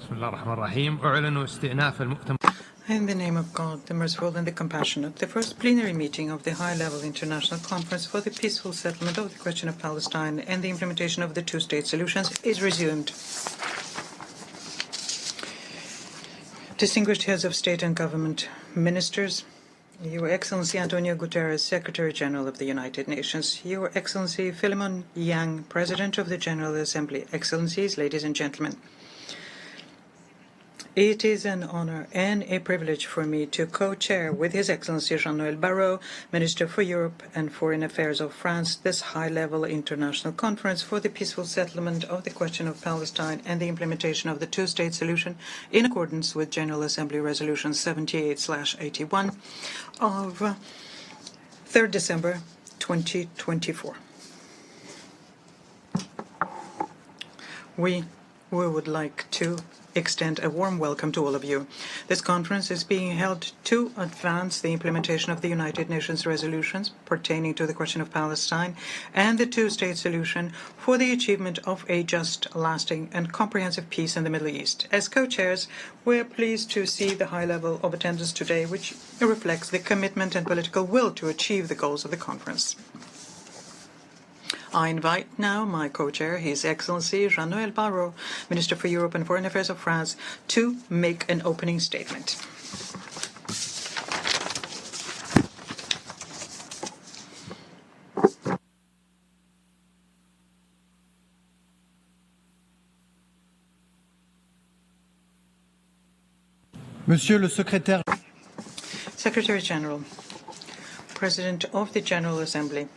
بسم الله الرحمن الرحيم أعلن استئناف المؤتمر. In the name of God, the merciful and the compassionate, the first plenary meeting of the high-level international conference for the peaceful settlement of the question of Palestine and the implementation of the two-state solutions is resumed. Distinguished heads of state and government, ministers, Your Excellency Antonio Guterres, Secretary General of the United Nations, Your Excellency Philemon Yang, President of the General Assembly, Excellencies, ladies and gentlemen. It is an honor and a privilege for me to co-chair with His Excellency Jean-Noël Barrot, Minister for Europe and Foreign Affairs of France, this high-level international conference for the peaceful settlement of the question of Palestine and the implementation of the two-state solution in accordance with General Assembly Resolution 78/81 of 3rd December 2024. We would like to extend a warm welcome to all of you. This conference is being held to advance the implementation of the United Nations resolutions pertaining to the question of Palestine and the two-state solution for the achievement of a just, lasting, and comprehensive peace in the Middle East. As co-chairs, we're pleased to see the high level of attendance today, which reflects the commitment and political will to achieve the goals of the conference. I invite now my co-chair, His Excellency Jean-Noël Barrot, Minister for Europe and Foreign Affairs of France, to make an opening statement. Monsieur le Secrétaire. Secretary General, President of the General Assembly,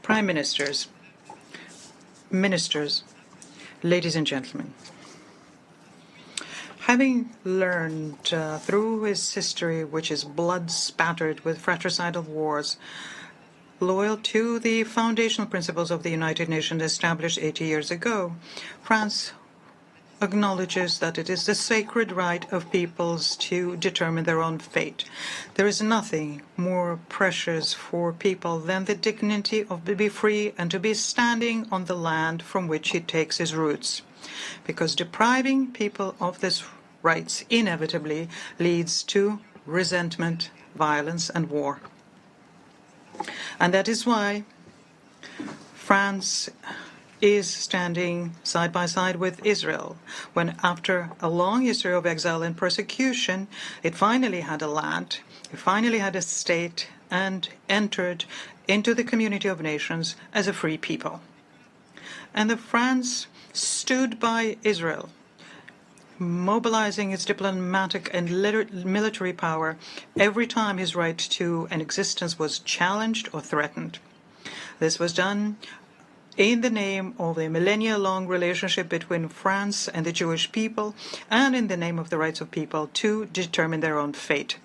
Prime Ministers, Ministers, ladies and gentlemen. Having learned through his history, which is blood-spattered with fratricidal wars, loyal to the foundational principles of the United Nations established 80 years ago, France acknowledges that it is the sacred right of peoples to determine their own fate. There is nothing more precious for people than the dignity of to be free and to be standing on the land from which it takes its roots. Because depriving people of this rights inevitably leads to resentment, violence, and war. And that is why France is standing side by side with Israel, when after a long history of exile and persecution, it finally had a land, it finally had a state, and entered into the community of nations as a free people. And the France stood by Israel, mobilizing its diplomatic and military power every time his right to an existence was challenged or threatened. This was done in the name of a millennia-long relationship between France and the Jewish people, and in the name of the rights of people to determine their own fate.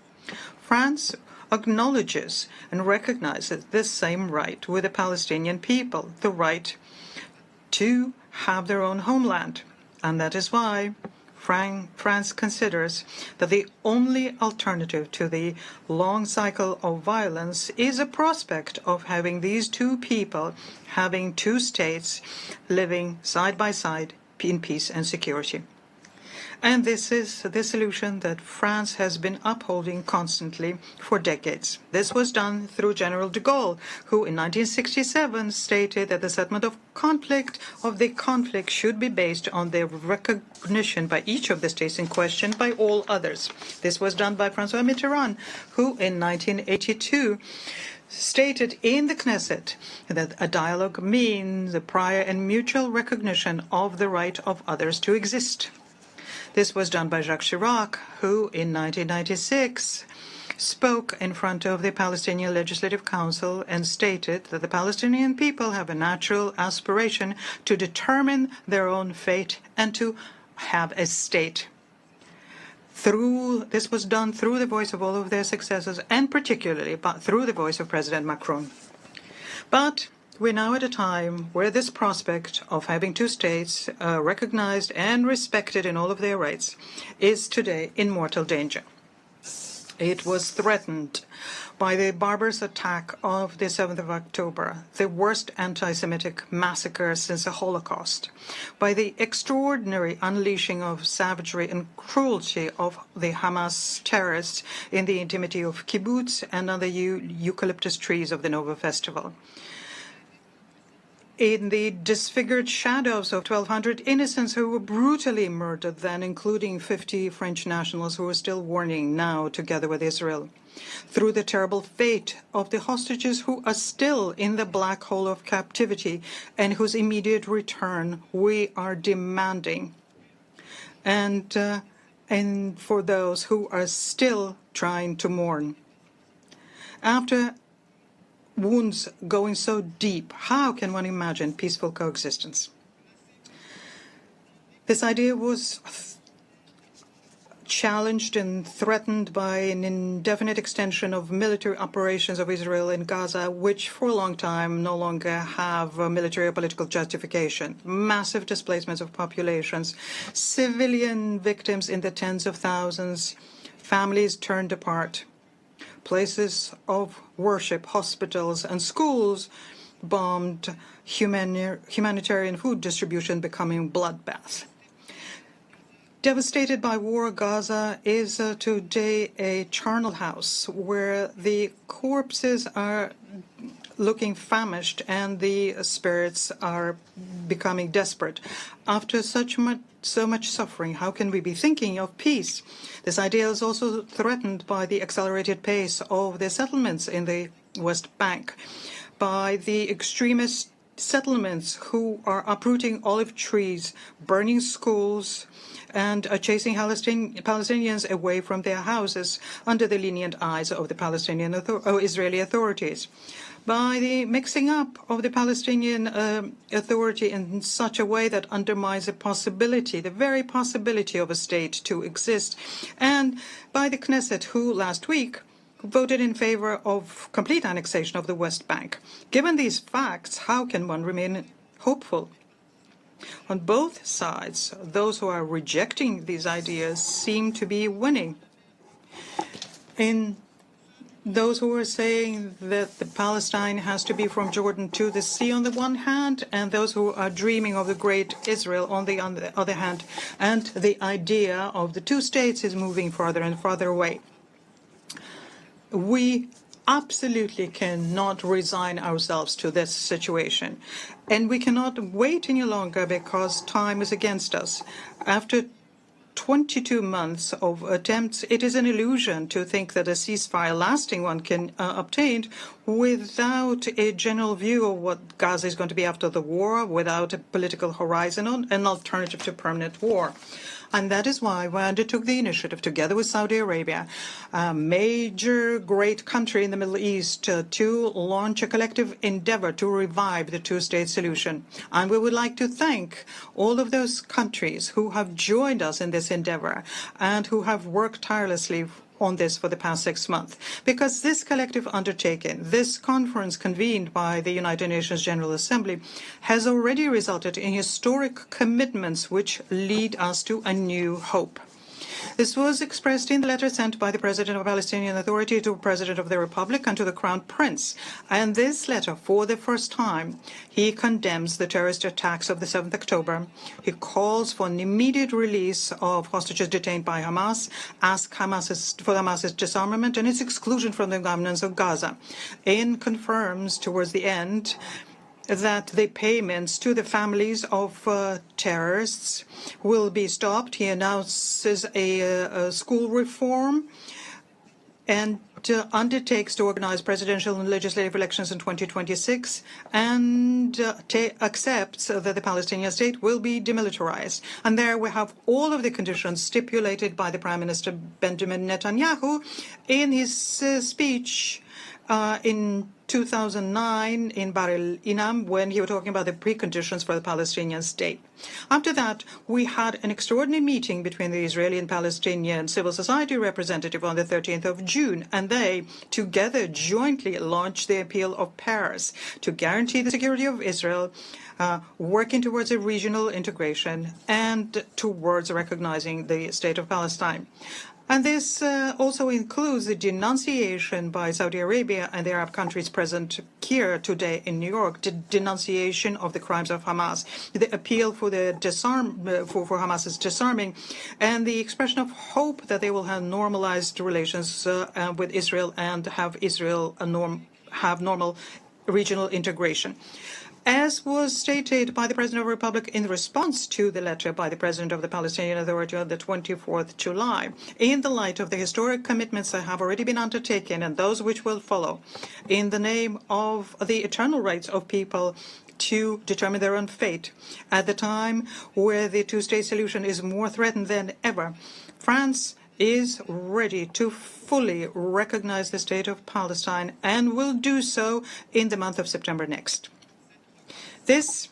France acknowledges and recognizes this same right with the Palestinian people, the right to have their own homeland. And that is why France considers that the only alternative to the long cycle of violence is a prospect of having these two people, having two states, living side by side in peace and security. And this is the solution that France has been upholding constantly for decades. This was done through General de Gaulle, who in 1967 stated that the settlement of the conflict should be based on the recognition by each of the states in question by all others. This was done by François Mitterrand, who in 1982 stated in the Knesset that a dialogue means the prior and mutual recognition of the right of others to exist. This was done by Jacques Chirac, who in 1996 spoke in front of the Palestinian Legislative Council and stated that the Palestinian people have a natural aspiration to determine their own fate and to have a state. This was done through the voice of all of their successors, and particularly through the voice of President Macron. But we're now at a time where this prospect of having two states recognized and respected in all of their rights is today in mortal danger. It was threatened by the barbarous attack of the 7th of October, the worst anti-Semitic massacre since the Holocaust, by the extraordinary unleashing of savagery and cruelty of the Hamas terrorists in the intimity of kibbutz and on the eucalyptus trees of the Nova Festival. In the disfigured shadows of 1,200 innocents who were brutally murdered then, including 50 French nationals who are still mourning now together with Israel. Through the terrible fate of the hostages who are still in the black hole of captivity and whose immediate return we are demanding. And for those who are still trying to mourn. After wounds going so deep, how can one imagine peaceful coexistence? This idea was challenged and threatened by an indefinite extension of military operations of Israel in Gaza, which for a long time no longer have military or political justification. Massive displacements of populations, civilian victims in the tens of thousands, families turned apart, places of worship, hospitals, and schools bombed, humanitarian food distribution becoming bloodbath. Devastated by war, Gaza is today a charnel house where the corpses are looking famished and the spirits are becoming desperate. After so much suffering, how can we be thinking of peace? This idea is also threatened by the accelerated pace of the settlements in the West Bank, by the extremist settlements who are uprooting olive trees, burning schools, and chasing Palestinians away from their houses under the lenient eyes of the Israeli authorities, by the mixing up of the Palestinian Authority in such a way that undermines the very possibility of a state to exist, and by the Knesset, who last week voted in favor of complete annexation of the West Bank. Given these facts, how can one remain hopeful? On both sides, those who are rejecting these ideas seem to be winning. In those who are saying that the Palestine has to be from Jordan to the sea on the one hand, and those who are dreaming of the great Israel on the other hand, and the idea of the two states is moving farther and farther away. We absolutely cannot resign ourselves to this situation. And we cannot wait any longer because time is against us. After 22 months of attempts, it is an illusion to think that a ceasefire, lasting one, can obtained without a general view of what Gaza is going to be after the war, without a political horizon, an alternative to permanent war. And that is why we undertook the initiative, together with Saudi Arabia, a major great country in the Middle East, to launch a collective endeavor to revive the two-state solution. And we would like to thank all of those countries who have joined us in this endeavor and who have worked tirelessly on this for the past 6 months. Because this collective undertaking, this conference convened by the United Nations General Assembly, has already resulted in historic commitments which lead us to a new hope. This was expressed in the letter sent by the President of the Palestinian Authority to the President of the Republic and to the Crown Prince. And this letter, for the first time, he condemns the terrorist attacks of the 7th October. He calls for an immediate release of hostages detained by Hamas, asks for Hamas's disarmament and its exclusion from the governance of Gaza, and confirms towards the end that the payments to the families of terrorists will be stopped. He announces a school reform and undertakes to organize presidential and legislative elections in 2026 and accepts that the Palestinian state will be demilitarized. And there we have all of the conditions stipulated by the Prime Minister Benjamin Netanyahu in his speech in 2009 in Bar el-Inam when you were talking about the preconditions for the Palestinian state. After that, we had an extraordinary meeting between the Israeli and Palestinian civil society representative on the 13th of June, and they together jointly launched the appeal of Paris to guarantee the security of Israel, working towards a regional integration and towards recognizing the state of Palestine. And this also includes the denunciation by Saudi Arabia and the Arab countries present here today in New York, the denunciation of the crimes of Hamas, the appeal for the for Hamas's disarming, and the expression of hope that they will have normalized relations with Israel and have Israel have normal regional integration. As was stated by the President of the Republic in response to the letter by the President of the Palestinian Authority on the 24th July, in the light of the historic commitments that have already been undertaken and those which will follow, in the name of the eternal rights of people to determine their own fate, at the time where the two-state solution is more threatened than ever, France is ready to fully recognize the state of Palestine and will do so in the month of September next. This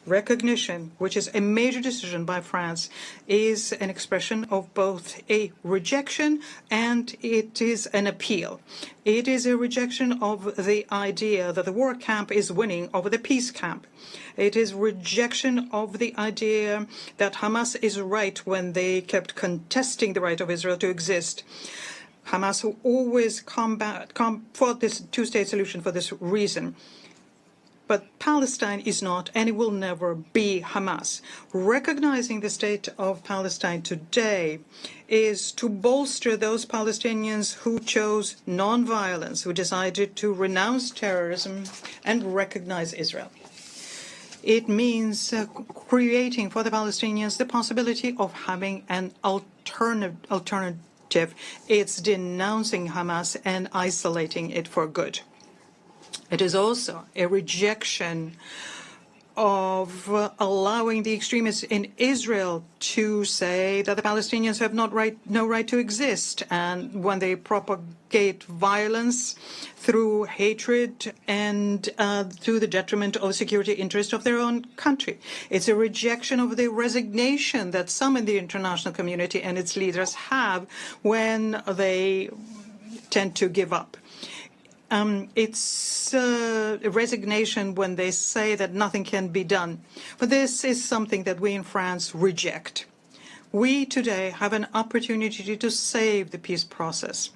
recognition, which is a major decision by France, is an expression of both a rejection and it is an appeal. It is a rejection of the idea that the war camp is winning over the peace camp. It is rejection of the idea that Hamas is right when they kept contesting the right of Israel to exist. Hamas who always fought this two-state solution for this reason. But Palestine is not, and it will never be, Hamas. Recognizing the state of Palestine today is to bolster those Palestinians who chose nonviolence, who decided to renounce terrorism and recognize Israel. It means creating for the Palestinians the possibility of having an alternative. It's denouncing Hamas and isolating it for good. It is also a rejection of allowing the extremists in Israel to say that the Palestinians have no right to exist, and when they propagate violence through hatred and to the detriment of the security interest of their own country. It's a rejection of the resignation that some in the international community and its leaders have when they tend to give up. It's a resignation when they say that nothing can be done. But this is something that we in France reject. We today have an opportunity to save the peace process.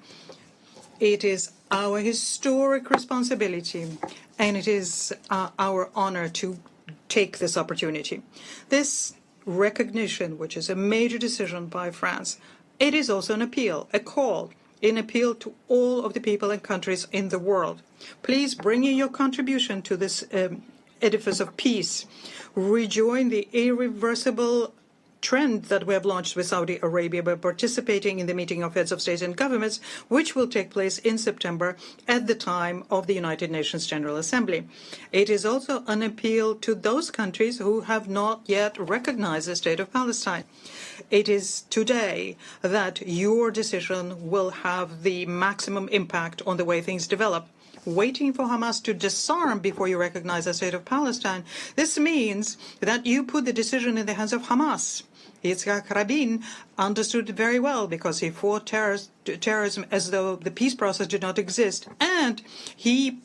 It is our historic responsibility, and it is our honor to take this opportunity. This recognition, which is a major decision by France, it is also an appeal, a call, an appeal to all of the people and countries in the world. Please bring in your contribution to this edifice of peace. Rejoin the irreversible trend that we have launched with Saudi Arabia by participating in the meeting of heads of state and governments, which will take place in September at the time of the United Nations General Assembly. It is also an appeal to those countries who have not yet recognized the state of Palestine. It is today that your decision will have the maximum impact on the way things develop. Waiting for Hamas to disarm before you recognize the state of Palestine, this means that you put the decision in the hands of Hamas. Yitzhak Rabin understood it very well because he fought terrorism as though the peace process did not exist, and he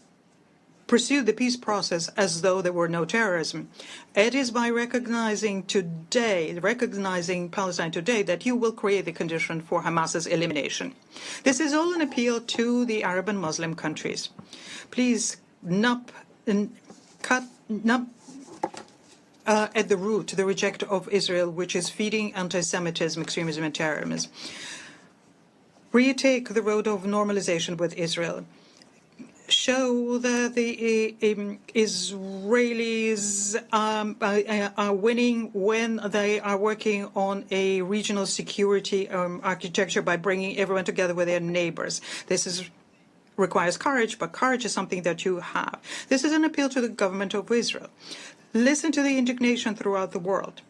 pursued the peace process as though there were no terrorism. It is by recognizing Palestine today, that you will create the condition for Hamas's elimination. This is all an appeal to the Arab and Muslim countries. Please cut at the root the rejection of Israel, which is feeding anti-Semitism, extremism, and terrorism. Retake the road of normalization with Israel. Show that the Israelis are winning when they are working on a regional security architecture by bringing everyone together with their neighbors. This requires courage, but courage is something that you have. This is an appeal to the government of Israel. Listen to the indignation throughout the world.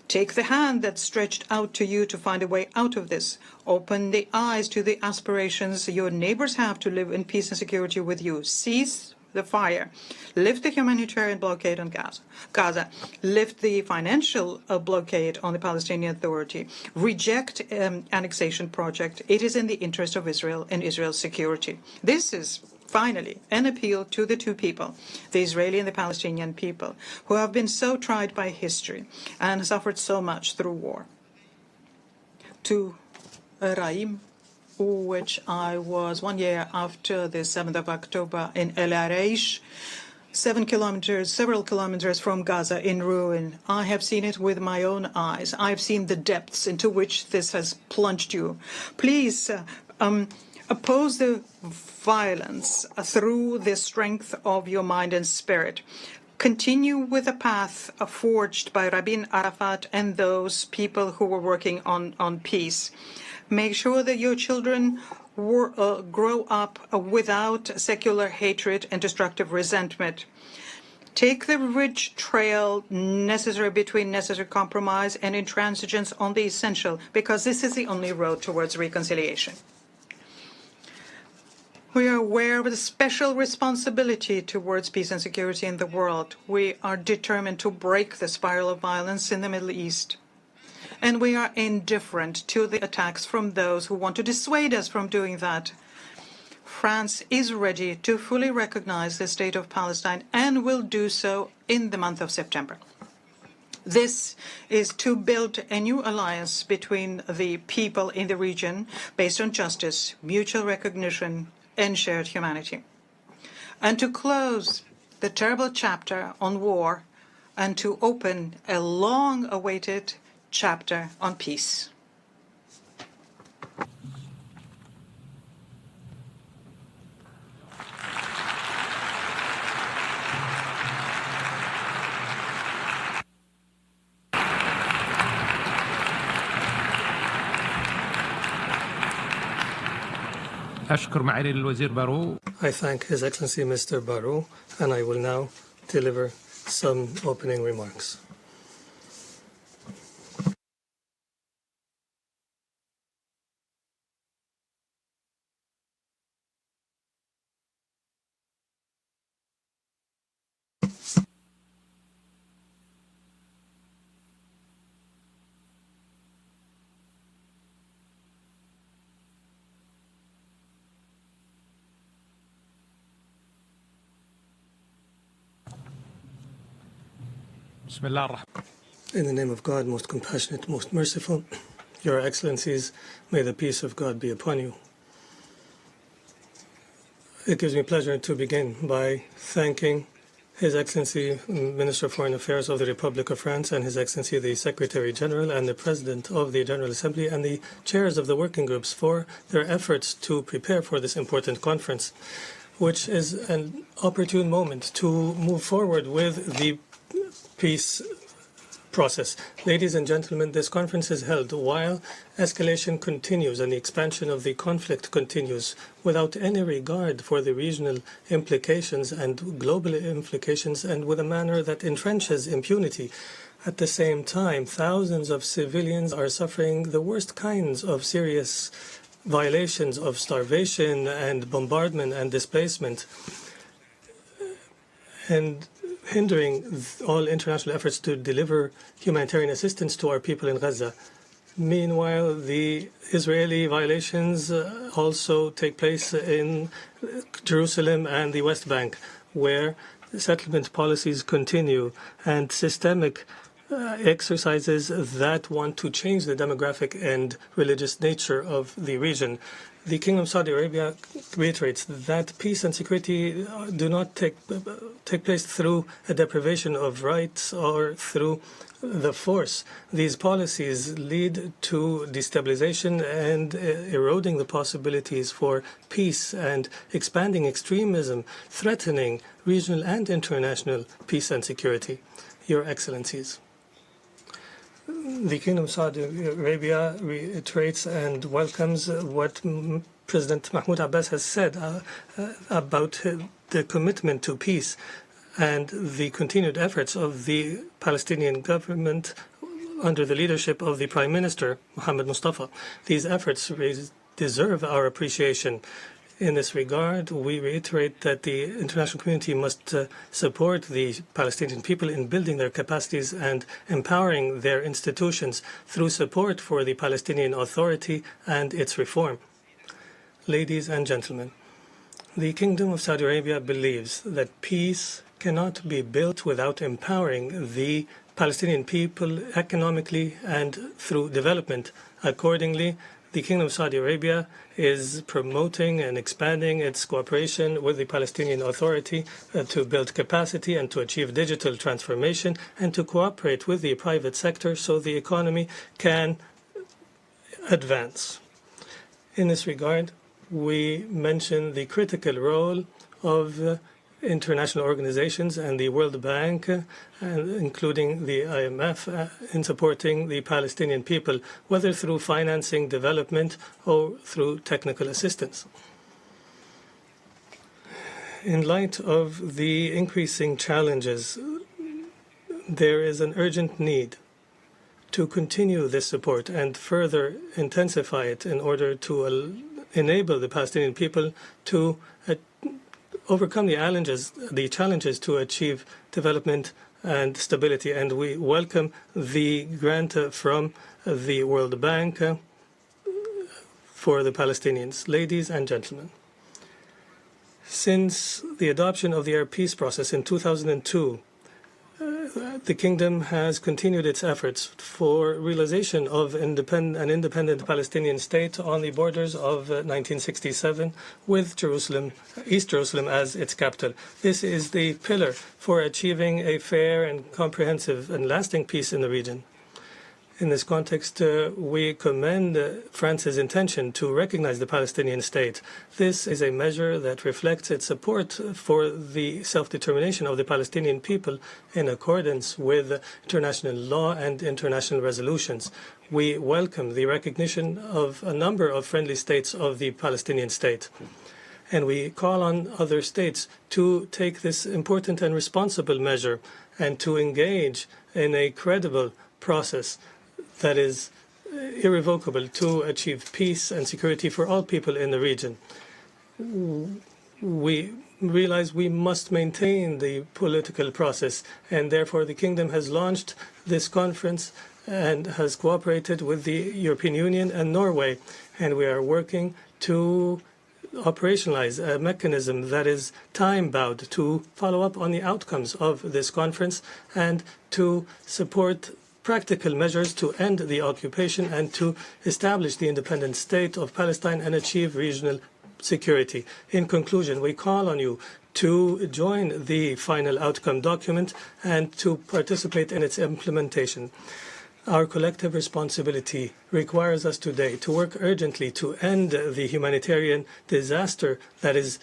Take the hand that's stretched out to you to find a way out of this. Open the eyes to the aspirations your neighbors have to live in peace and security with you. Cease the fire. Lift the humanitarian blockade on Gaza. Lift the financial blockade on the Palestinian Authority. Reject annexation project. It is in the interest of Israel and Israel's security. This is finally an appeal to the two people, the Israeli and the Palestinian people, who have been so tried by history and suffered so much through war. To Raim, which I was 1 year after the 7th of October in El Arish, several kilometers from Gaza in ruin. I have seen it with my own eyes. I have seen the depths into which this has plunged you. Please oppose the violence through the strength of your mind and spirit. Continue with the path forged by Rabin Arafat and those people who were working on peace. Make sure that your children grow up without secular hatred and destructive resentment. Take the rich trail necessary between necessary compromise and intransigence on the essential, because this is the only road towards reconciliation. We are aware of the special responsibility towards peace and security in the world. We are determined to break the spiral of violence in the Middle East. And we are indifferent to the attacks from those who want to dissuade us from doing that. France is ready to fully recognize the state of Palestine and will do so in the month of September. This is to build a new alliance between the people in the region based on justice, mutual recognition, and shared humanity. And to close the terrible chapter on war and to open a long-awaited chapter on peace. أشكر معالي الوزير بارو. I thank His Excellency Mr. Barrot, and I will now deliver some opening remarks. In the name of God, most compassionate, most merciful, Your Excellencies, may the peace of God be upon you. It gives me pleasure to begin by thanking His Excellency, Minister of Foreign Affairs of the Republic of France, and His Excellency, the Secretary General and the President of the General Assembly, and the chairs of the working groups for their efforts to prepare for this important conference, which is an opportune moment to move forward with the peace process. Ladies and gentlemen, this conference is held while escalation continues and the expansion of the conflict continues without any regard for the regional implications and global implications, and with a manner that entrenches impunity. At the same time, thousands of civilians are suffering the worst kinds of serious violations of starvation and bombardment and displacement, and hindering all international efforts to deliver humanitarian assistance to our people in Gaza. Meanwhile, the Israeli violations also take place in Jerusalem and the West Bank, where settlement policies continue and systemic exercises that want to change the demographic and religious nature of the region. The Kingdom of Saudi Arabia reiterates that peace and security do not take place through a deprivation of rights or through the force. These policies lead to destabilization and eroding the possibilities for peace and expanding extremism, threatening regional and international peace and security. Your Excellencies, the Kingdom of Saudi Arabia reiterates and welcomes what President Mahmoud Abbas has said about the commitment to peace and the continued efforts of the Palestinian government under the leadership of the Prime Minister, Mohammed Mustafa. These efforts deserve our appreciation. In this regard, we reiterate that the international community must support the Palestinian people in building their capacities and empowering their institutions through support for the Palestinian Authority and its reform. Ladies and gentlemen, the Kingdom of Saudi Arabia believes that peace cannot be built without empowering the Palestinian people economically and through development. Accordingly, the Kingdom of Saudi Arabia is promoting and expanding its cooperation with the Palestinian Authority to build capacity and to achieve digital transformation and to cooperate with the private sector so the economy can advance. In this regard, we mention the critical role of international organizations and the World Bank, including the IMF, in supporting the Palestinian people, whether through financing development or through technical assistance. In light of the increasing challenges, there is an urgent need to continue this support and further intensify it in order to enable the Palestinian people to overcome the challenges to achieve development and stability. And we welcome the grant from the World Bank for the Palestinians. Ladies and gentlemen, since the adoption of the Arab peace process in 2002, the Kingdom has continued its efforts for realization of an independent Palestinian state on the borders of 1967 with Jerusalem, East Jerusalem as its capital. This is the pillar for achieving a fair and comprehensive and lasting peace in the region. In this context, we commend France's intention to recognize the Palestinian state. This is a measure that reflects its support for the self-determination of the Palestinian people in accordance with international law and international resolutions. We welcome the recognition of a number of friendly states of the Palestinian state. And we call on other states to take this important and responsible measure and to engage in a credible process that is irrevocable to achieve peace and security for all people in the region. We realize we must maintain the political process, and therefore the Kingdom has launched this conference and has cooperated with the European Union and Norway, and we are working to operationalize a mechanism that is time-bound to follow up on the outcomes of this conference and to support practical measures to end the occupation and to establish the independent state of Palestine and achieve regional security. In conclusion, we call on you to join the final outcome document and to participate in its implementation. Our collective responsibility requires us today to work urgently to end the humanitarian disaster that is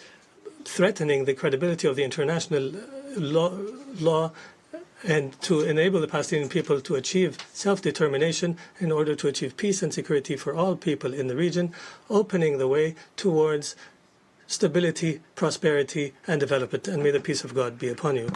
threatening the credibility of the international law and to enable the Palestinian people to achieve self-determination in order to achieve peace and security for all people in the region, opening the way towards stability, prosperity, and development. And may the peace of God be upon you.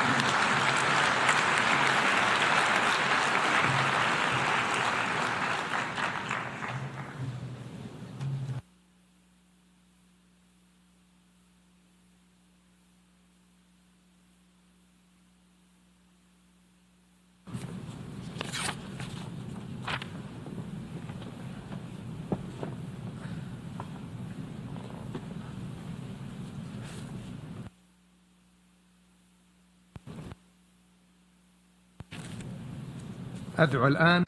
أدعو الآن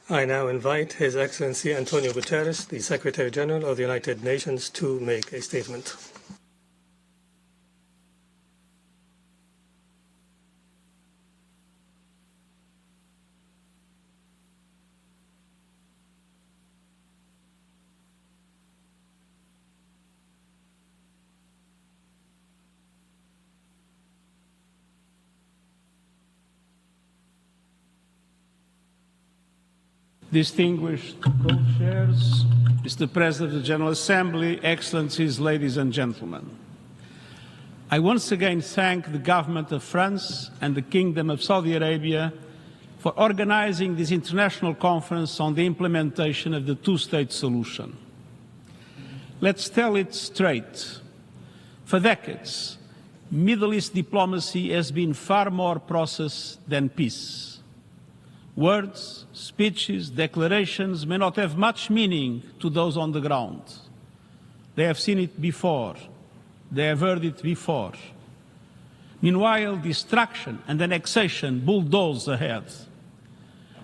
I now invite His Excellency Antonio Guterres, the Secretary General of the United Nations, to make a statement. Distinguished co-chairs, Mr. President of the General Assembly, Excellencies, ladies and gentlemen. I once again thank the government of France and the Kingdom of Saudi Arabia for organizing this international conference on the implementation of the two-state solution. Let's tell it straight. For decades, Middle East diplomacy has been far more process than peace. Words, speeches, declarations may not have much meaning to those on the ground. They have seen it before. They have heard it before. Meanwhile, destruction and annexation bulldoze ahead.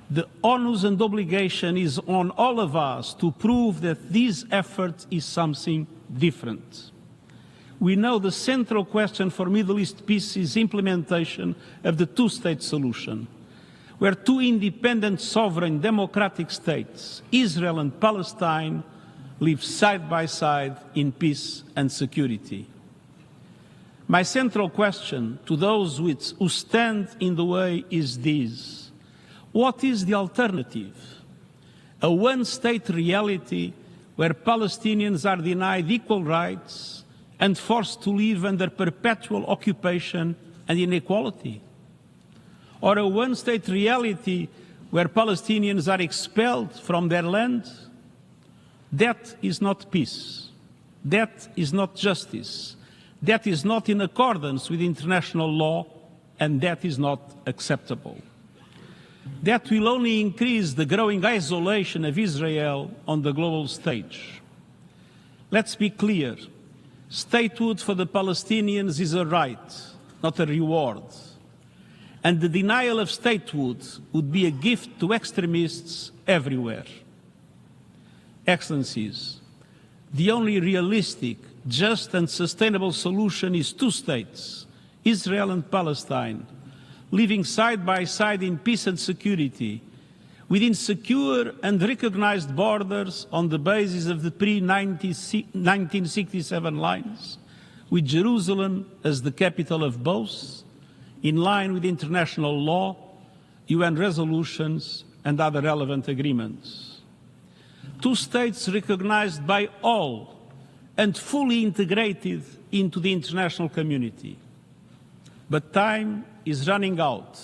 The onus and obligation is on all of us to prove that this effort is something different. We know the central question for Middle East peace is implementation of the two-state solution, where two independent, sovereign, democratic states, Israel and Palestine, live side by side in peace and security. My central question to those who stand in the way is this: what is the alternative? A one-state reality where Palestinians are denied equal rights and forced to live under perpetual occupation and inequality? Or a one-state reality where Palestinians are expelled from their land? That is not peace. That is not justice. That is not in accordance with international law, and that is not acceptable. That will only increase the growing isolation of Israel on the global stage. Let's be clear. Statehood for the Palestinians is a right, not a reward. And the denial of statehood would be a gift to extremists everywhere. Excellencies, the only realistic, just and sustainable solution is two states, Israel and Palestine, living side by side in peace and security, within secure and recognized borders on the basis of the pre-1967 lines, with Jerusalem as the capital of both, in line with international law, UN resolutions, and other relevant agreements. Two states recognized by all and fully integrated into the international community. But time is running out.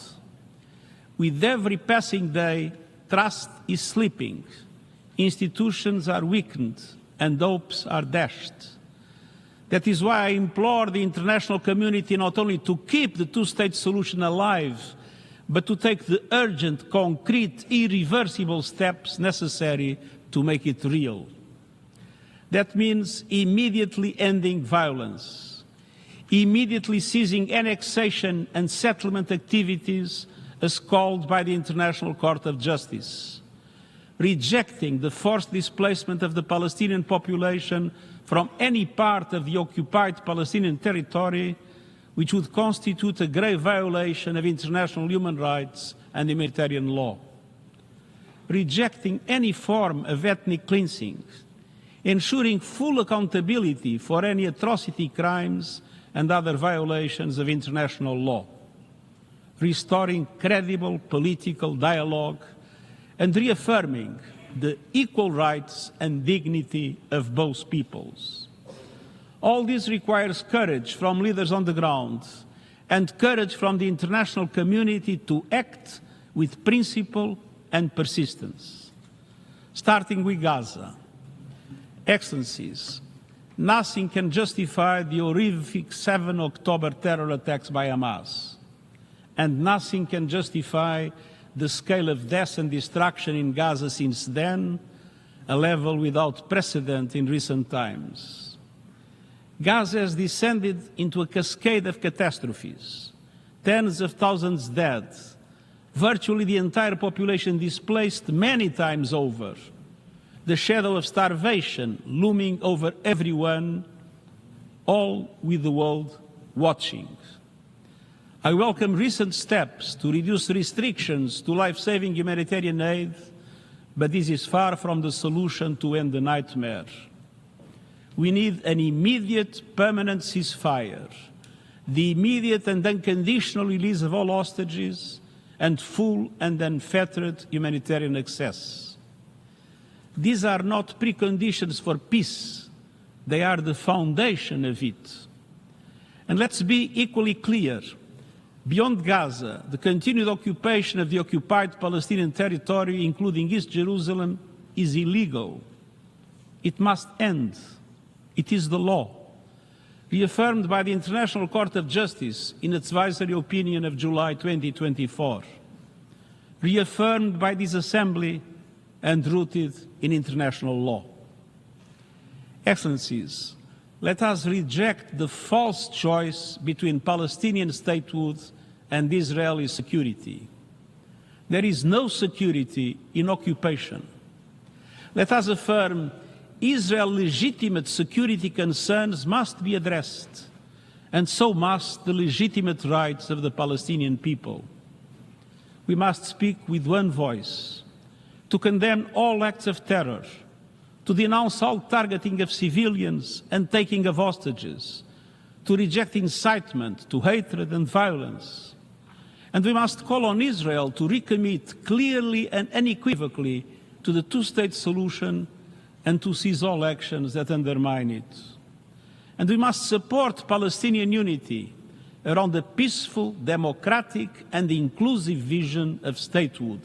With every passing day, trust is slipping, institutions are weakened, and hopes are dashed. That is why I implore the international community not only to keep the two-state solution alive, but to take the urgent, concrete, irreversible steps necessary to make it real. That means immediately ending violence, immediately ceasing annexation and settlement activities as called by the International Court of Justice, rejecting the forced displacement of the Palestinian population from any part of the occupied Palestinian territory, which would constitute a grave violation of international human rights and humanitarian law, rejecting any form of ethnic cleansing, ensuring full accountability for any atrocity crimes and other violations of international law, restoring credible political dialogue, and reaffirming the equal rights and dignity of both peoples. All this requires courage from leaders on the ground and courage from the international community to act with principle and persistence. Starting with Gaza. Excellencies, nothing can justify the horrific 7 October terror attacks by Hamas, and nothing can justify the scale of death and destruction in Gaza since then, a level without precedent in recent times. Gaza has descended into a cascade of catastrophes, tens of thousands dead, virtually the entire population displaced many times over, the shadow of starvation looming over everyone, all with the world watching. I welcome recent steps to reduce restrictions to life-saving humanitarian aid, but this is far from the solution to end the nightmare. We need an immediate, permanent ceasefire, the immediate and unconditional release of all hostages, and full and unfettered humanitarian access. These are not preconditions for peace. They are the foundation of it. And let's be equally clear. Beyond Gaza, the continued occupation of the occupied Palestinian territory, including East Jerusalem, is illegal. It must end. It is the law, reaffirmed by the International Court of Justice in its advisory opinion of July 2024, reaffirmed by this Assembly and rooted in international law. Excellencies, let us reject the false choice between Palestinian statehood and Israeli security. There is no security in occupation. Let us affirm Israel's legitimate security concerns must be addressed, and so must the legitimate rights of the Palestinian people. We must speak with one voice to condemn all acts of terror, to denounce all targeting of civilians and taking of hostages, to reject incitement to hatred and violence. And we must call on Israel to recommit clearly and unequivocally to the two-state solution and to cease all actions that undermine it. And we must support Palestinian unity around a peaceful, democratic and inclusive vision of statehood.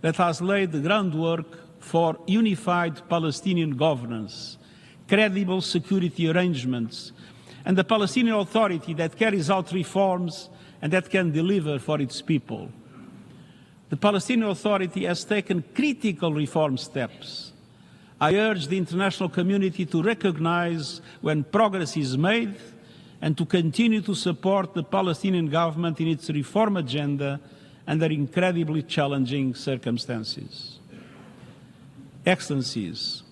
Let us lay the groundwork for unified Palestinian governance, credible security arrangements, and a Palestinian Authority that carries out reforms and that can deliver for its people. The Palestinian Authority has taken critical reform steps. I urge the international community to recognize when progress is made and to continue to support the Palestinian government in its reform agenda under incredibly challenging circumstances. Excellencies,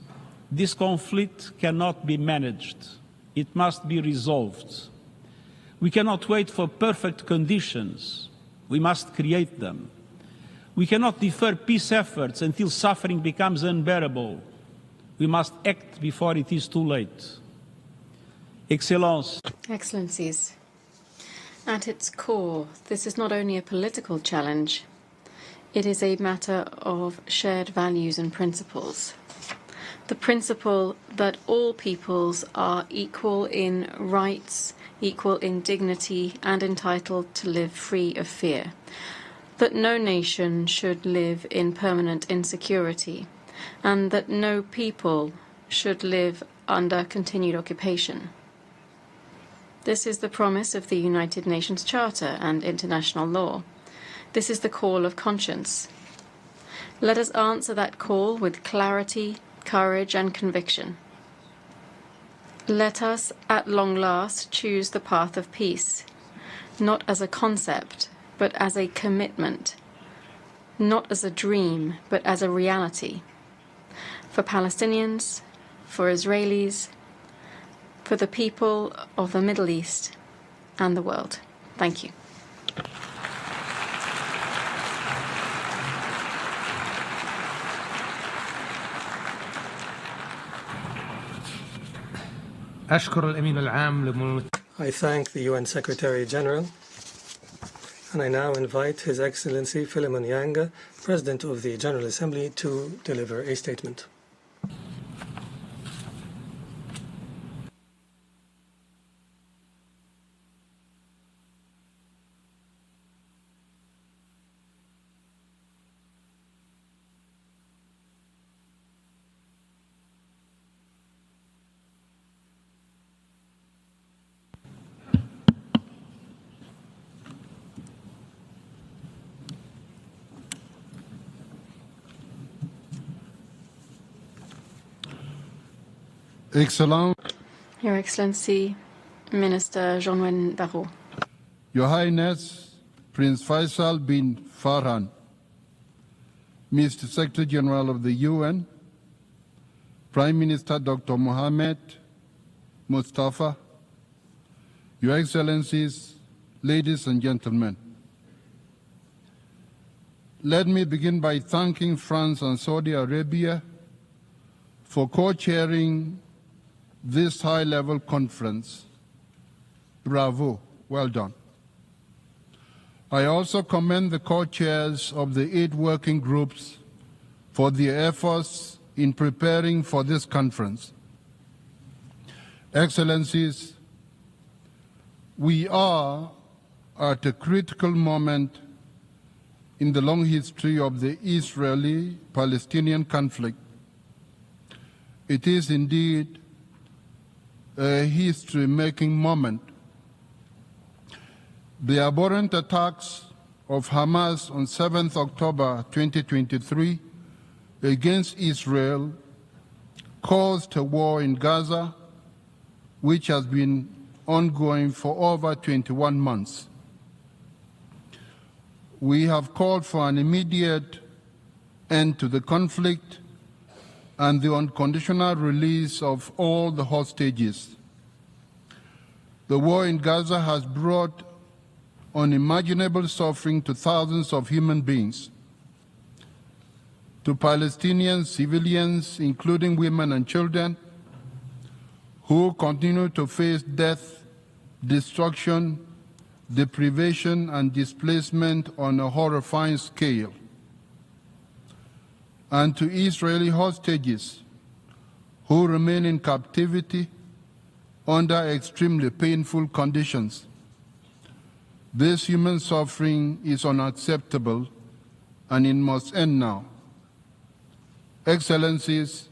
this conflict cannot be managed. It must be resolved. We cannot wait for perfect conditions. We must create them. We cannot defer peace efforts until suffering becomes unbearable. We must act before it is too late. Excellencies, at its core, this is not only a political challenge, it is a matter of shared values and principles. The principle that all peoples are equal in rights, equal in dignity, and entitled to live free of fear. That no nation should live in permanent insecurity, and that no people should live under continued occupation. This is the promise of the United Nations Charter and international law. This is the call of conscience. Let us answer that call with clarity, courage, and conviction. Let us, at long last, choose the path of peace, not as a concept, but as a commitment, not as a dream, but as a reality, for Palestinians, for Israelis, for the people of the Middle East and the world. Thank you. أشكر الأمين العام للأمم I thank the UN Secretary General, and I now invite His Excellency Philemon Yanga, President of the General Assembly, to deliver a statement. Excellent. Your Excellency, Minister Jean-Noël Barrot. Your Highness, Prince Faisal bin Farhan, Mr. Secretary General of the UN, Prime Minister Dr. Mohammed Mustafa, Your Excellencies, ladies and gentlemen. Let me begin by thanking France and Saudi Arabia for co-chairing this high-level conference. Bravo, well done. I also commend the co-chairs of the 8 working groups for their efforts in preparing for this conference. Excellencies, we are at a critical moment in the long history of the Israeli-Palestinian conflict. It is indeed a history-making moment. The abhorrent attacks of Hamas on 7th October 2023 against Israel caused a war in Gaza, which has been ongoing for over 21 months. We have called for an immediate end to the conflict and the unconditional release of all the hostages. The war in Gaza has brought unimaginable suffering to thousands of human beings. To Palestinian civilians, including women and children, who continue to face death, destruction, deprivation, and displacement on a horrifying scale. And to Israeli hostages who remain in captivity under extremely painful conditions. This human suffering is unacceptable and it must end now. Excellencies,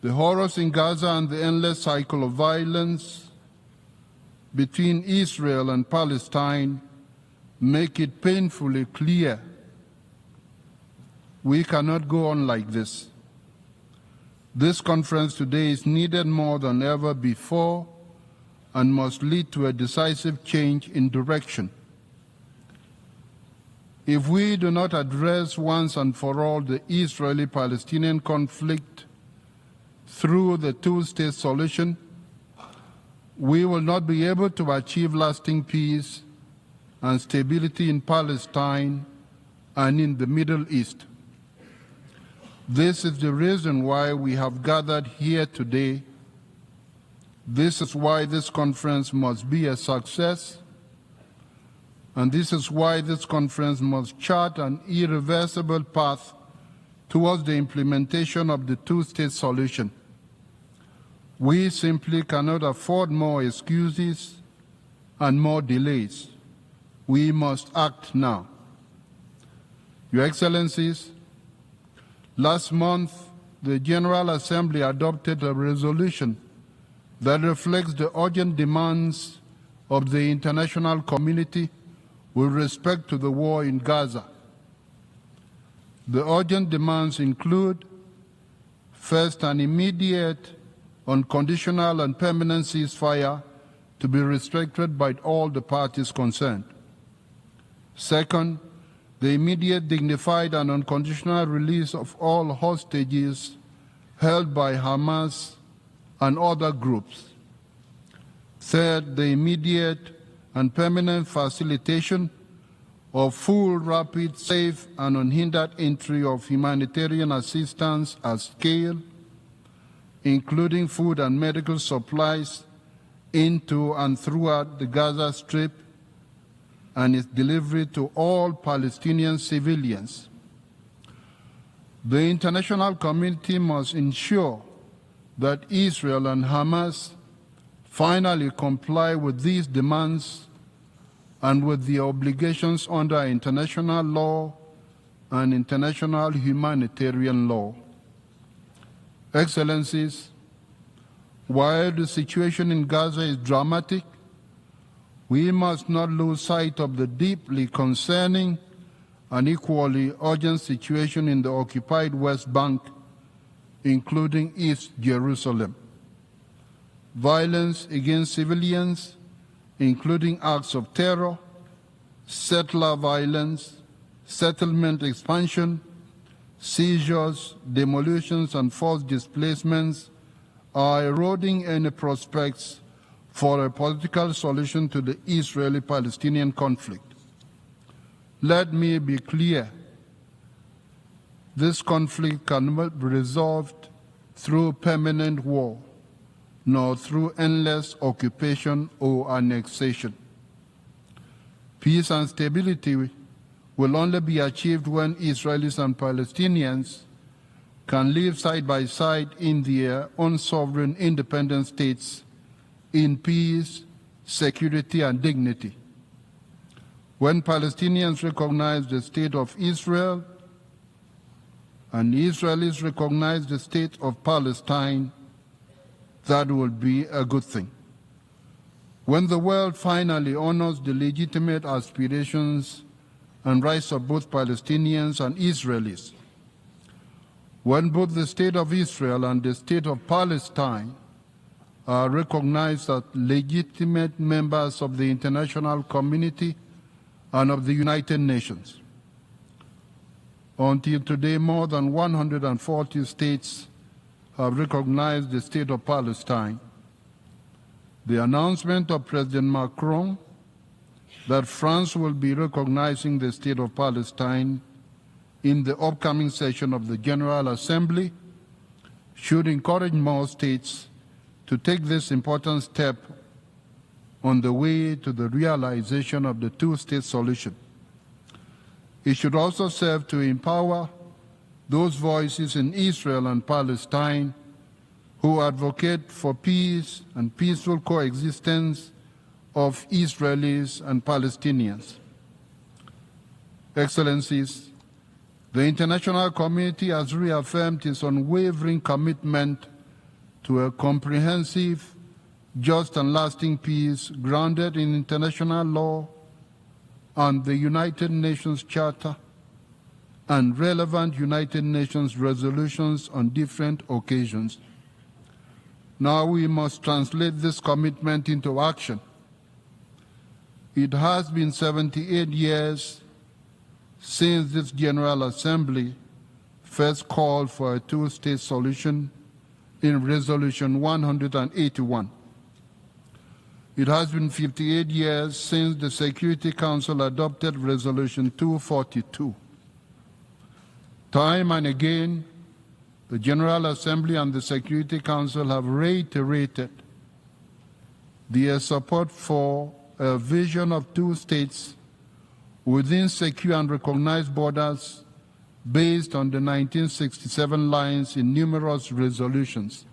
the horrors in Gaza and the endless cycle of violence between Israel and Palestine make it painfully clear we cannot go on like this. This conference today is needed more than ever before and must lead to a decisive change in direction. If we do not address once and for all the Israeli-Palestinian conflict through the two-state solution, we will not be able to achieve lasting peace and stability in Palestine and in the Middle East. This is the reason why we have gathered here today. This is why this conference must be a success, and this is why this conference must chart an irreversible path towards the implementation of the two-state solution. We simply cannot afford more excuses and more delays. We must act now. Your Excellencies, last month, the General Assembly adopted a resolution that reflects the urgent demands of the international community with respect to the war in Gaza. The urgent demands include, first, an immediate, unconditional and permanent ceasefire to be respected by all the parties concerned. Second, the immediate, dignified and unconditional release of all hostages held by Hamas and other groups. Third, the immediate and permanent facilitation of full, rapid, safe and unhindered entry of humanitarian assistance at scale, including food and medical supplies, into and throughout the Gaza Strip, and its delivery to all Palestinian civilians. The international community must ensure that Israel and Hamas finally comply with these demands and with the obligations under international law and international humanitarian law. Excellencies, while the situation in Gaza is dramatic, we must not lose sight of the deeply concerning and equally urgent situation in the occupied West Bank, including East Jerusalem. Violence against civilians, including acts of terror, settler violence, settlement expansion, seizures, demolitions, and forced displacements are eroding any prospects for a political solution to the Israeli-Palestinian conflict. Let me be clear. This conflict cannot be resolved through permanent war, nor through endless occupation or annexation. Peace and stability will only be achieved when Israelis and Palestinians can live side by side in their own sovereign independent states in peace, security, and dignity. When Palestinians recognize the state of Israel and Israelis recognize the state of Palestine, that will be a good thing. When the world finally honors the legitimate aspirations and rights of both Palestinians and Israelis, when both the state of Israel and the state of Palestine are recognized as legitimate members of the international community and of the United Nations. Until today, more than 140 states have recognized the state of Palestine. The announcement of President Macron that France will be recognizing the state of Palestine in the upcoming session of the General Assembly should encourage more states to take this important step on the way to the realization of the two-state solution. It should also serve to empower those voices in Israel and Palestine who advocate for peace and peaceful coexistence of Israelis and Palestinians. Excellencies, the international community has reaffirmed its unwavering commitment to a comprehensive, just and lasting peace grounded in international law and the United Nations Charter and relevant United Nations resolutions on different occasions. Now we must translate this commitment into action. It has been 78 years since this General Assembly first called for a two-state solution in Resolution 181. It has been 58 years since the Security Council adopted Resolution 242. Time and again, the General Assembly and the Security Council have reiterated their support for a vision of two states within secure and recognized borders based on the 1967 lines in numerous resolutions.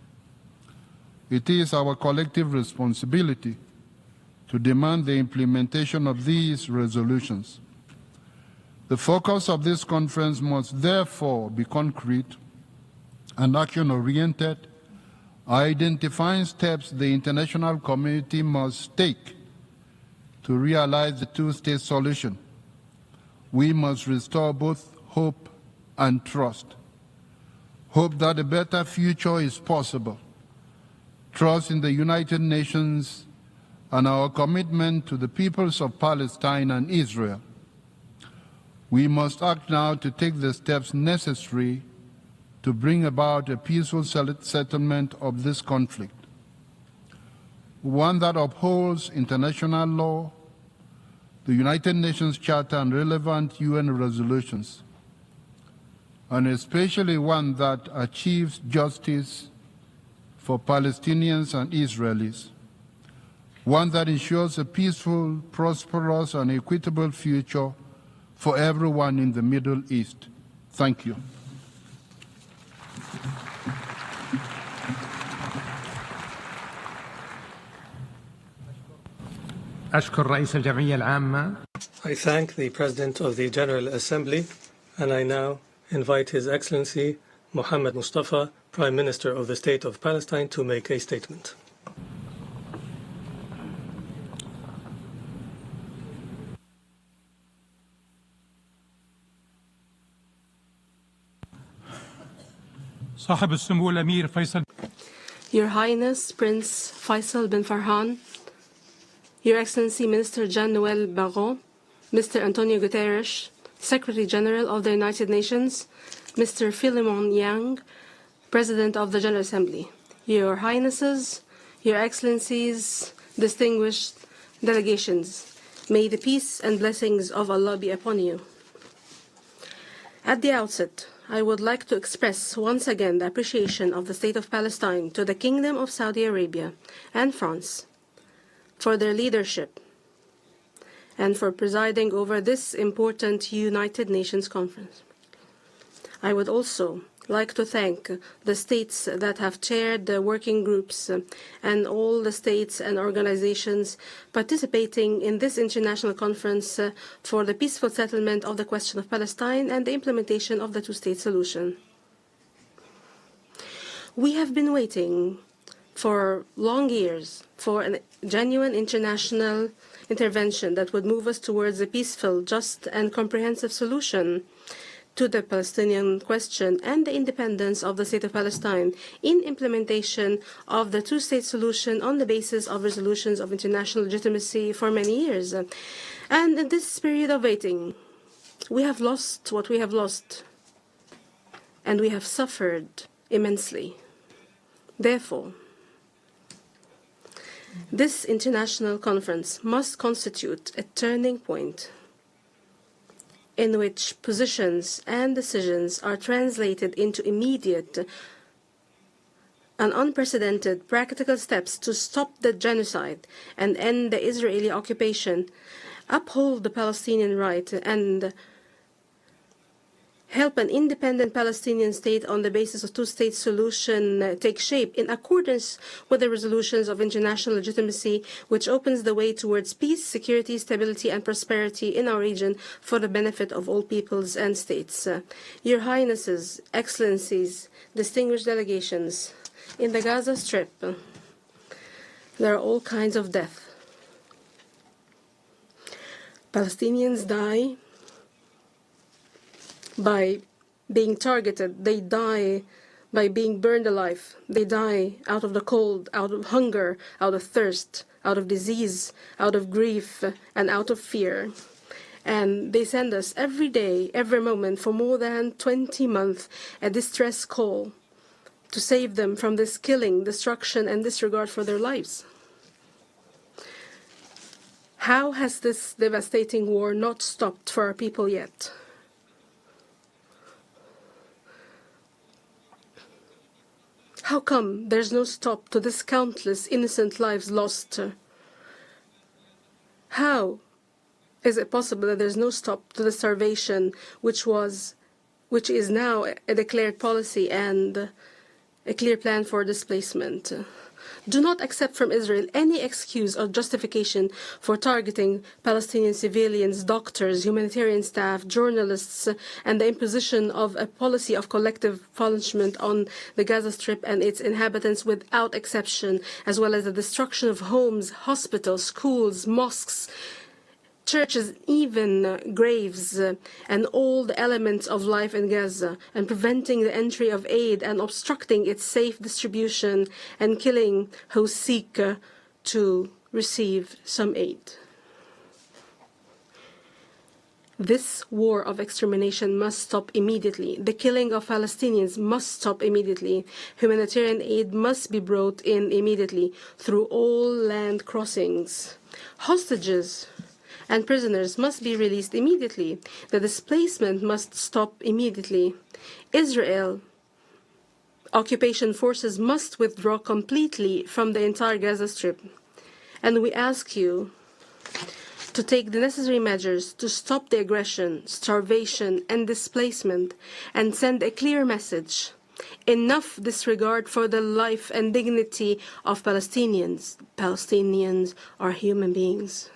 It is our collective responsibility to demand the implementation of these resolutions. The focus of this conference must therefore be concrete and action-oriented, identifying steps the international community must take to realize the two-state solution. We must restore both hope and trust. Hope that a better future is possible. Trust in the United Nations and our commitment to the peoples of Palestine and Israel. We must act now to take the steps necessary to bring about a peaceful settlement of this conflict, one that upholds international law, the United Nations Charter and relevant UN resolutions, and especially one that achieves justice for Palestinians and Israelis, one that ensures a peaceful, prosperous, and equitable future for everyone in the Middle East. Thank you. أشكر رئيس الجمعية العامة. I thank the President of the General Assembly, and I now invite His Excellency Mohammed Mustafa, Prime Minister of the State of Palestine, to make a statement. صاحب السمو الأمير فيصل. Your Highness Prince Faisal bin Farhan, Your Excellency Minister Jean-Noel Barrot, Mr. Antonio Guterres, Secretary General of the United Nations, Mr. Philemon Yang, President of the General Assembly, Your Highnesses, Your Excellencies, distinguished delegations, may the peace and blessings of Allah be upon you. At the outset, I would like to express once again the appreciation of the State of Palestine to the Kingdom of Saudi Arabia and France for their leadership and for presiding over this important United Nations conference. I would also like to thank the states that have chaired the working groups and all the states and organizations participating in this international conference for the peaceful settlement of the question of Palestine and the implementation of the two-state solution. We have been waiting for long years for a genuine international intervention that would move us towards a peaceful, just, and comprehensive solution to the Palestinian question and the independence of the State of Palestine in implementation of the two-state solution on the basis of resolutions of international legitimacy for many years. And in this period of waiting, we have lost what we have lost, and we have suffered immensely. Therefore, this international conference must constitute a turning point in which positions and decisions are translated into immediate and unprecedented practical steps to stop the genocide and end the Israeli occupation, uphold the Palestinian right, and help an independent Palestinian state on the basis of two-state solution take shape in accordance with the resolutions of international legitimacy, which opens the way towards peace, security, stability, and prosperity in our region for the benefit of all peoples and states. Your Highnesses, Excellencies, distinguished delegations, in the Gaza Strip, there are all kinds of death. Palestinians die by being targeted. They die by being burned alive. They die out of the cold, out of hunger, out of thirst, out of disease, out of grief, and out of fear. And they send us every day, every moment, for more than 20 months, a distress call to save them from this killing, destruction, and disregard for their lives. How has this devastating war not stopped for our people yet? How come there's no stop to this countless innocent lives lost? How is it possible that there's no stop to the starvation, which is now a declared policy and a clear plan for displacement? Do not accept from Israel any excuse or justification for targeting Palestinian civilians, doctors, humanitarian staff, journalists, and the imposition of a policy of collective punishment on the Gaza Strip and its inhabitants without exception, as well as the destruction of homes, hospitals, schools, mosques, churches, even graves, and all the elements of life in Gaza, and preventing the entry of aid and obstructing its safe distribution and killing who seek to receive some aid. This war of extermination must stop immediately. The killing of Palestinians must stop immediately. Humanitarian aid must be brought in immediately through all land crossings. Hostages and prisoners must be released immediately. The displacement must stop immediately. Israel occupation forces must withdraw completely from the entire Gaza Strip. And we ask you to take the necessary measures to stop the aggression, starvation, and displacement, and send a clear message. Enough disregard for the life and dignity of Palestinians. Palestinians are human beings.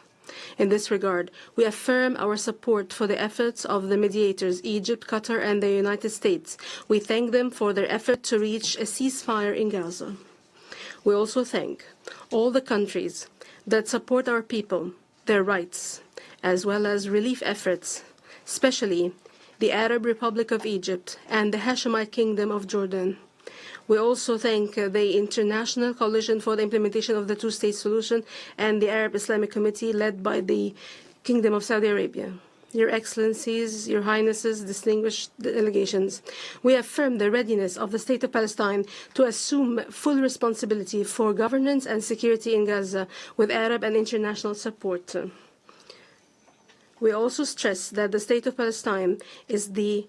In this regard, we affirm our support for the efforts of the mediators, Egypt, Qatar, and the United States. We thank them for their effort to reach a ceasefire in Gaza. We also thank all the countries that support our people, their rights, as well as relief efforts, especially the Arab Republic of Egypt and the Hashemite Kingdom of Jordan. We also thank the International Coalition for the Implementation of the Two-State Solution and the Arab Islamic Committee led by the Kingdom of Saudi Arabia. Your Excellencies, Your Highnesses, distinguished delegations, we affirm the readiness of the State of Palestine to assume full responsibility for governance and security in Gaza with Arab and international support. We also stress that the State of Palestine is the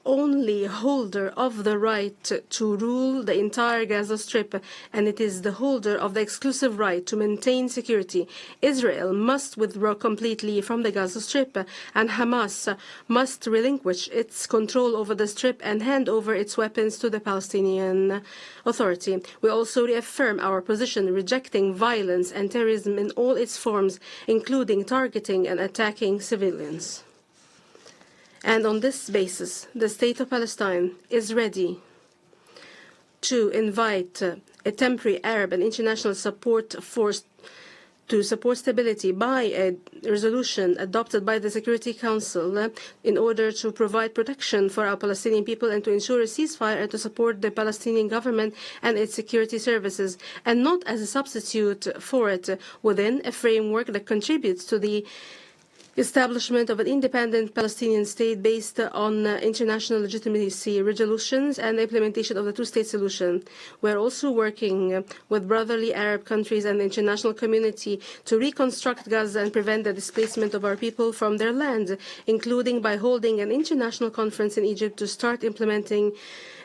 only holder of the right to rule the entire Gaza Strip, and it is the holder of the exclusive right to maintain security. Israel must withdraw completely from the Gaza Strip, and Hamas must relinquish its control over the Strip and hand over its weapons to the Palestinian Authority. We also reaffirm our position rejecting violence and terrorism in all its forms, including targeting and attacking civilians. And on this basis, the State of Palestine is ready to invite a temporary Arab and international support force to support stability by a resolution adopted by the Security Council in order to provide protection for our Palestinian people and to ensure a ceasefire and to support the Palestinian government and its security services, and not as a substitute for it, within a framework that contributes to the establishment of an independent Palestinian state based on international legitimacy resolutions and the implementation of the two-state solution. We are also working with brotherly Arab countries and the international community to reconstruct Gaza and prevent the displacement of our people from their land, including by holding an international conference in Egypt to start implementing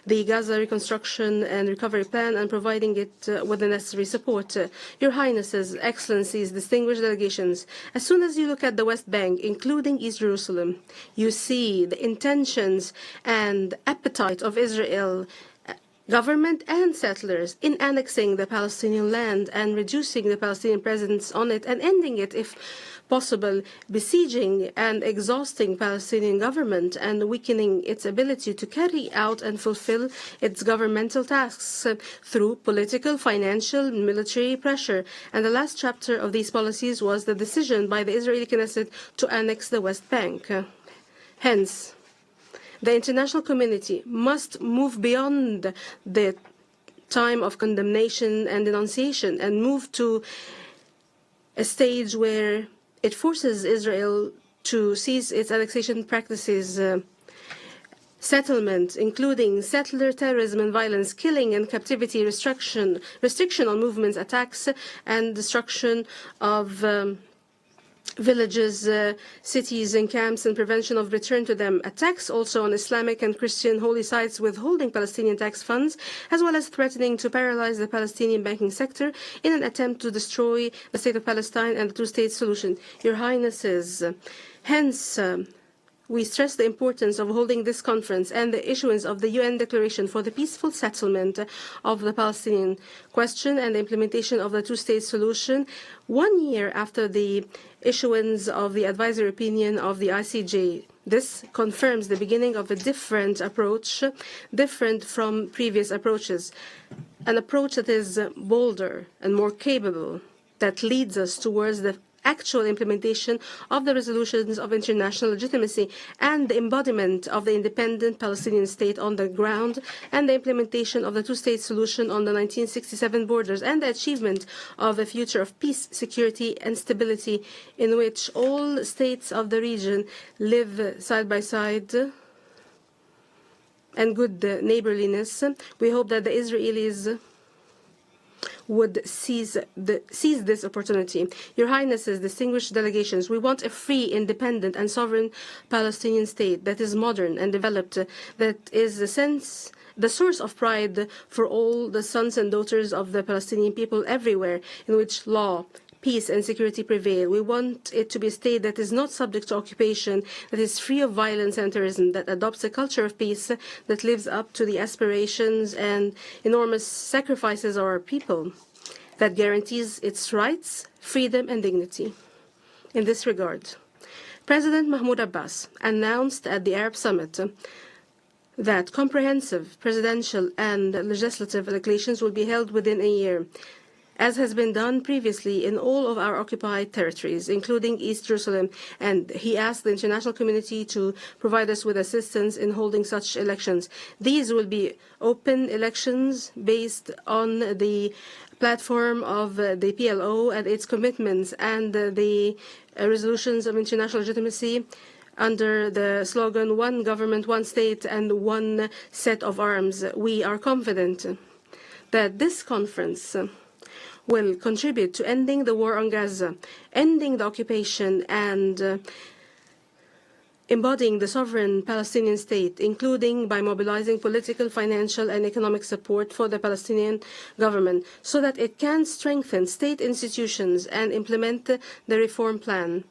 the Gaza Reconstruction and Recovery Plan and providing it with the necessary support. Your Highnesses, Excellencies, distinguished delegations, as soon as you look at the West Bank, including East Jerusalem, you see the intentions and appetite of Israel government and settlers in annexing the Palestinian land and reducing the Palestinian presence on it and ending it, if possible, besieging and exhausting Palestinian government and weakening its ability to carry out and fulfill its governmental tasks through political, financial, military pressure. And the last chapter of these policies was the decision by the Israeli Knesset to annex the West Bank. Hence, the international community must move beyond the time of condemnation and denunciation and move to a stage where it forces Israel to cease its annexation practices, settlement, including settler terrorism and violence, killing and captivity, restriction on movements, attacks, and destruction of villages, cities, and camps, and prevention of return to them. Attacks also on Islamic and Christian holy sites, withholding Palestinian tax funds, as well as threatening to paralyze the Palestinian banking sector in an attempt to destroy the state of Palestine and the two-state solution. Your Highnesses, hence, we stress the importance of holding this conference and the issuance of the UN Declaration for the peaceful settlement of the Palestinian question and the implementation of the two-state solution 1 year after the issuance of the advisory opinion of the ICJ. This confirms the beginning of a different approach, different from previous approaches, an approach that is bolder and more capable, that leads us towards the actual implementation of the resolutions of international legitimacy and the embodiment of the independent Palestinian state on the ground and the implementation of the two-state solution on the 1967 borders and the achievement of a future of peace, security, and stability in which all states of the region live side by side and good neighborliness. We hope that the Israelis would seize this opportunity. Your Highnesses, distinguished delegations, we want a free, independent, and sovereign Palestinian state that is modern and developed, that is the source of pride for all the sons and daughters of the Palestinian people everywhere, in which law, peace, and security prevail. We want it to be a state that is not subject to occupation, that is free of violence and terrorism, that adopts a culture of peace, that lives up to the aspirations and enormous sacrifices of our people, that guarantees its rights, freedom, and dignity. In this regard, President Mahmoud Abbas announced at the Arab Summit that comprehensive presidential and legislative elections will be held within a year, as has been done previously in all of our occupied territories, including East Jerusalem, and he asked the international community to provide us with assistance in holding such elections. These will be open elections based on the platform of the PLO and its commitments and the resolutions of international legitimacy under the slogan, "One government, one state, and one set of arms." We are confident that this conference will contribute to ending the war on Gaza, ending the occupation, and embodying the sovereign Palestinian state, including by mobilizing political, financial, and economic support for the Palestinian government so that it can strengthen state institutions and implement the reform plan.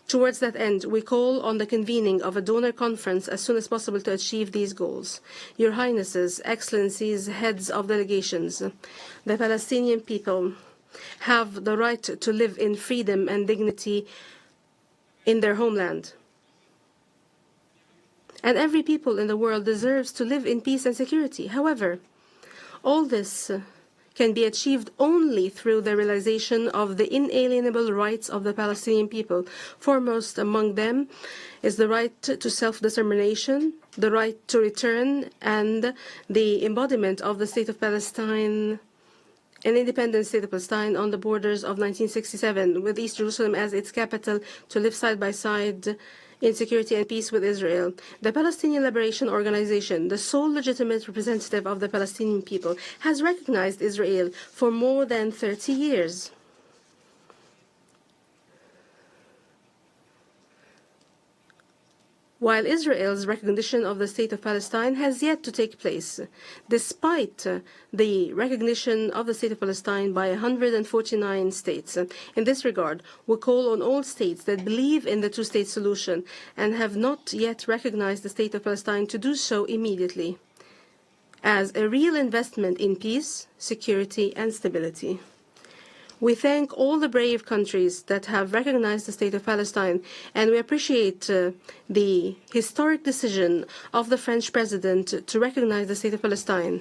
Towards that end, we call on the convening of a donor conference as soon as possible to achieve these goals. Your Highnesses, Excellencies, heads of delegations, the Palestinian people have the right to live in freedom and dignity in their homeland. And every people in the world deserves to live in peace and security. However, all this can be achieved only through the realization of the inalienable rights of the Palestinian people. Foremost among them is the right to self-determination, the right to return, and the embodiment of the State of Palestine, an independent State of Palestine on the borders of 1967, with East Jerusalem as its capital, to live side by side in security and peace with Israel. The Palestinian Liberation Organization, the sole legitimate representative of the Palestinian people, has recognized Israel for more than 30 years. While Israel's recognition of the State of Palestine has yet to take place, despite the recognition of the State of Palestine by 149 states. In this regard, we call on all states that believe in the two-state solution and have not yet recognized the State of Palestine to do so immediately, as a real investment in peace, security, and stability. We thank all the brave countries that have recognized the State of Palestine, and we appreciate the historic decision of the French president to recognize the State of Palestine.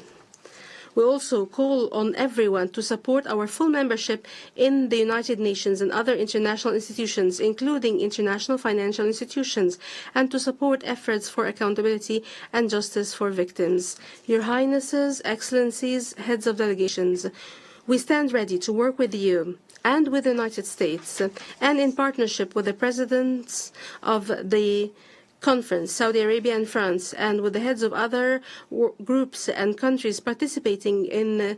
We also call on everyone to support our full membership in the United Nations and other international institutions, including international financial institutions, and to support efforts for accountability and justice for victims. Your Highnesses, Excellencies, heads of delegations, we stand ready to work with you and with the United States and in partnership with the presidents of the conference, Saudi Arabia and France, and with the heads of other groups and countries participating in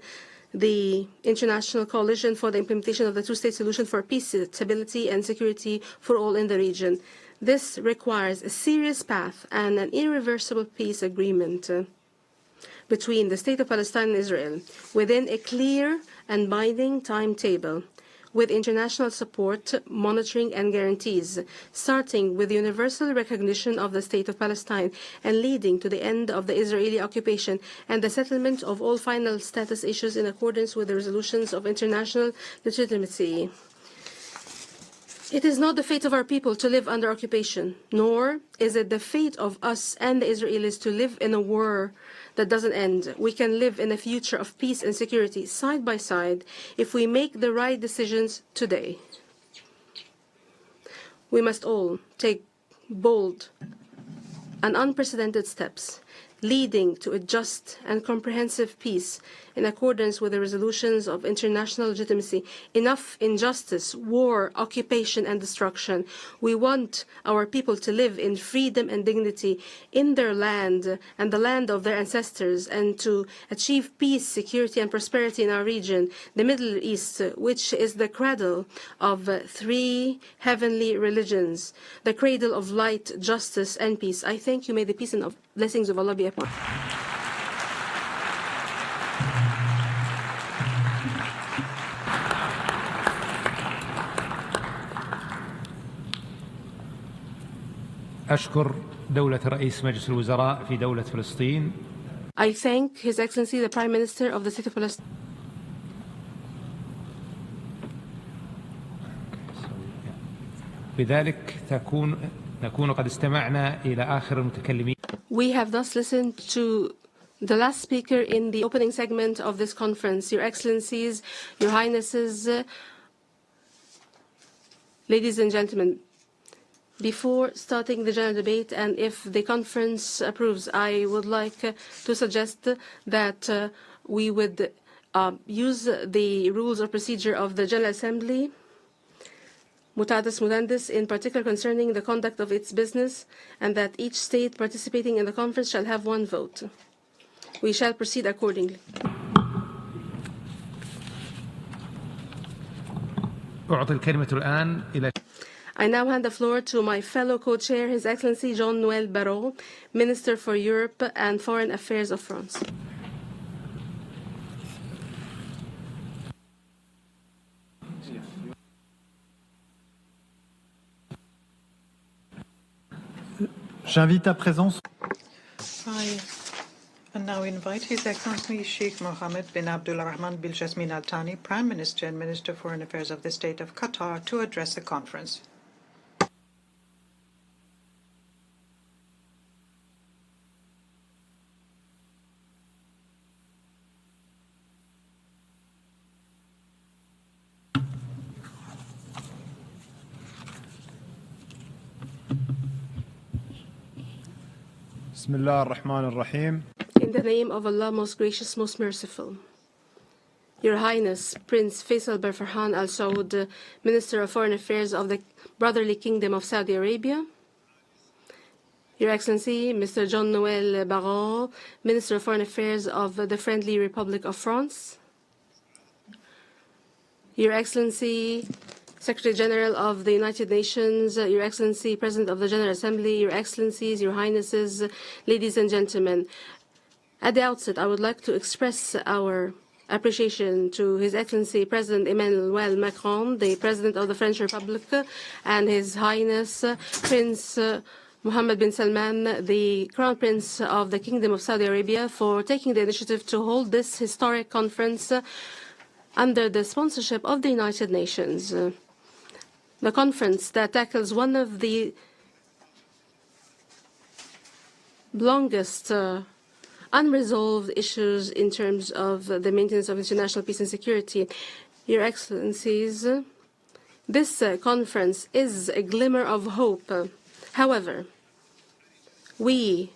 the International Coalition for the Implementation of the Two-State Solution for Peace, Stability, and Security for All in the region. This requires a serious path and an irreversible peace agreement between the State of Palestine and Israel within a clear and binding timetable, with international support, monitoring, and guarantees, starting with universal recognition of the State of Palestine and leading to the end of the Israeli occupation and the settlement of all final status issues in accordance with the resolutions of international legitimacy. It is not the fate of our people to live under occupation, nor is it the fate of us and the Israelis to live in a war that doesn't end. We can live in a future of peace and security side by side if we make the right decisions today. We must all take bold and unprecedented steps leading to a just and comprehensive peace in accordance with the resolutions of international legitimacy. Enough injustice, war, occupation, and destruction. We want our people to live in freedom and dignity in their land and the land of their ancestors, and to achieve peace, security, and prosperity in our region, the Middle East, which is the cradle of three heavenly religions, the cradle of light, justice, and peace. I thank you. May the peace and blessings of Allah be upon you. أشكر دولة رئيس مجلس الوزراء في دولة فلسطين. I thank His Excellency the Prime Minister of the State of Palestine. بذلك نكون قد استمعنا إلى آخر المتكلمين. We have thus listened to the last speaker in the opening segment of this conference. Your Excellencies, Your Highnesses, ladies and gentlemen, before starting the general debate, and if the conference approves, I would like to suggest that we would use the rules of procedure of the General Assembly, mutatis mutandis, in particular concerning the conduct of its business, and that each state participating in the conference shall have one vote. We shall proceed accordingly. أعطي الكلمة الآن إلى I now hand the floor to my fellow co-chair, His Excellency Jean-Noël Barrot, Minister for Europe and Foreign Affairs of France. J'invite à présent. I now invite His Excellency Sheikh Mohammed bin Abdulrahman bin Jasmin Al Thani, Prime Minister and Minister for Foreign Affairs of the State of Qatar, to address the conference. بسم الله الرحمن الرحيم. In the name of Allah, most gracious, most merciful. Your Highness, Prince Faisal bin Farhan Al Saud, Minister of Foreign Affairs of the Brotherly Kingdom of Saudi Arabia. Your Excellency, Mr. Jean-Noël Barrot, Minister of Foreign Affairs of the Friendly Republic of France. Your Excellency, Secretary General of the United Nations, Your Excellency, President of the General Assembly, Your Excellencies, Your Highnesses, ladies and gentlemen. At the outset, I would like to express our appreciation to His Excellency President Emmanuel Macron, the President of the French Republic, and His Highness Prince Mohammed bin Salman, the Crown Prince of the Kingdom of Saudi Arabia, for taking the initiative to hold this historic conference under the sponsorship of the United Nations. The conference that tackles one of the longest unresolved issues in terms of the maintenance of international peace and security. Your Excellencies, this conference is a glimmer of hope. However, we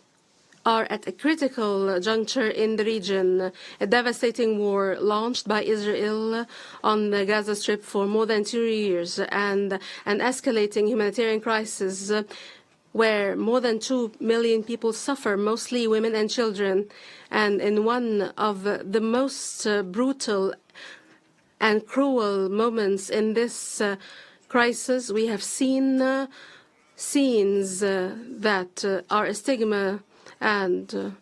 are at a critical juncture in the region. A devastating war launched by Israel on the Gaza Strip for more than 2 years, and an escalating humanitarian crisis where more than 2 million people suffer, mostly women and children. And in one of the most brutal and cruel moments in this crisis, we have seen scenes that are a stigma and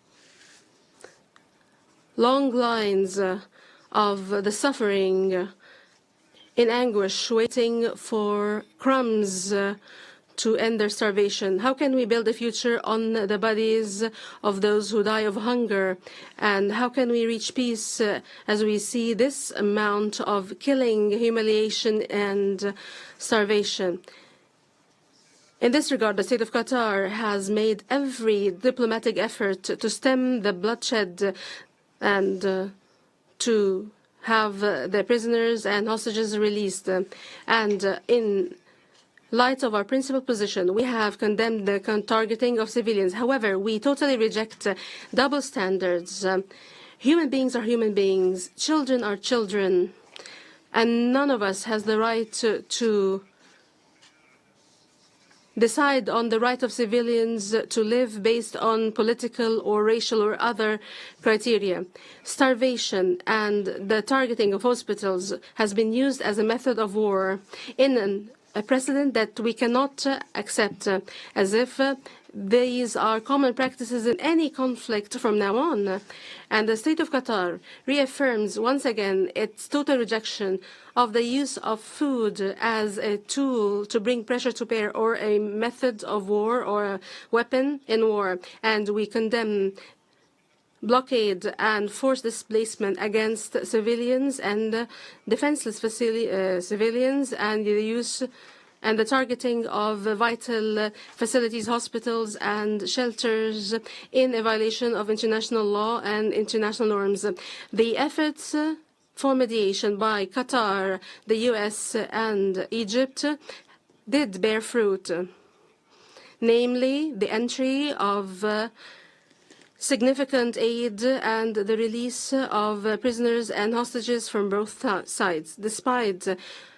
long lines of the suffering in anguish, waiting for crumbs to end their starvation. How can we build a future on the bodies of those who die of hunger? And how can we reach peace as we see this amount of killing, humiliation, and starvation? In this regard, the State of Qatar has made every diplomatic effort to stem the bloodshed and to have the prisoners and hostages released. And in light of our principal position, we have condemned the targeting of civilians. However, we totally reject double standards. Human beings are human beings. Children are children. And none of us has the right to decide on the right of civilians to live based on political or racial or other criteria. Starvation and the targeting of hospitals has been used as a method of war in a precedent that we cannot accept, as if these are common practices in any conflict from now on. And the State of Qatar reaffirms once again its total rejection of the use of food as a tool to bring pressure to bear or a method of war or a weapon in war. And we condemn blockade and forced displacement against civilians and defenseless civilians, and the use and the targeting of vital facilities, hospitals, and shelters in a violation of international law and international norms. The efforts for mediation by Qatar, the US, and Egypt did bear fruit, namely the entry of significant aid and the release of prisoners and hostages from both sides. Despite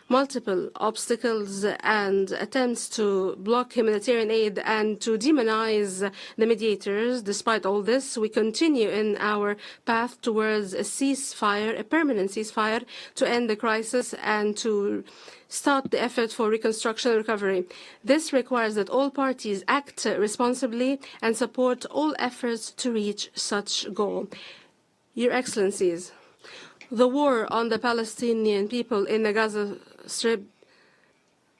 multiple obstacles and attempts to block humanitarian aid and to demonize the mediators. Despite all this, we continue in our path towards a ceasefire, a permanent ceasefire, to end the crisis and to start the effort for reconstruction and recovery. This requires that all parties act responsibly and support all efforts to reach such goal. Your Excellencies, the war on the Palestinian people in the Gaza Strip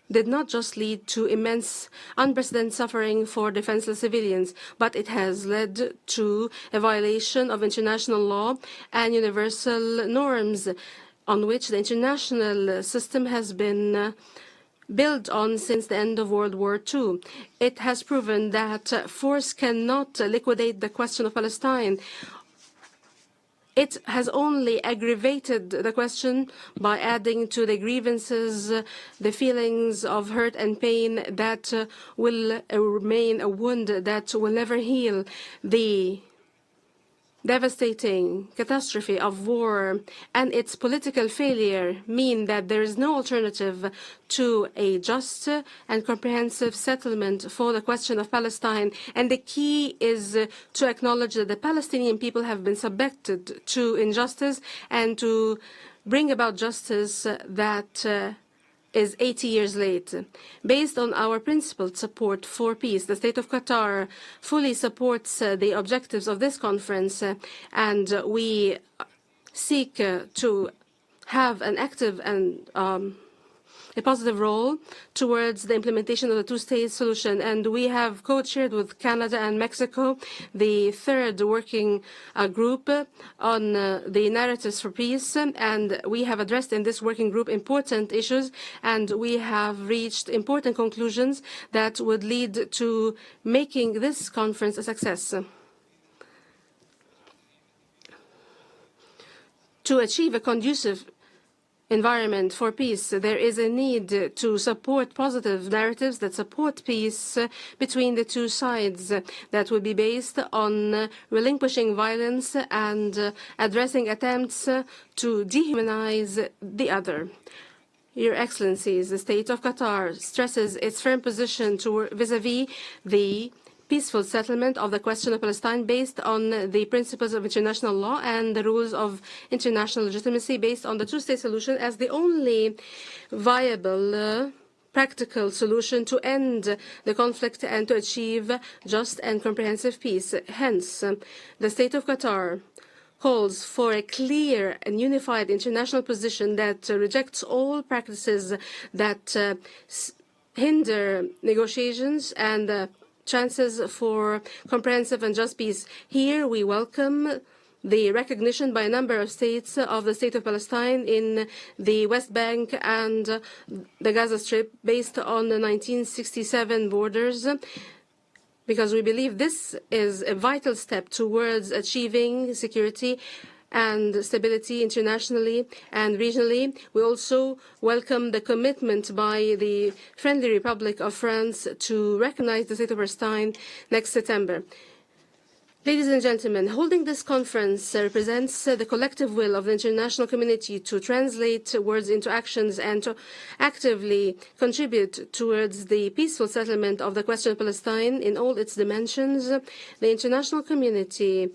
did not just lead to immense, unprecedented suffering for defenseless civilians, but it has led to a violation of international law and universal norms on which the international system has been built on since the end of World War II. It has proven that force cannot liquidate the question of Palestine. It has only aggravated the question by adding to the grievances the feelings of hurt and pain that will remain a wound that will never heal. The devastating catastrophe of war and its political failure mean that there is no alternative to a just and comprehensive settlement for the question of Palestine. And the key is to acknowledge that the Palestinian people have been subjected to injustice and to bring about justice that is 80 years late. Based on our principled support for peace, the State of Qatar fully supports the objectives of this conference, and we seek to have an active and a positive role towards the implementation of the two-state solution. And we have co-chaired with Canada and Mexico the third working group on the narratives for peace. And we have addressed in this working group important issues, and we have reached important conclusions that would lead to making this conference a success. To achieve a conducive environment for peace, there is a need to support positive narratives that support peace between the two sides that will be based on relinquishing violence and addressing attempts to dehumanize the other. Your Excellencies, the State of Qatar stresses its firm position vis-à-vis the peaceful settlement of the question of Palestine based on the principles of international law and the rules of international legitimacy based on the two-state solution as the only viable practical solution to end the conflict and to achieve just and comprehensive peace. Hence, the State of Qatar calls for a clear and unified international position that rejects all practices that hinder negotiations and chances for comprehensive and just peace. Here we welcome the recognition by a number of states of the State of Palestine in the West Bank and the Gaza Strip based on the 1967 borders, because we believe this is a vital step towards achieving security and stability internationally and regionally. We also welcome the commitment by the friendly Republic of France to recognize the State of Palestine next September. Ladies and gentlemen, holding this conference represents the collective will of the international community to translate words into actions and to actively contribute towards the peaceful settlement of the question of Palestine in all its dimensions. The international community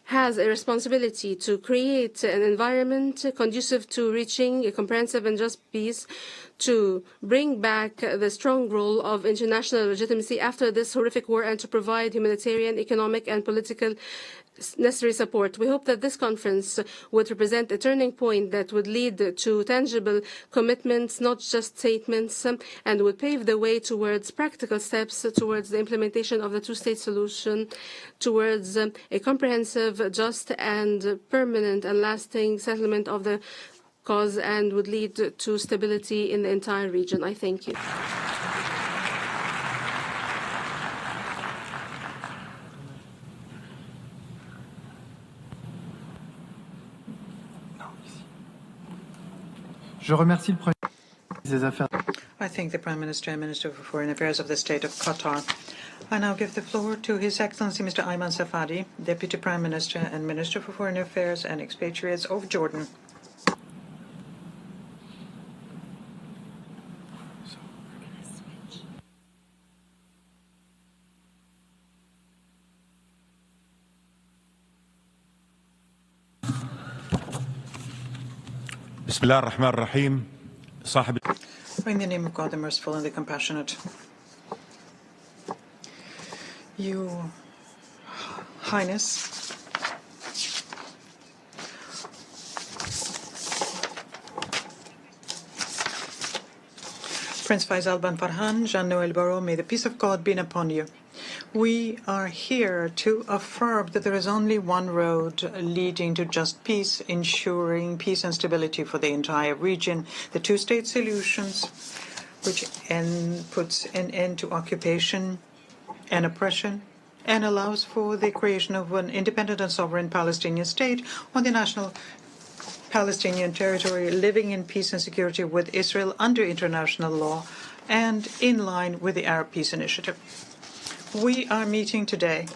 has a responsibility to create an environment conducive to reaching a comprehensive and just peace, to bring back the strong role of international legitimacy after this horrific war, and to provide humanitarian, economic, and political necessary support. We hope that this conference would represent a turning point that would lead to tangible commitments, not just statements, and would pave the way towards practical steps towards the implementation of the two-state solution, towards a comprehensive, just, and permanent and lasting settlement of the cause, and would lead to stability in the entire region. I thank you. Je remercie le Premier ministre des Affaires. I thank the Prime Minister and Minister for Foreign Affairs of the State of Qatar. I now give the floor to His Excellency Mr. Ayman Safadi, Deputy Prime Minister and Minister for Foreign Affairs and Expatriates of Jordan. بسم الله الرحمن الرحيم صاحب In the name of God, the merciful and the compassionate. Your Highness, Prince Faisal bin Farhan, Jean-Noël Barrot, may the peace of God be upon you. We are here to affirm that there is only one road leading to just peace, ensuring peace and stability for the entire region. The two-state solutions, which puts an end to occupation and oppression and allows for the creation of an independent and sovereign Palestinian state on the national Palestinian territory, living in peace and security with Israel under international law and in line with the Arab Peace Initiative. We are meeting today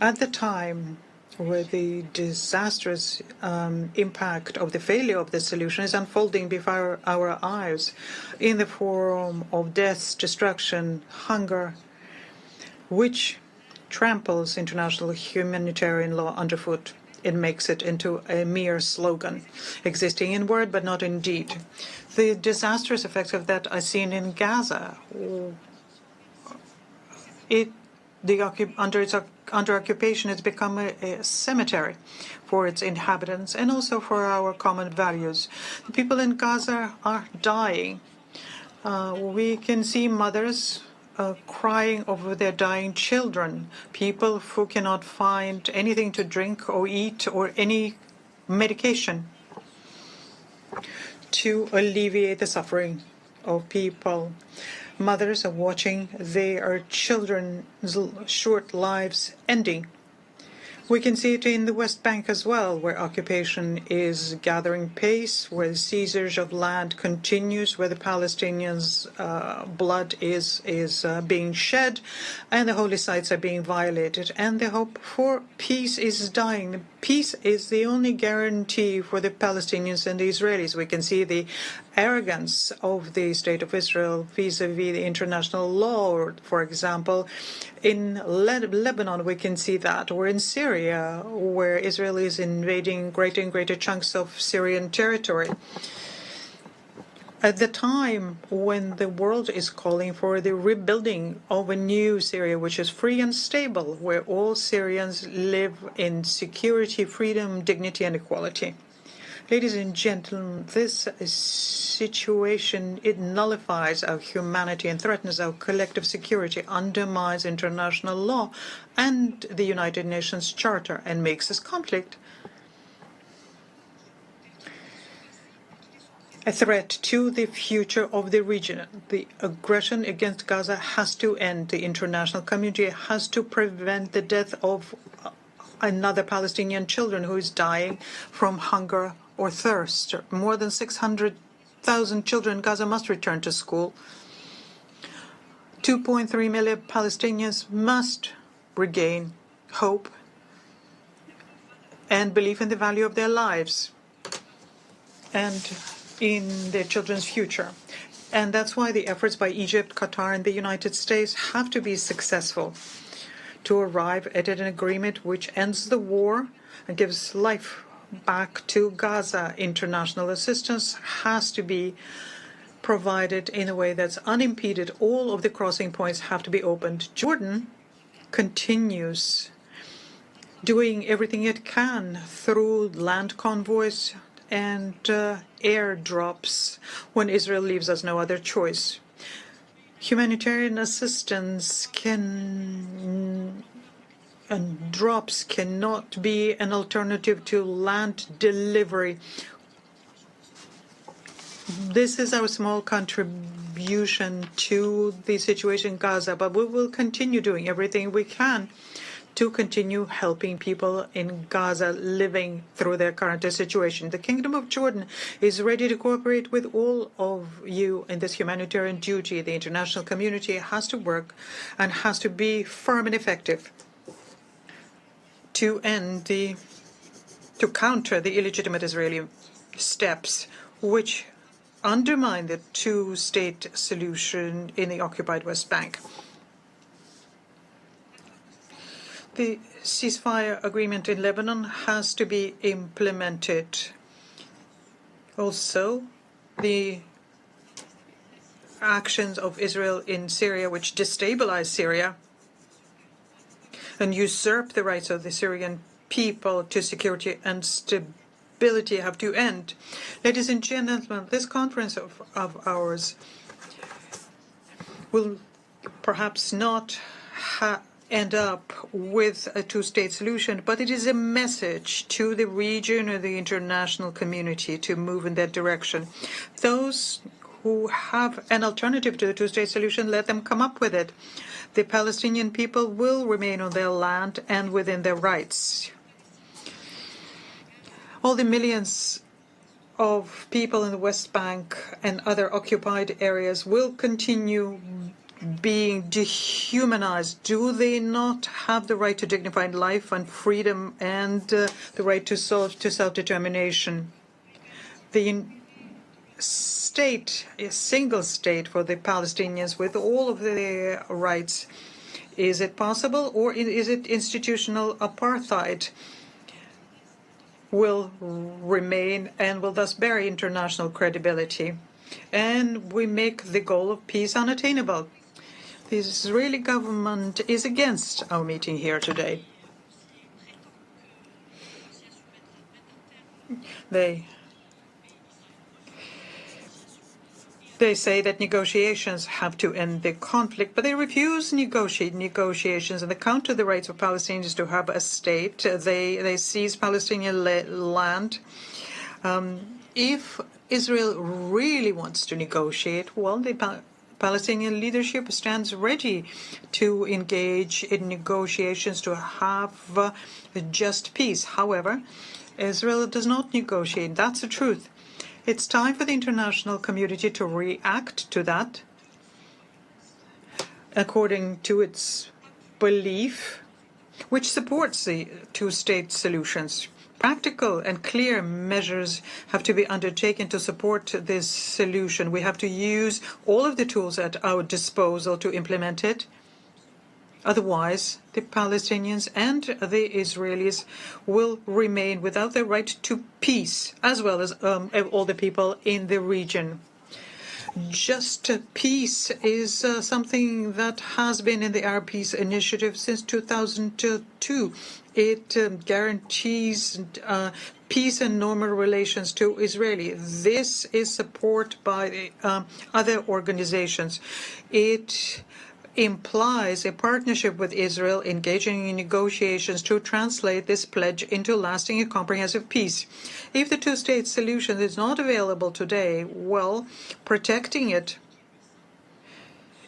at the time where the disastrous impact of the failure of this solution is unfolding before our eyes in the form of death, destruction, hunger, which tramples international humanitarian law underfoot. It makes it into a mere slogan, existing in word but not in deed. The disastrous effects of that are seen in Gaza. Under occupation, it's become a cemetery for its inhabitants and also for our common values. The people in Gaza are dying. We can see mothers crying over their dying children, people who cannot find anything to drink or eat or any medication to alleviate the suffering of people. Mothers are watching their children's short lives ending. We can see it in the West Bank as well, where occupation is gathering pace, where the seizures of land continues, where the Palestinians' blood is being shed, and the holy sites are being violated, and the hope for peace is dying. Peace is the only guarantee for the Palestinians and the Israelis. We can see the arrogance of the State of Israel vis-à-vis the international law. For example, in Lebanon, we can see that, or in Syria, where Israel is invading greater and greater chunks of Syrian territory. At the time when the world is calling for the rebuilding of a new Syria, which is free and stable, where all Syrians live in security, freedom, dignity, and equality. Ladies and gentlemen, this situation, it nullifies our humanity and threatens our collective security, undermines international law and the United Nations Charter, and makes this conflict a threat to the future of the region. The aggression against Gaza has to end. The international community has to prevent the death of another Palestinian children who is dying from hunger or thirst. More than 600,000 children in Gaza must return to school. 2.3 million Palestinians must regain hope and belief in the value of their lives and in their children's future. And that's why the efforts by Egypt, Qatar, and the United States have to be successful to arrive at an agreement which ends the war and gives life back to Gaza. International assistance has to be provided in a way that's unimpeded. All of the crossing points have to be opened. Jordan continues doing everything it can through land convoys and airdrops when Israel leaves us no other choice. Humanitarian assistance and drops cannot be an alternative to land delivery. This is our small contribution to the situation in Gaza, but we will continue doing everything we can to continue helping people in Gaza living through their current situation. The Kingdom of Jordan is ready to cooperate with all of you in this humanitarian duty. The international community has to work and has to be firm and effective to counter the illegitimate Israeli steps which undermine the two-state solution in the occupied West Bank. The ceasefire agreement in Lebanon has to be implemented. Also, the actions of Israel in Syria, which destabilize Syria and usurp the rights of the Syrian people to security and stability, have to end. Ladies and gentlemen, this conference of ours will perhaps not end up with a two-state solution, but it is a message to the region or the international community to move in that direction. Those who have an alternative to the two-state solution, let them come up with it. The Palestinian people will remain on their land and within their rights. All the millions of people in the West Bank and other occupied areas will continue being dehumanized. Do they not have the right to dignified life and freedom and the right to self-determination? The state, a single state for the Palestinians with all of their rights, is it possible, or is it institutional apartheid will remain and will thus bury international credibility? And we make the goal of peace unattainable. The Israeli government is against our meeting here today. They say that negotiations have to end the conflict, but they refuse negotiations and they counter the rights of Palestinians to have a state. They seize Palestinian land. If Israel really wants to negotiate, well, the Palestinian leadership stands ready to engage in negotiations to have just peace. However, Israel does not negotiate. That's the truth. It's time for the international community to react to that according to its belief, which supports the two-state solutions. Practical and clear measures have to be undertaken to support this solution. We have to use all of the tools at our disposal to implement it. Otherwise, the Palestinians and the Israelis will remain without the right to peace, as well as all the people in the region. Just peace is something that has been in the Arab Peace Initiative since 2002. It guarantees peace and normal relations to Israeli. This is supported by the other organizations. It implies a partnership with Israel engaging in negotiations to translate this pledge into lasting and comprehensive peace. If the two-state solution is not available today, well, protecting it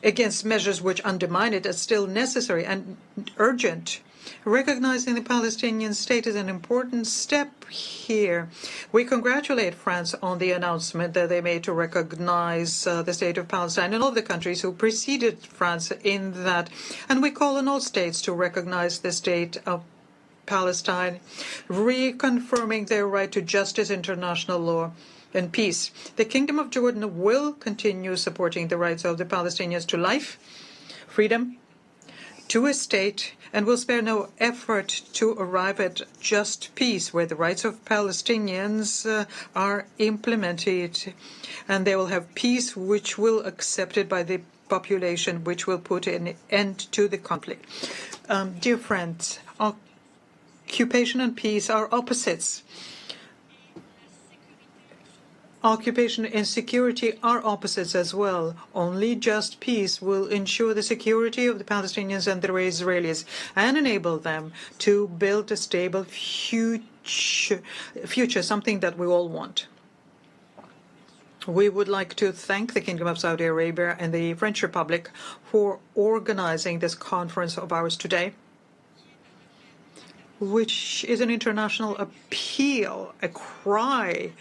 against measures which undermine it is still necessary and urgent. Recognizing the Palestinian state is an important step here. We congratulate France on the announcement that they made to recognize the state of Palestine and all the countries who preceded France in that. And we call on all states to recognize the state of Palestine, reconfirming their right to justice, international law, and peace. The Kingdom of Jordan will continue supporting the rights of the Palestinians to life, freedom, to a state, and will spare no effort to arrive at just peace where the rights of Palestinians are implemented, and they will have peace which will be accepted by the population, which will put an end to the conflict. Dear friends, occupation and peace are opposites. Occupation and security are opposites as well. Only just peace will ensure the security of the Palestinians and the Israelis and enable them to build a stable future, something that we all want. We would like to thank the Kingdom of Saudi Arabia and the French Republic for organizing this conference of ours today, which is an international appeal, a cry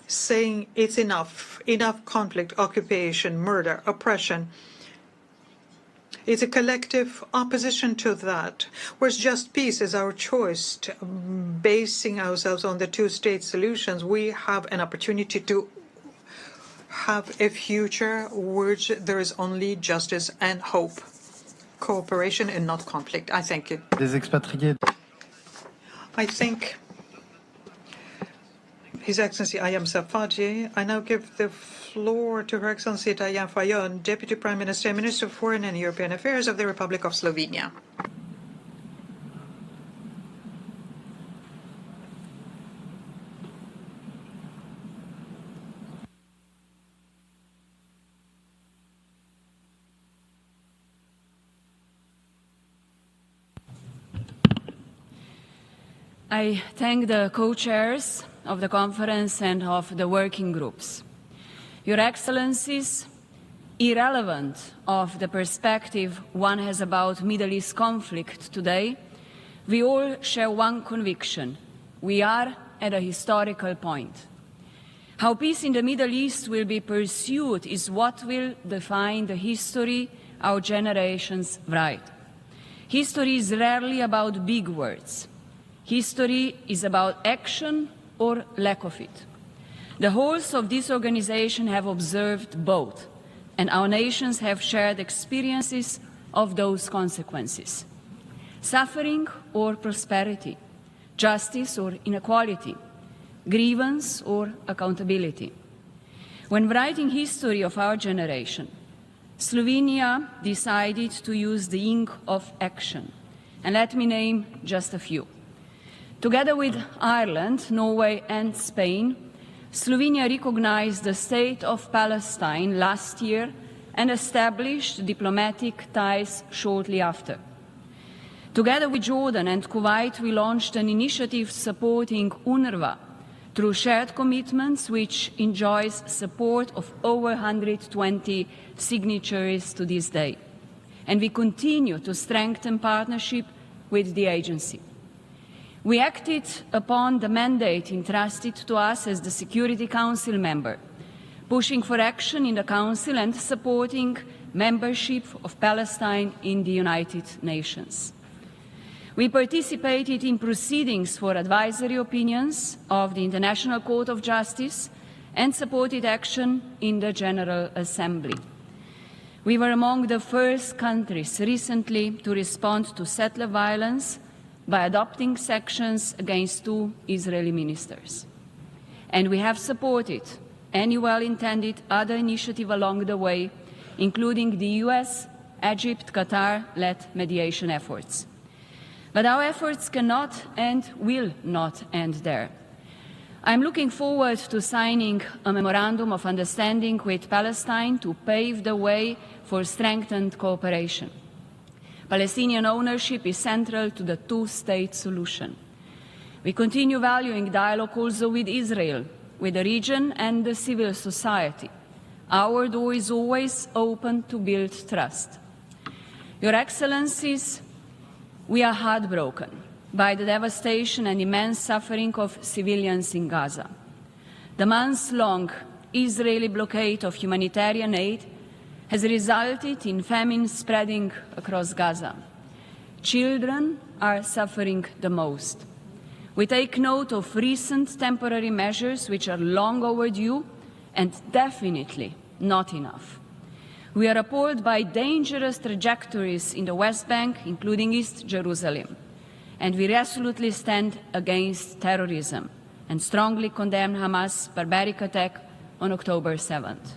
saying it's enough conflict, occupation, murder, oppression. It's a collective opposition to that, whereas just peace is our choice. Basing ourselves on the two-state solutions, we have an opportunity to have a future which there is only justice and hope. cooperation and not conflict. I thank you. Des expatriés. I thank His Excellency Ayam Safaji. I now give the floor to Her Excellency Tayan Fayon, Deputy Prime Minister, Minister of Foreign and European Affairs of the Republic of Slovenia. I thank the co-chairs of the conference and of the working groups. Your Excellencies, irrelevant of the perspective one has about Middle East conflict today, we all share one conviction: we are at a historical point. How peace in the Middle East will be pursued is what will define the history our generations write. History is rarely about big words. History is about action or lack of it. The wholes of this organization have observed both, and our nations have shared experiences of those consequences. Suffering or prosperity, justice or inequality, grievance or accountability. When writing history of our generation, Slovenia decided to use the ink of action, and let me name just a few. Together with Ireland, Norway and Spain, Slovenia recognized the state of Palestine last year and established diplomatic ties shortly after. Together with Jordan and Kuwait, we launched an initiative supporting UNRWA through shared commitments, which enjoys support of over 120 signatories to this day. And we continue to strengthen partnership with the agency. We acted upon the mandate entrusted to us as the Security Council member, pushing for action in the Council and supporting membership of Palestine in the United Nations. We participated in proceedings for advisory opinions of the International Court of Justice and supported action in the General Assembly. We were among the first countries recently to respond to settler violence by adopting sanctions against 2 Israeli ministers. And we have supported any well-intended other initiative along the way, including the US, Egypt, Qatar-led mediation efforts. But our efforts cannot and will not end there. I'm looking forward to signing a memorandum of understanding with Palestine to pave the way for strengthened cooperation. Palestinian ownership is central to the two-state solution. We continue valuing dialogue also with Israel, with the region and the civil society. Our door is always open to build trust. Your Excellencies, we are heartbroken by the devastation and immense suffering of civilians in Gaza. The months-long Israeli blockade of humanitarian aid has resulted in famine spreading across Gaza. Children are suffering the most. We take note of recent temporary measures which are long overdue and definitely not enough. We are appalled by dangerous trajectories in the West Bank, including East Jerusalem, and we resolutely stand against terrorism and strongly condemn Hamas' barbaric attack on October 7th.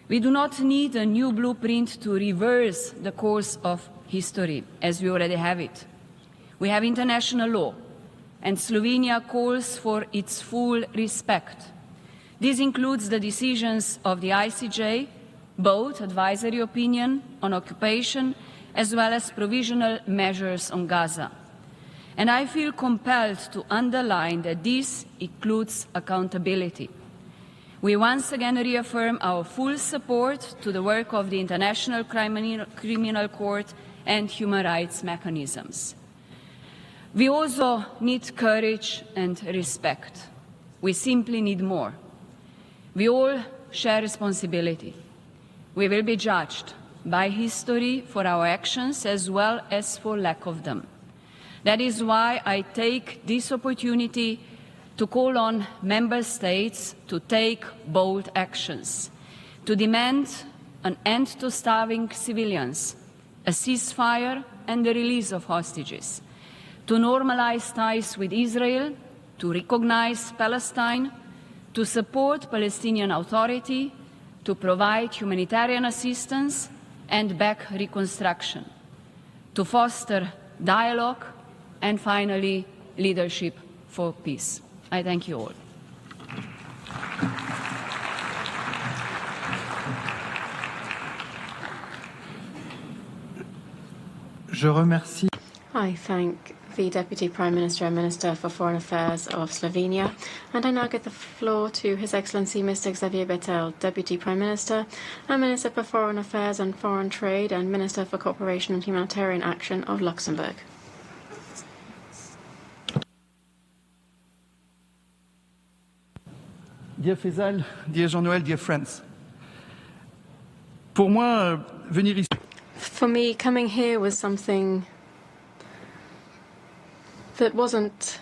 We do not need a new blueprint to reverse the course of history, as we already have it. We have international law, and Slovenia calls for its full respect. This includes the decisions of the ICJ, both advisory opinion on occupation as well as provisional measures on Gaza. And I feel compelled to underline that this includes accountability. We once again reaffirm our full support to the work of the International Criminal Court and human rights mechanisms. We also need courage and respect. We simply need more. We all share responsibility. We will be judged by history for our actions as well as for lack of them. That is why I take this opportunity to call on member states to take bold actions, to demand an end to starving civilians, a ceasefire and the release of hostages, to normalize ties with Israel, to recognize Palestine, to support Palestinian Authority, to provide humanitarian assistance and back reconstruction, to foster dialogue, and finally, leadership for peace. I thank you all. Je remercie. I thank the Deputy Prime Minister and Minister for Foreign Affairs of Slovenia. And I now give the floor to His Excellency Mr. Xavier Bettel, Deputy Prime Minister and Minister for Foreign Affairs and Foreign Trade and Minister for Cooperation and Humanitarian Action of Luxembourg. Dear Faisal, dear Jean-Noël, dear friends. Pour moi, venir ici. For me, coming here was something that wasn't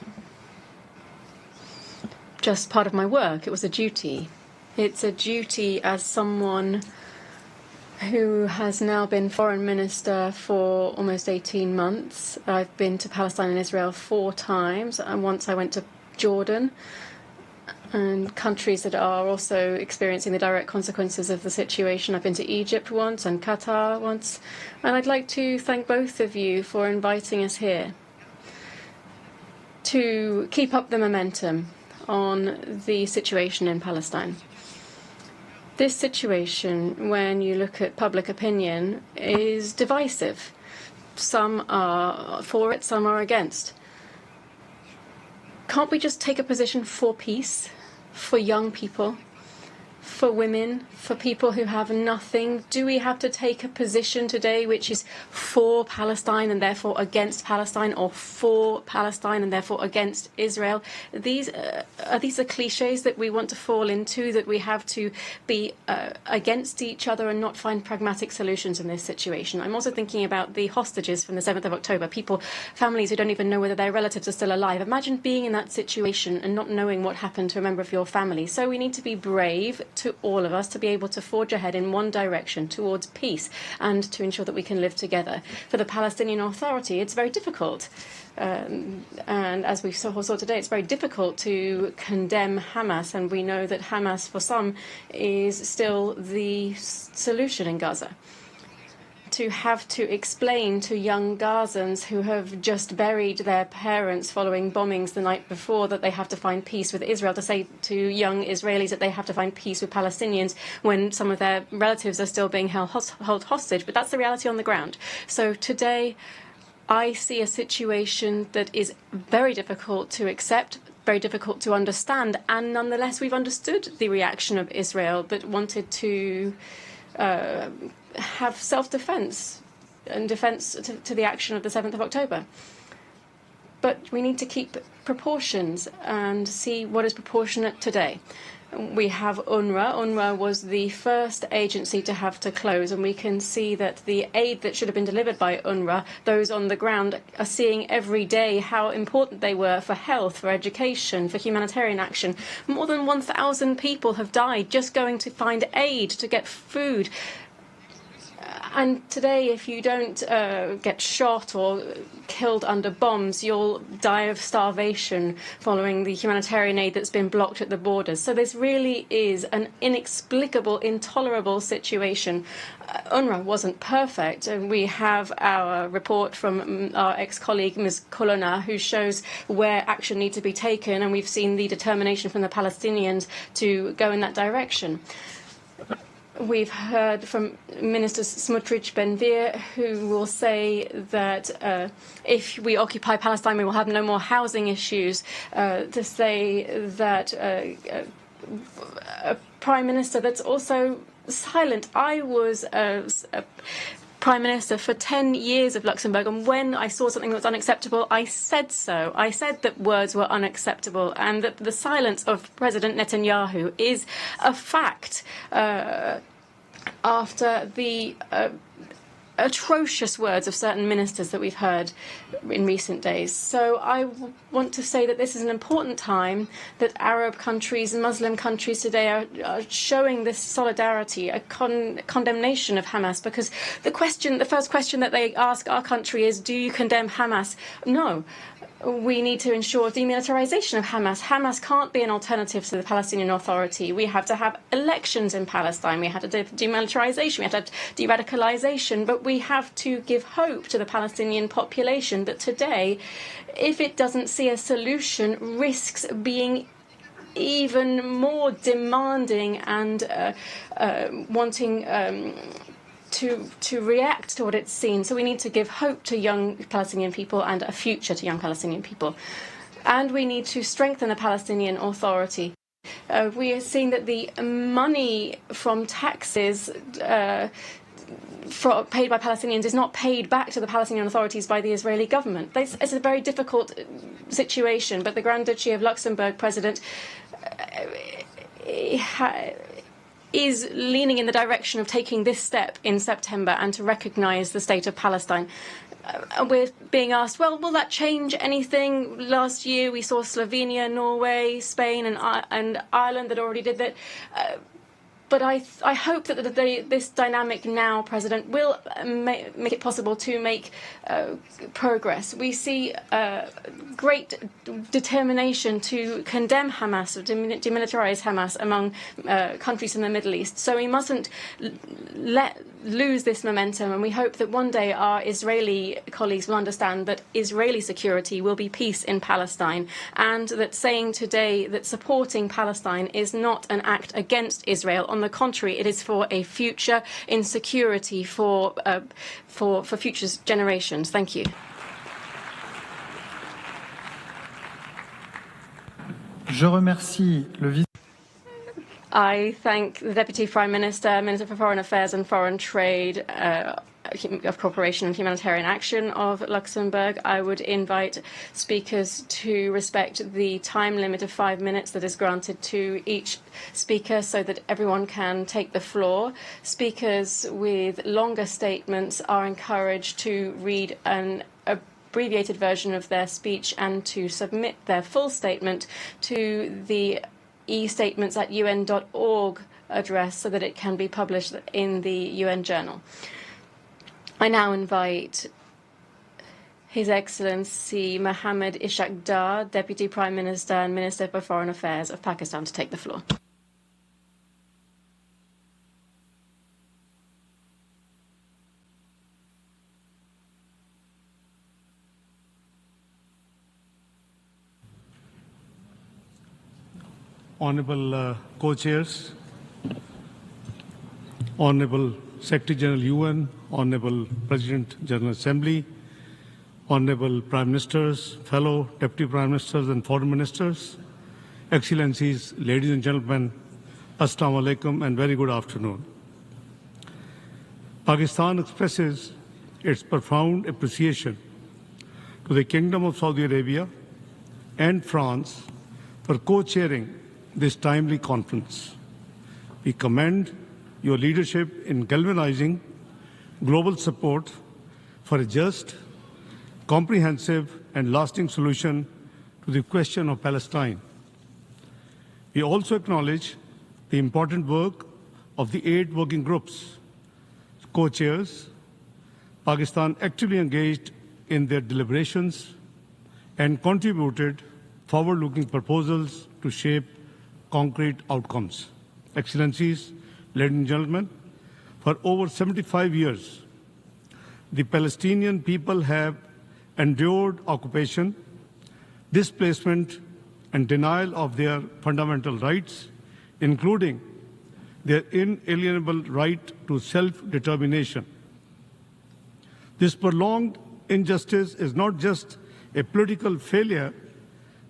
just part of my work, it was a duty. It's a duty as someone who has now been Foreign Minister for almost 18 months. I've been to Palestine and Israel 4 times, and once I went to Jordan, and countries that are also experiencing the direct consequences of the situation. I've been to Egypt once and Qatar once, and I'd like to thank both of you for inviting us here to keep up the momentum on the situation in Palestine. This situation, when you look at public opinion, is divisive. Some are for it, some are against. Can't we just take a position for peace, for young people, for women, for people who have nothing? Do we have to take a position today which is for Palestine and therefore against Palestine, or for Palestine and therefore against Israel? These are cliches that we want to fall into, that we have to be against each other and not find pragmatic solutions in this situation. I'm also thinking about the hostages from the 7th of October, families who don't even know whether their relatives are still alive. Imagine being in that situation and not knowing what happened to a member of your family. So we need to be brave, to all of us, to be able to forge ahead in one direction towards peace and to ensure that we can live together. For the Palestinian Authority, it's very difficult. And as we saw today, it's very difficult to condemn Hamas, and we know that Hamas, for some, is still the solution in Gaza. To have to explain to young Gazans who have just buried their parents following bombings the night before that they have to find peace with Israel, to say to young Israelis that they have to find peace with Palestinians when some of their relatives are still being held hostage. But that's the reality on the ground. So today, I see a situation that is very difficult to accept, very difficult to understand, and nonetheless we've understood the reaction of Israel, but wanted to have self-defense and defense to the action of the 7th of October. But we need to keep proportions and see what is proportionate today. We have UNRWA. UNRWA was the first agency to have to close, and we can see that the aid that should have been delivered by UNRWA, those on the ground are seeing every day how important they were for health, for education, for humanitarian action. More than 1,000 people have died just going to find aid, to get food. And today, if you don't get shot or killed under bombs, you'll die of starvation following the humanitarian aid that's been blocked at the borders. So this really is an inexplicable, intolerable situation. UNRWA wasn't perfect. We have our report from our ex-colleague, Ms. Colonna, who shows where action needs to be taken, and we've seen the determination from the Palestinians to go in that direction. We've heard from Minister Smotrich Ben-Gvir, who will say that if we occupy Palestine, we will have no more housing issues, to say that a Prime Minister that's also silent. I was a Prime Minister for 10 years of Luxembourg, and when I saw something that was unacceptable, I said so. I said that words were unacceptable, and that the silence of President Netanyahu is a fact. After the atrocious words of certain ministers that we've heard in recent days. So I want to say that this is an important time, that Arab countries and Muslim countries today are showing this solidarity, a condemnation of Hamas, because the first question that they ask our country is, do you condemn Hamas? No. We need to ensure demilitarization of Hamas. Hamas can't be an alternative to the Palestinian Authority. We have to have elections in Palestine. We have to do demilitarization. We have to have de-radicalization. But we have to give hope to the Palestinian population that today, if it doesn't see a solution, risks being even more demanding and wanting to react to what it's seen. So we need to give hope to young Palestinian people and a future to young Palestinian people. And we need to strengthen the Palestinian Authority. We are seeing that the money from taxes paid by Palestinians is not paid back to the Palestinian authorities by the Israeli government. It's a very difficult situation, but the Grand Duchy of Luxembourg president is leaning in the direction of taking this step in September and to recognise the state of Palestine. We're being asked, well, will that change anything? Last year we saw Slovenia, Norway, Spain and Ireland that already did that. But I hope that this dynamic now, President, will make it possible to make progress. We see great determination to condemn Hamas, or demilitarize Hamas among countries in the Middle East. So we mustn't lose this momentum, and we hope that one day our Israeli colleagues will understand that Israeli security will be peace in Palestine, and that saying today that supporting Palestine is not an act against Israel. On the contrary, it is for a future in security for future generations. Thank you. Je remercie le vice. I thank the Deputy Prime Minister, Minister for Foreign Affairs and Foreign Trade, of Cooperation and Humanitarian Action of Luxembourg. I would invite speakers to respect the time limit of 5 minutes that is granted to each speaker so that everyone can take the floor. Speakers with longer statements are encouraged to read an abbreviated version of their speech and to submit their full statement to the e-statements at un.org address so that it can be published in the UN Journal. I now invite His Excellency Mohammad Ishaq Dar, Deputy Prime Minister and Minister for Foreign Affairs of Pakistan, to take the floor. Honorable co-chairs, Honorable Secretary General UN, Honorable President General Assembly, Honorable Prime Ministers, fellow Deputy Prime Ministers and Foreign Ministers, Excellencies, ladies and gentlemen, Assalamu alaikum and very good afternoon. Pakistan expresses its profound appreciation to the Kingdom of Saudi Arabia and France for co-chairing this timely conference. We commend your leadership in galvanizing global support for a just, comprehensive and lasting solution to the question of Palestine. We also acknowledge the important work of the 8 working groups, co-chairs. Pakistan actively engaged in their deliberations and contributed forward-looking proposals to shape concrete outcomes. Excellencies, ladies and gentlemen, for over 75 years, the Palestinian people have endured occupation, displacement, and denial of their fundamental rights, including their inalienable right to self-determination. This prolonged injustice is not just a political failure,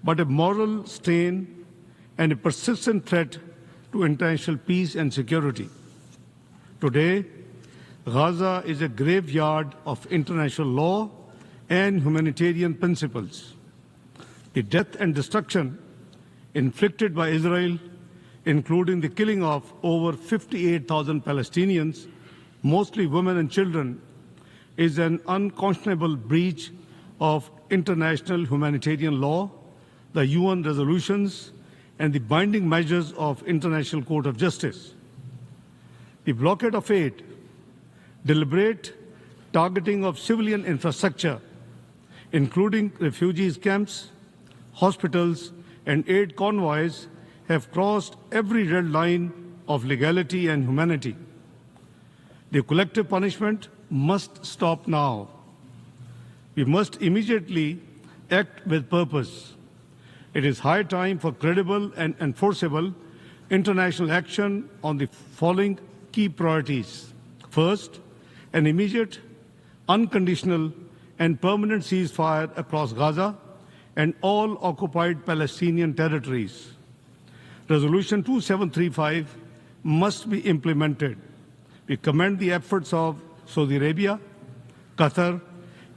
but a moral stain and a persistent threat to international peace and security. Today, Gaza is a graveyard of international law and humanitarian principles. The death and destruction inflicted by Israel, including the killing of over 58,000 Palestinians, mostly women and children, is an unconscionable breach of international humanitarian law, the UN resolutions, and the binding measures of International Court of Justice. The blockade of aid, deliberate targeting of civilian infrastructure, including refugees camps, hospitals, and aid convoys, have crossed every red line of legality and humanity. The collective punishment must stop now. We must immediately act with purpose. It is high time for credible and enforceable international action on the following key priorities. First, an immediate, unconditional, and permanent ceasefire across Gaza and all occupied Palestinian territories. Resolution 2735 must be implemented. We commend the efforts of Saudi Arabia, Qatar,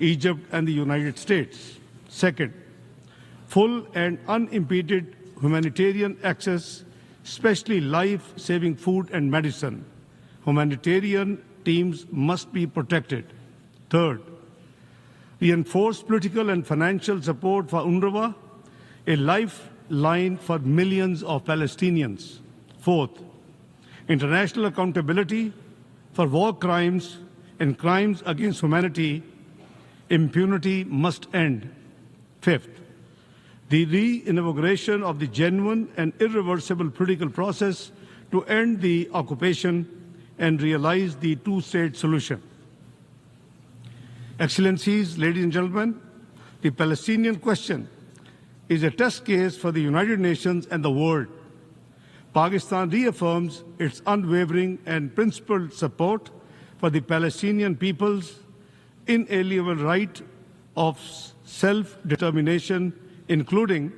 Egypt, and the United States. Second, full and unimpeded humanitarian access, especially life-saving food and medicine. Humanitarian teams must be protected. Third, reinforce political and financial support for UNRWA, a lifeline for millions of Palestinians. Fourth, international accountability for war crimes and crimes against humanity. Impunity must end. Fifth, the re-inauguration of the genuine and irreversible political process to end the occupation and realize the two-state solution. Excellencies, ladies and gentlemen, the Palestinian question is a test case for the United Nations and the world. Pakistan reaffirms its unwavering and principled support for the Palestinian people's inalienable right of self-determination, including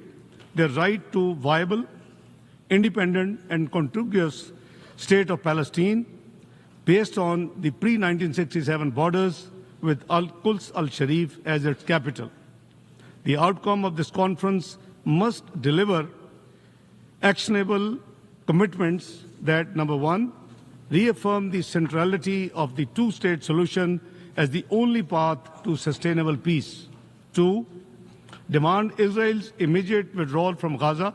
their right to viable, independent, and contiguous state of Palestine based on the pre-1967 borders with Al-Quds al-Sharif as its capital. The outcome of this conference must deliver actionable commitments that, number one, reaffirm the centrality of the two-state solution as the only path to sustainable peace. Two, demand Israel's immediate withdrawal from Gaza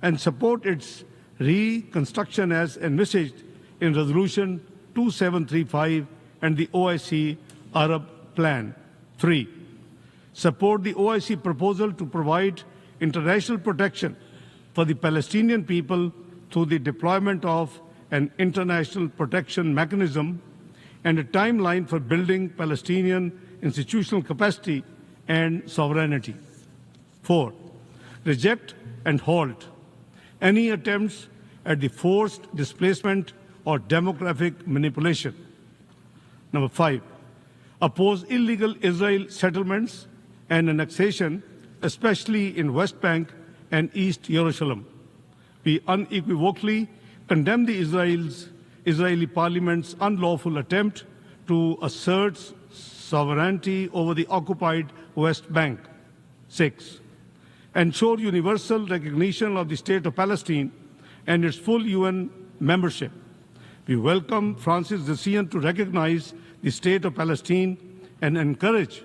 and support its reconstruction as envisaged in Resolution 2735 and the OIC Arab Plan. Three, support the OIC proposal to provide international protection for the Palestinian people through the deployment of an international protection mechanism and a timeline for building Palestinian institutional capacity and sovereignty. Four, reject and halt any attempts at the forced displacement or demographic manipulation. Number five, oppose illegal Israel settlements and annexation, especially in West Bank and East Jerusalem. We unequivocally condemn the Israeli parliament's unlawful attempt to assert sovereignty over the occupied West Bank. Six, ensure universal recognition of the State of Palestine and its full UN membership. We welcome France's decision to recognize the State of Palestine and encourage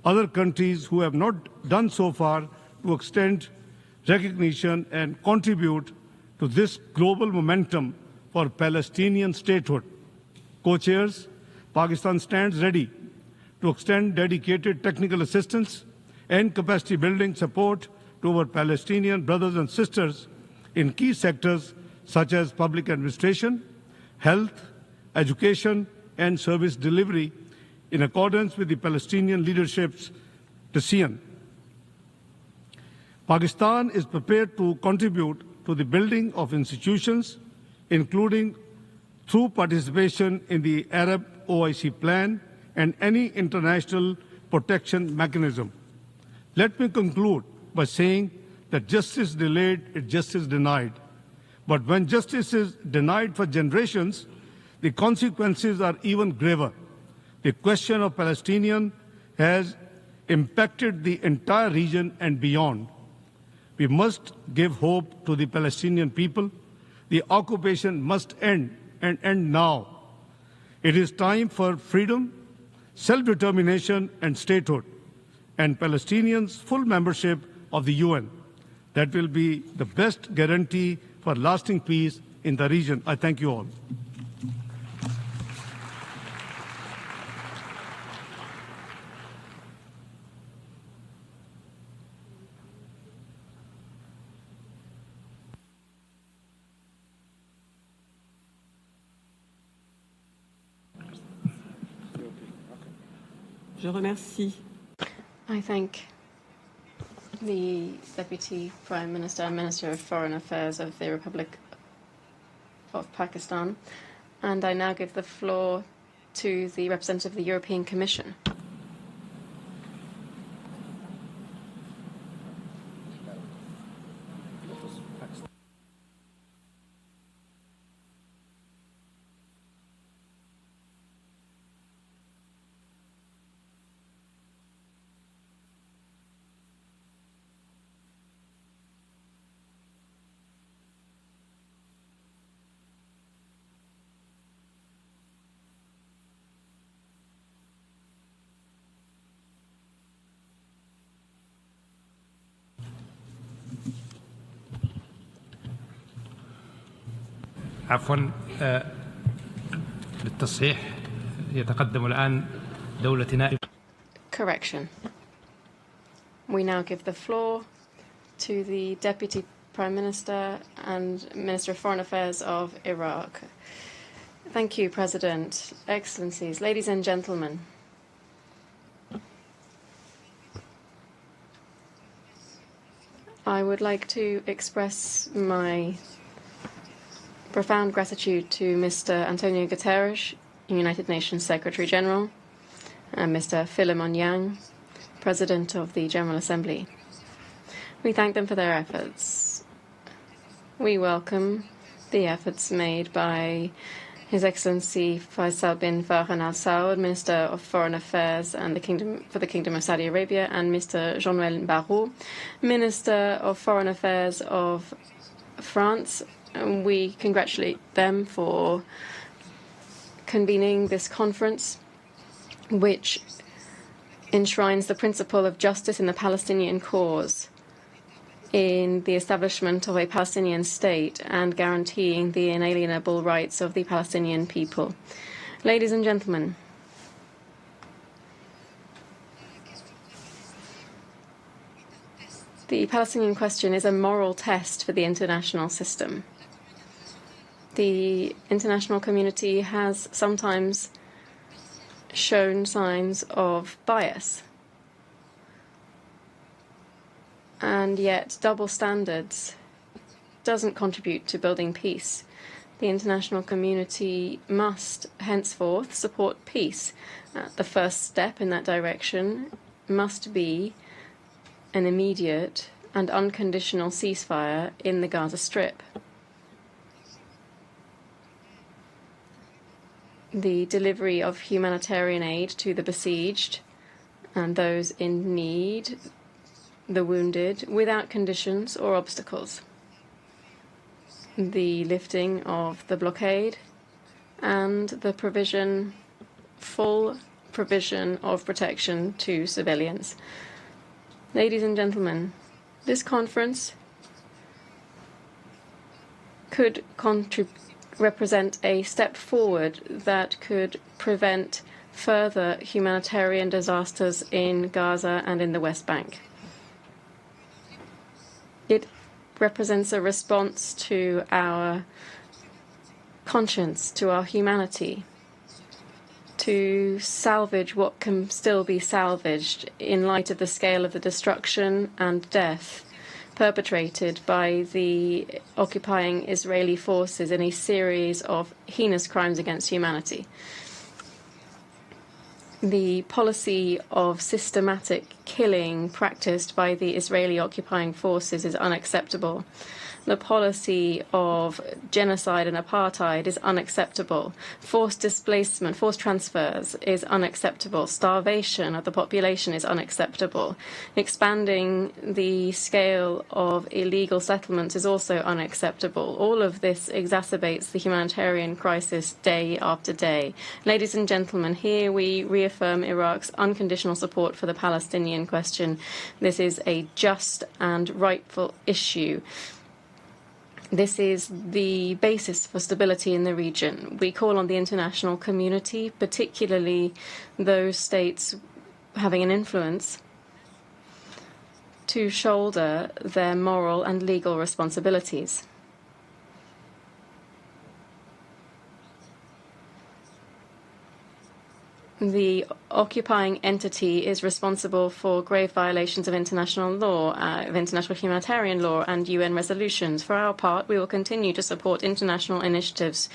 other countries who have not done so far to extend recognition and contribute to this global momentum for Palestinian statehood. Co-chairs, Pakistan stands ready to extend dedicated technical assistance and capacity building support to our Palestinian brothers and sisters in key sectors such as public administration, health, education, and service delivery in accordance with the Palestinian leadership's decision. Pakistan is prepared to contribute to the building of institutions, including through participation in the Arab OIC plan and any international protection mechanism. Let me conclude by saying that justice delayed is justice denied. But when justice is denied for generations, the consequences are even graver. The question of Palestinians has impacted the entire region and beyond. We must give hope to the Palestinian people. The occupation must end and end now. It is time for freedom, self-determination and statehood, and Palestinians' full membership of the UN. That will be the best guarantee for lasting peace in the region. I thank you all. Je remercie. I thank the Deputy Prime Minister and Minister of Foreign Affairs of the Republic of Pakistan, and I now give the floor to the representative of the European Commission. عفوا للتصحيح يتقدم الآن دولة نائب. Correction. We now give the floor to the Deputy Prime Minister and Minister of Foreign Affairs of Iraq. Thank you, President. Excellencies, ladies and gentlemen. I would like to express my profound gratitude to Mr. Antonio Guterres, United Nations Secretary General, and Mr. Philemon Yang, President of the General Assembly. We thank them for their efforts. We welcome the efforts made by His Excellency Faisal bin Farhan Al Saud, Minister of Foreign Affairs and for the Kingdom of Saudi Arabia, and Mr. Jean-Noël Barrot, Minister of Foreign Affairs of France. And we congratulate them for convening this conference, which enshrines the principle of justice in the Palestinian cause, in the establishment of a Palestinian state, and guaranteeing the inalienable rights of the Palestinian people. Ladies and gentlemen, the Palestinian question is a moral test for the international system. The international community has sometimes shown signs of bias, and yet double standards doesn't contribute to building peace. The international community must henceforth support peace. The first step in that direction must be an immediate and unconditional ceasefire in the Gaza Strip. The delivery of humanitarian aid to the besieged and those in need, the wounded, without conditions or obstacles. The lifting of the blockade and the full provision of protection to civilians. Ladies and gentlemen, this conference could represent a step forward that could prevent further humanitarian disasters in Gaza and in the West Bank. It represents a response to our conscience, to our humanity, to salvage what can still be salvaged in light of the scale of the destruction and death perpetrated by the occupying Israeli forces in a series of heinous crimes against humanity. The policy of systematic killing practiced by the Israeli occupying forces is unacceptable. The policy of genocide and apartheid is unacceptable. Forced displacement, forced transfers is unacceptable. Starvation of the population is unacceptable. Expanding the scale of illegal settlements is also unacceptable. All of this exacerbates the humanitarian crisis day after day. Ladies and gentlemen, here we reaffirm Iraq's unconditional support for the Palestinian question. This is a just and rightful issue. This is the basis for stability in the region. We call on the international community, particularly those states having an influence, to shoulder their moral and legal responsibilities. The occupying entity is responsible for grave violations of international law, of international humanitarian law and UN resolutions. For our part, we will continue to support international initiatives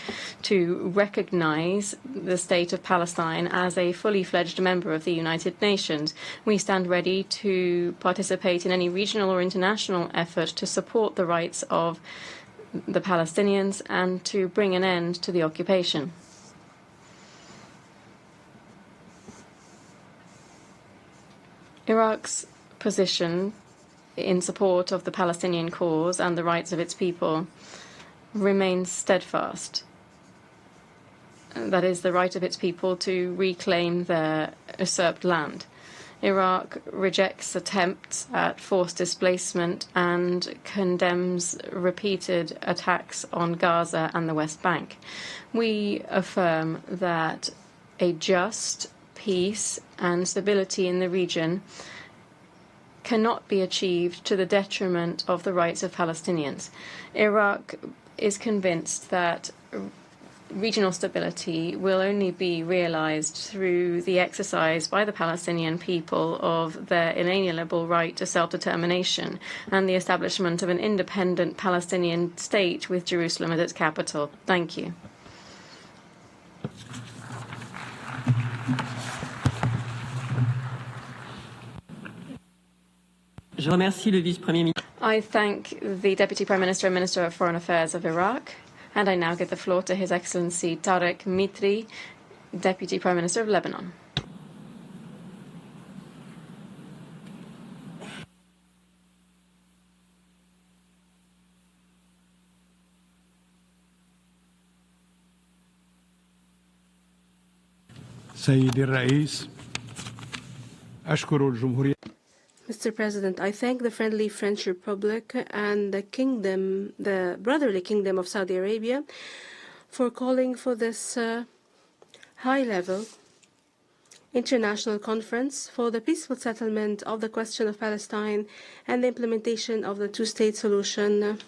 to recognize the state of Palestine as a fully fledged member of the United Nations. We stand ready to participate in any regional or international effort to support the rights of the Palestinians and to bring an end to the occupation. Iraq's position in support of the Palestinian cause and the rights of its people remains steadfast. That is, the right of its people to reclaim their usurped land. Iraq rejects attempts at forced displacement and condemns repeated attacks on Gaza and the West Bank. We affirm that a just peace and stability in the region cannot be achieved to the detriment of the rights of Palestinians. Iraq is convinced that regional stability will only be realized through the exercise by the Palestinian people of their inalienable right to self-determination and the establishment of an independent Palestinian state with Jerusalem as its capital. Thank you. I thank the Deputy Prime Minister and Minister of Foreign Affairs of Iraq, and I now give the floor to His Excellency Tarek Mitri, Deputy Prime Minister of Lebanon. سيدي الرئيس أشكر الجمهورية. Mr. President, I thank the friendly French Republic and the brotherly Kingdom of Saudi Arabia for calling for this high-level international conference for the peaceful settlement of the question of Palestine and the implementation of the two-state solution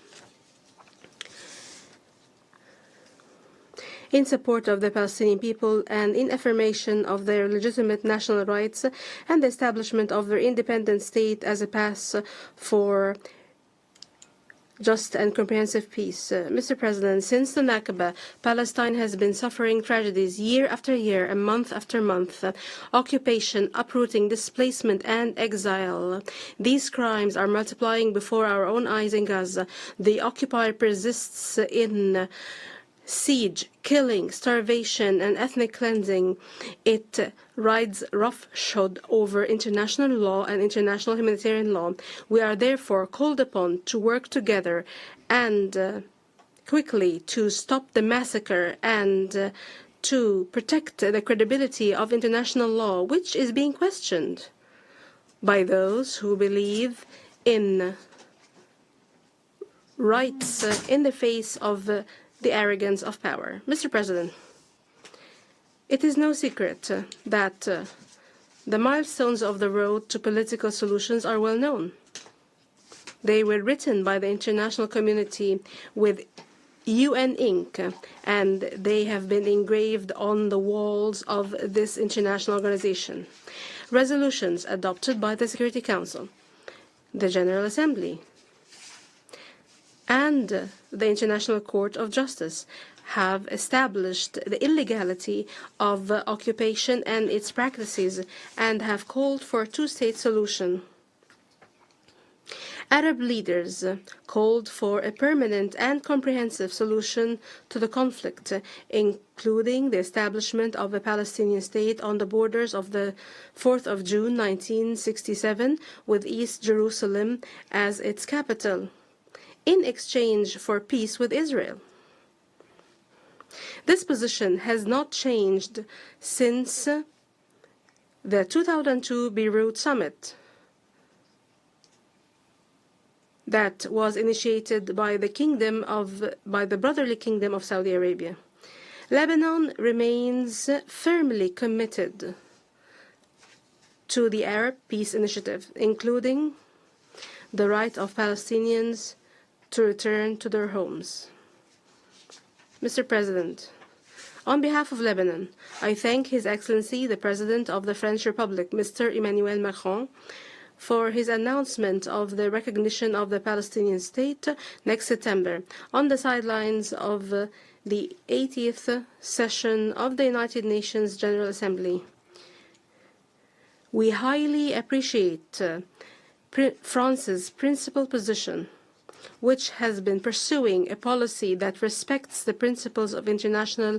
in support of the Palestinian people and in affirmation of their legitimate national rights and the establishment of their independent state as a path for just and comprehensive peace. Mr. President, since the Nakba, Palestine has been suffering tragedies year after year and month after month. Occupation, uprooting, displacement, and exile. These crimes are multiplying before our own eyes in Gaza. The occupier persists in siege, killing, starvation, and ethnic cleansing. It rides roughshod over international law and international humanitarian law. We are therefore called upon to work together and quickly to stop the massacre and to protect the credibility of international law, which is being questioned by those who believe in rights in the face of the arrogance of power. Mr. President, it is no secret that the milestones of the road to political solutions are well known. They were written by the international community with UN ink, and they have been engraved on the walls of this international organization. Resolutions adopted by the Security Council, the General Assembly, and and the International Court of Justice have established the illegality of occupation and its practices and have called for a two-state solution. Arab leaders called for a permanent and comprehensive solution to the conflict, including the establishment of a Palestinian state on the borders of the 4th of June 1967 with East Jerusalem as its capital, in exchange for peace with Israel. This position has not changed since the 2002 Beirut summit that was initiated by the brotherly kingdom of Saudi Arabia. Lebanon remains firmly committed to the Arab Peace Initiative, including the right of Palestinians to return to their homes. Mr. President, on behalf of Lebanon, I thank His Excellency the President of the French Republic, Mr. Emmanuel Macron, for his announcement of the recognition of the Palestinian state next September on the sidelines of the 80th session of the United Nations General Assembly. We highly appreciate France's principled position, which has been pursuing a policy that respects the principles of international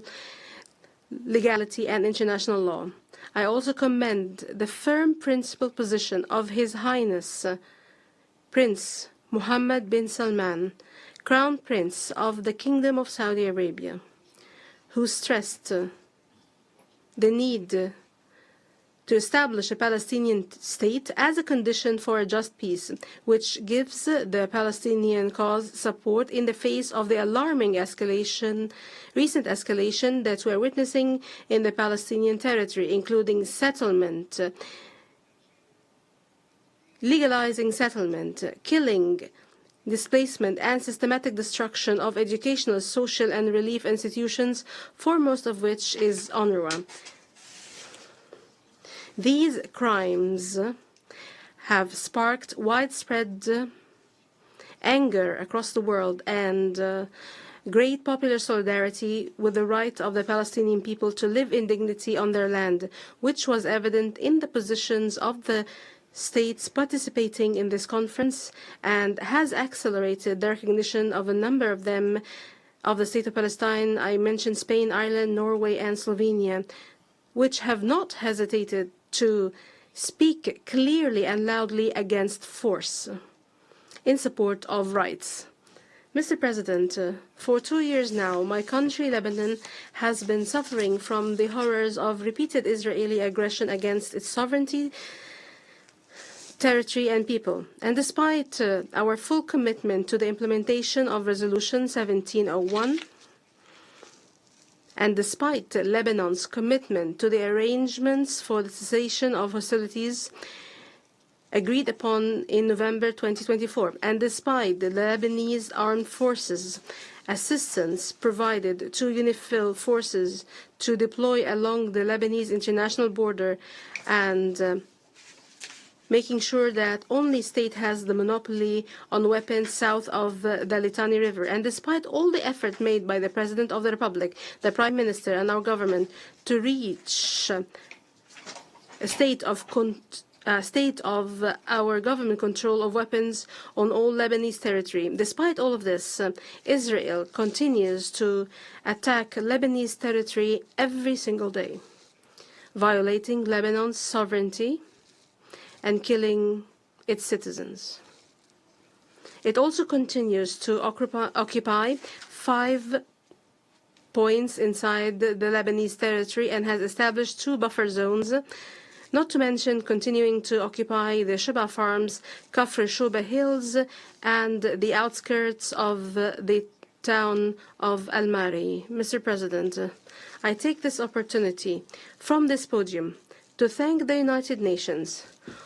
legality and international law. I also commend the firm principled position of His Highness Prince Mohammed bin Salman, Crown Prince of the Kingdom of Saudi Arabia, who stressed the need to establish a Palestinian state as a condition for a just peace, which gives the Palestinian cause support in the face of the alarming recent escalation that we're witnessing in the Palestinian territory, including settlement, legalizing settlement, killing, displacement, and systematic destruction of educational, social, and relief institutions, foremost of which is UNRWA. These crimes have sparked widespread anger across the world and great popular solidarity with the right of the Palestinian people to live in dignity on their land, which was evident in the positions of the states participating in this conference and has accelerated the recognition of a number of them of the State of Palestine. I mentioned Spain, Ireland, Norway, and Slovenia, which have not hesitated to speak clearly and loudly against force in support of rights. Mr. President, for 2 years now, my country, Lebanon, has been suffering from the horrors of repeated Israeli aggression against its sovereignty, territory, and people. And despite our full commitment to the implementation of Resolution 1701, and despite Lebanon's commitment to the arrangements for the cessation of hostilities agreed upon in November 2024, and despite the Lebanese armed forces assistance provided to UNIFIL forces to deploy along the Lebanese international border and making sure that only state has the monopoly on weapons south of the Litani River. And despite all the effort made by the President of the Republic, the Prime Minister, and our government to reach a state of our government control of weapons on all Lebanese territory, despite all of this, Israel continues to attack Lebanese territory every single day, violating Lebanon's sovereignty and killing its citizens. It also continues to occupy 5 points inside the Lebanese territory and has established 2 buffer zones, not to mention continuing to occupy the Sheba Farms, Kafr Shuba Hills, and the outskirts of the town of Al-Mari. Mr. President, I take this opportunity from this podium to thank the United Nations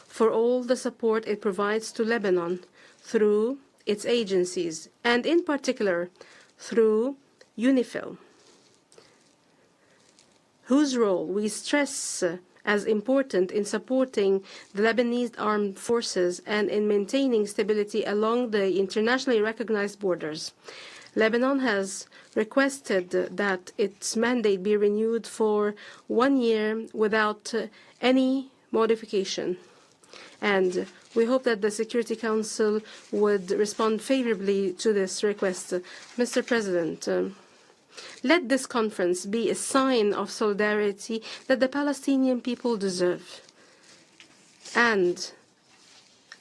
for all the support it provides to Lebanon through its agencies, and in particular through UNIFIL, whose role we stress as important in supporting the Lebanese armed forces and in maintaining stability along the internationally recognized borders. Lebanon has requested that its mandate be renewed for 1 year without any modification. And we hope that the Security Council would respond favorably to this request. Mr. President, let this conference be a sign of solidarity that the Palestinian people deserve, and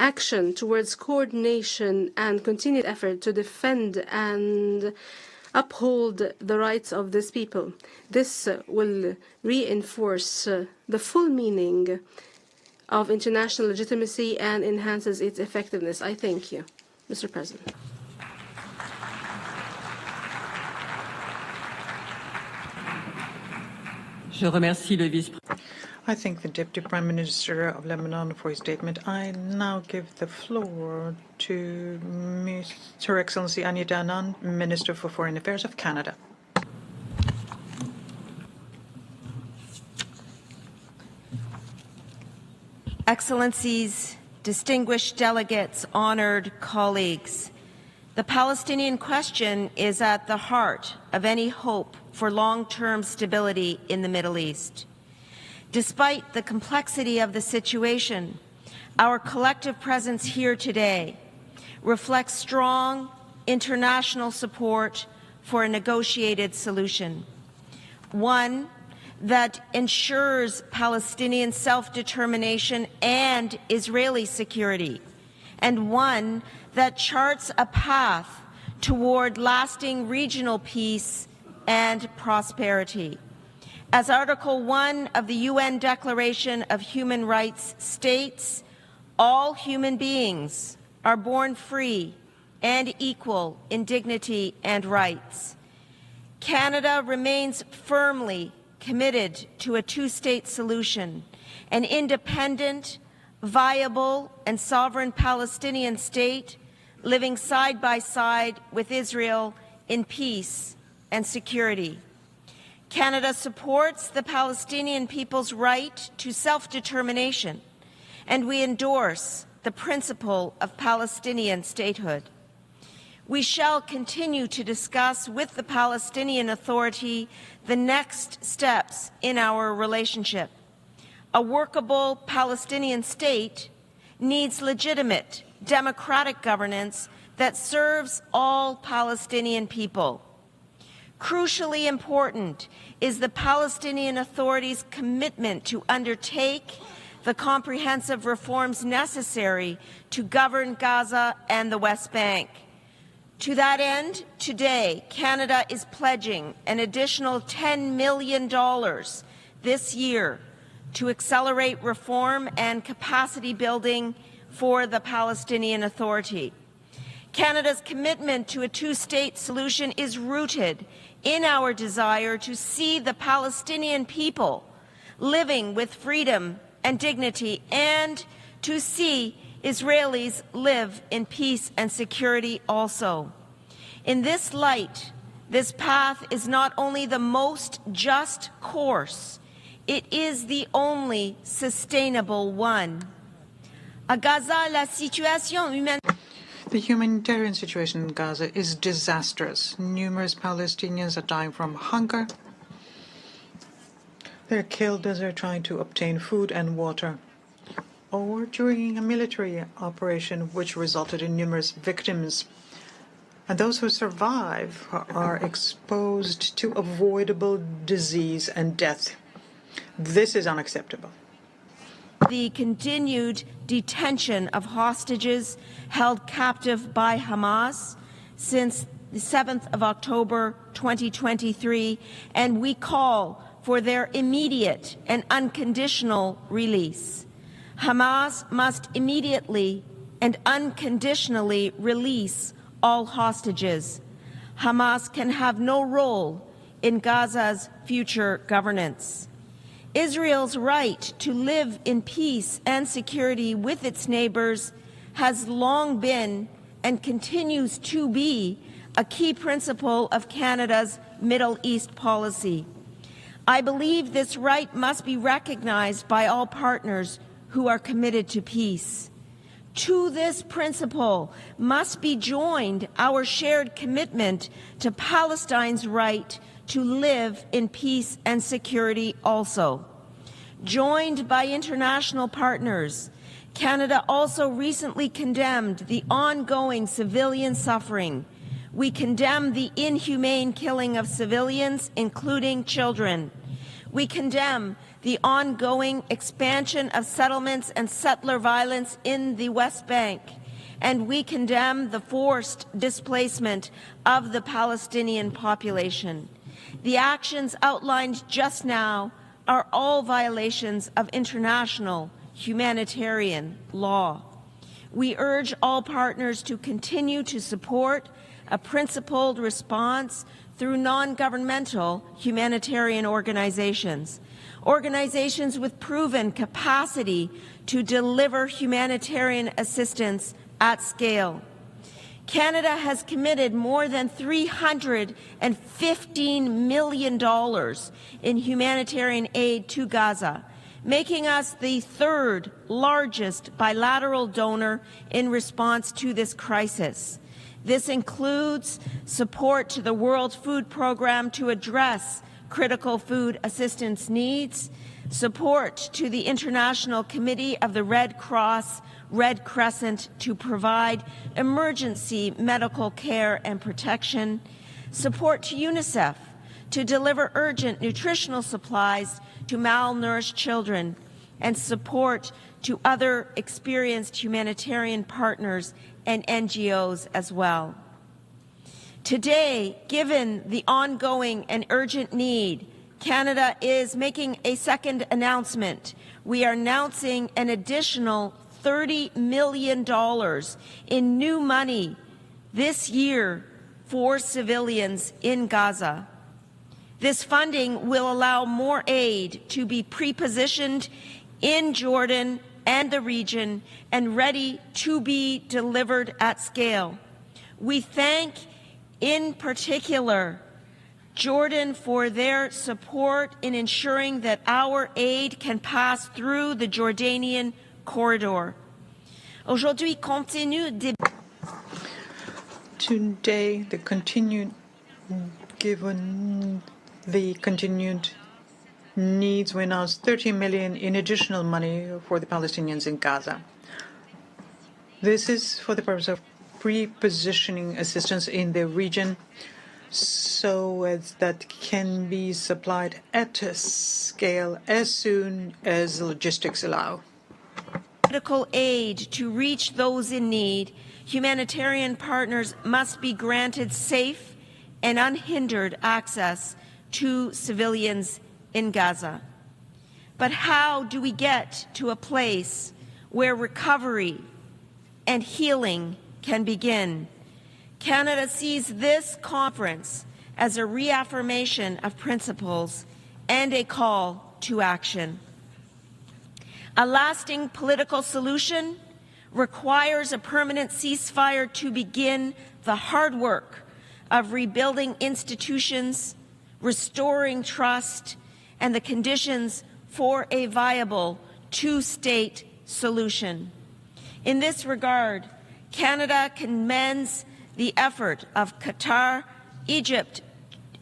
action towards coordination and continued effort to defend and uphold the rights of this people. This will reinforce the full meaning of international legitimacy and enhances its effectiveness. I thank you, Mr. President. I thank the Deputy Prime Minister of Lebanon for his statement. I now give the floor to Her Excellency Anita Anand, Minister for Foreign Affairs of Canada. Excellencies, distinguished delegates, honored colleagues, the Palestinian question is at the heart of any hope for long-term stability in the Middle East. Despite the complexity of the situation, our collective presence here today reflects strong international support for a negotiated solution, one that ensures Palestinian self-determination and Israeli security, and one that charts a path toward lasting regional peace and prosperity. As Article 1 of the UN Declaration of Human Rights states, all human beings are born free and equal in dignity and rights. Canada remains firmly committed to a two-state solution, an independent, viable, and sovereign Palestinian state living side by side with Israel in peace and security. Canada supports the Palestinian people's right to self-determination, and we endorse the principle of Palestinian statehood. We shall continue to discuss with the Palestinian Authority the next steps in our relationship. A workable Palestinian state needs legitimate, democratic governance that serves all Palestinian people. Crucially important is the Palestinian Authority's commitment to undertake the comprehensive reforms necessary to govern Gaza and the West Bank. To that end, today, Canada is pledging an additional $10 million this year to accelerate reform and capacity building for the Palestinian Authority. Canada's commitment to a two-state solution is rooted in our desire to see the Palestinian people living with freedom and dignity, and to see Israelis live in peace and security also. In this light, this path is not only the most just course, it is the only sustainable one. À Gaza, la situation humaine. The humanitarian situation in Gaza is disastrous. Numerous Palestinians are dying from hunger. They're killed as they're trying to obtain food and water, or during a military operation which resulted in numerous victims. And those who survive are exposed to avoidable disease and death. This is unacceptable. The continued detention of hostages held captive by Hamas since the 7th of October 2023, and we call for their immediate and unconditional release. Hamas must immediately and unconditionally release all hostages. Hamas can have no role in Gaza's future governance. Israel's right to live in peace and security with its neighbors has long been and continues to be a key principle of Canada's Middle East policy. I believe this right must be recognized by all partners who are committed to peace. To this principle must be joined our shared commitment to Palestine's right to live in peace and security also. Joined by international partners, Canada also recently condemned the ongoing civilian suffering. We condemn the inhumane killing of civilians, including children. We condemn the ongoing expansion of settlements and settler violence in the West Bank, and we condemn the forced displacement of the Palestinian population. The actions outlined just now are all violations of international humanitarian law. We urge all partners to continue to support a principled response through non-governmental humanitarian organizations, organizations with proven capacity to deliver humanitarian assistance at scale. Canada has committed more than $315 million in humanitarian aid to Gaza, making us the third largest bilateral donor in response to this crisis. This includes support to the World Food Programme to address critical food assistance needs, support to the International Committee of the Red Cross, Red Crescent to provide emergency medical care and protection, support to UNICEF to deliver urgent nutritional supplies to malnourished children, and support to other experienced humanitarian partners and NGOs as well. Today, given the ongoing and urgent need, Canada is making a second announcement. We are announcing an additional $30 million in new money this year for civilians in Gaza. This funding will allow more aid to be pre-positioned in Jordan and the region and ready to be delivered at scale. We thank, in particular, Jordan for their support in ensuring that our aid can pass through the Jordanian corridor. Aujourd'hui, compte tenu des... Today, given the continued needs, we announced $30 million in additional money for the Palestinians in Gaza. This is for the purpose of pre-positioning assistance in the region so as that can be supplied at a scale as soon as logistics allow. Critical aid to reach those in need, humanitarian partners must be granted safe and unhindered access to civilians in Gaza. But how do we get to a place where recovery and healing can begin? Canada sees this conference as a reaffirmation of principles and a call to action. A lasting political solution requires a permanent ceasefire to begin the hard work of rebuilding institutions, restoring trust, and the conditions for a viable two-state solution. In this regard, Canada commends the effort of Qatar, Egypt,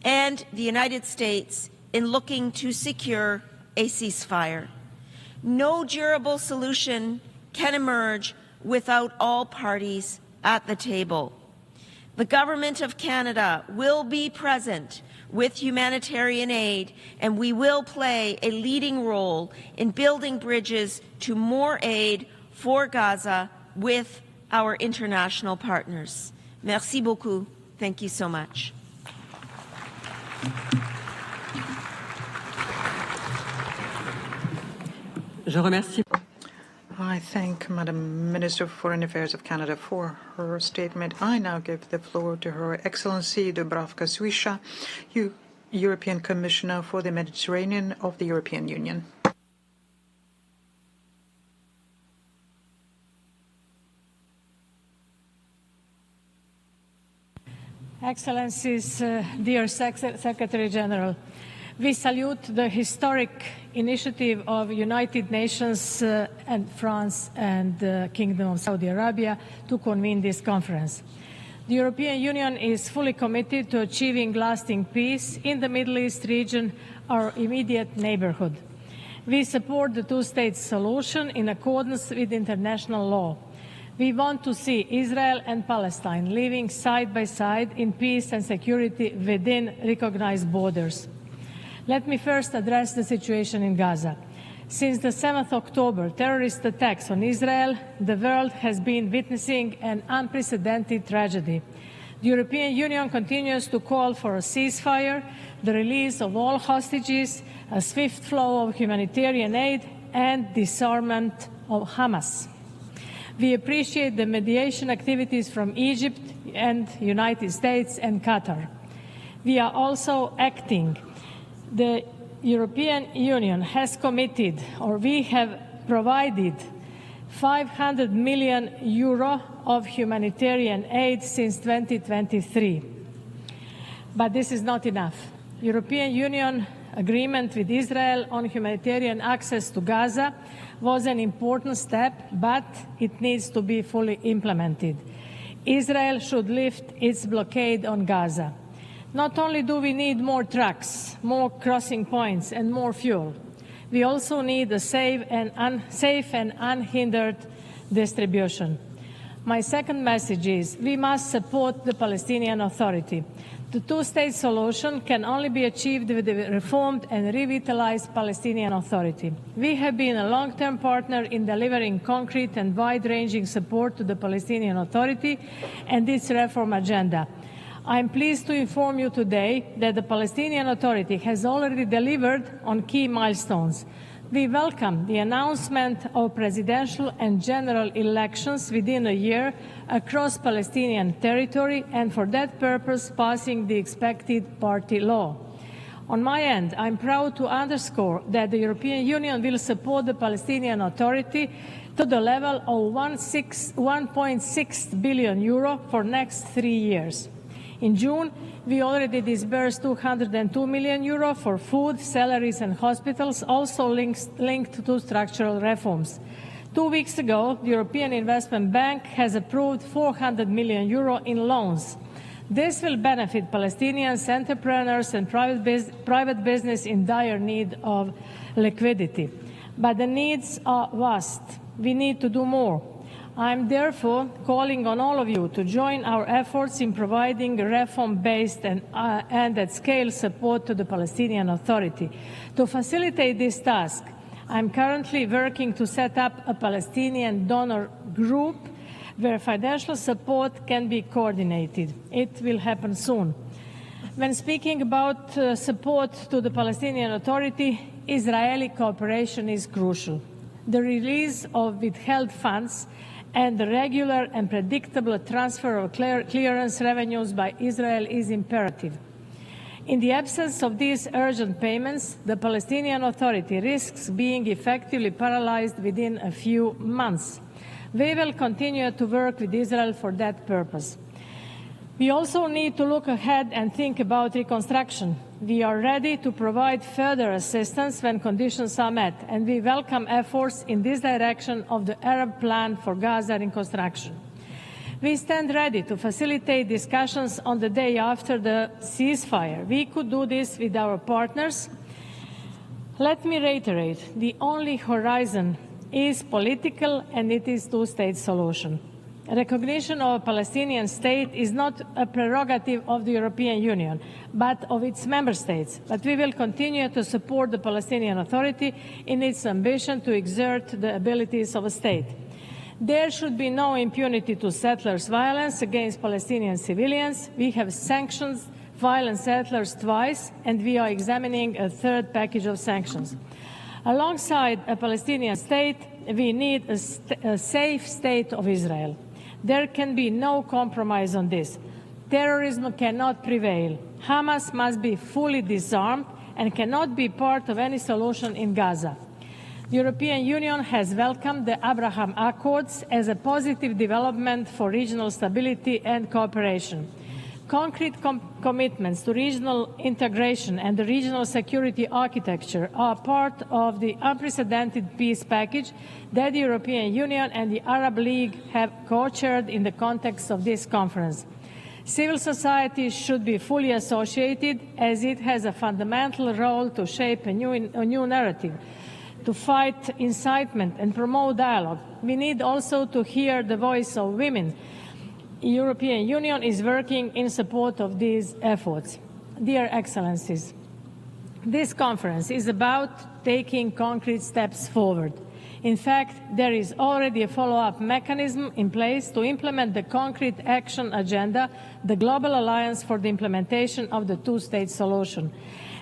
and the United States in looking to secure a ceasefire. No durable solution can emerge without all parties at the table. The Government of Canada will be present with humanitarian aid, and we will play a leading role in building bridges to more aid for Gaza with our international partners. Merci beaucoup. Thank you so much. I thank Madam Minister of Foreign Affairs of Canada for her statement. I now give the floor to Her Excellency Dubravka Swisha, European Commissioner for the Mediterranean of the European Union. Excellencies, dear Secretary General, We salute the historic initiative of United Nations and France and the Kingdom of Saudi Arabia to convene this conference. The European Union is fully committed to achieving lasting peace in the Middle East region, our immediate neighborhood. We support the two-state solution in accordance with international law. We want to see Israel and Palestine living side by side in peace and security within recognized borders. Let me first address the situation in Gaza. Since the 7th October terrorist attacks on Israel, the world has been witnessing an unprecedented tragedy. The European Union continues to call for a ceasefire, the release of all hostages, a swift flow of humanitarian aid, and disarmament of Hamas. We appreciate the mediation activities from Egypt and United States and Qatar. We are also acting. The European Union has committed, or we have provided, 500 million euro of humanitarian aid since 2023. But this is not enough. European Union agreement with Israel on humanitarian access to Gaza was an important step, but it needs to be fully implemented. Israel should lift its blockade on Gaza. Not only do we need more trucks, more crossing points, and more fuel, we also need a safe and unhindered distribution. My second message is we must support the Palestinian Authority. The two-state solution can only be achieved with a reformed and revitalized Palestinian Authority. We have been a long-term partner in delivering concrete and wide-ranging support to the Palestinian Authority and its reform agenda. I am pleased to inform you today that the Palestinian Authority has already delivered on key milestones. We welcome the announcement of presidential and general elections within a year across Palestinian territory and for that purpose passing the expected party law. On my end, I'm proud to underscore that the European Union will support the Palestinian Authority to the level of 1.6 billion euro for next 3 years. In June, we already disbursed 202 million euro for food, salaries and hospitals, also linked to structural reforms. 2 weeks ago, the European Investment Bank has approved 400 million euro in loans. This will benefit Palestinians, entrepreneurs and private business in dire need of liquidity. But the needs are vast. We need to do more. I am therefore calling on all of you to join our efforts in providing reform-based and at-scale support to the Palestinian Authority. To facilitate this task, I am currently working to set up a Palestinian donor group where financial support can be coordinated. It will happen soon. When speaking about support to the Palestinian Authority, Israeli cooperation is crucial. The release of withheld funds and the regular and predictable transfer of clearance revenues by Israel is imperative. In the absence of these urgent payments, the Palestinian Authority risks being effectively paralyzed within a few months. We will continue to work with Israel for that purpose. We also need to look ahead and think about reconstruction. We are ready to provide further assistance when conditions are met, and we welcome efforts in this direction of the Arab Plan for Gaza reconstruction. We stand ready to facilitate discussions on the day after the ceasefire. We could do this with our partners. Let me reiterate, the only horizon is political, and it is two-state solution. Recognition of a Palestinian state is not a prerogative of the European Union, but of its member states. But we will continue to support the Palestinian Authority in its ambition to exert the abilities of a state. There should be no impunity to settlers' violence against Palestinian civilians. We have sanctioned violent settlers twice, and we are examining a third package of sanctions. Alongside a Palestinian state, we need a safe state of Israel. There can be no compromise on this. Terrorism cannot prevail. Hamas must be fully disarmed and cannot be part of any solution in Gaza. The European Union has welcomed the Abraham Accords as a positive development for regional stability and cooperation. Concrete commitments to regional integration and the regional security architecture are part of the unprecedented peace package that the European Union and the Arab League have co-chaired in the context of this conference. Civil society should be fully associated, as it has a fundamental role to shape a new narrative, to fight incitement and promote dialogue. We need also to hear the voice of women. The European Union is working in support of these efforts. Dear Excellencies, this conference is about taking concrete steps forward. In fact, there is already a follow-up mechanism in place to implement the concrete action agenda, the Global Alliance for the Implementation of the Two-State Solution.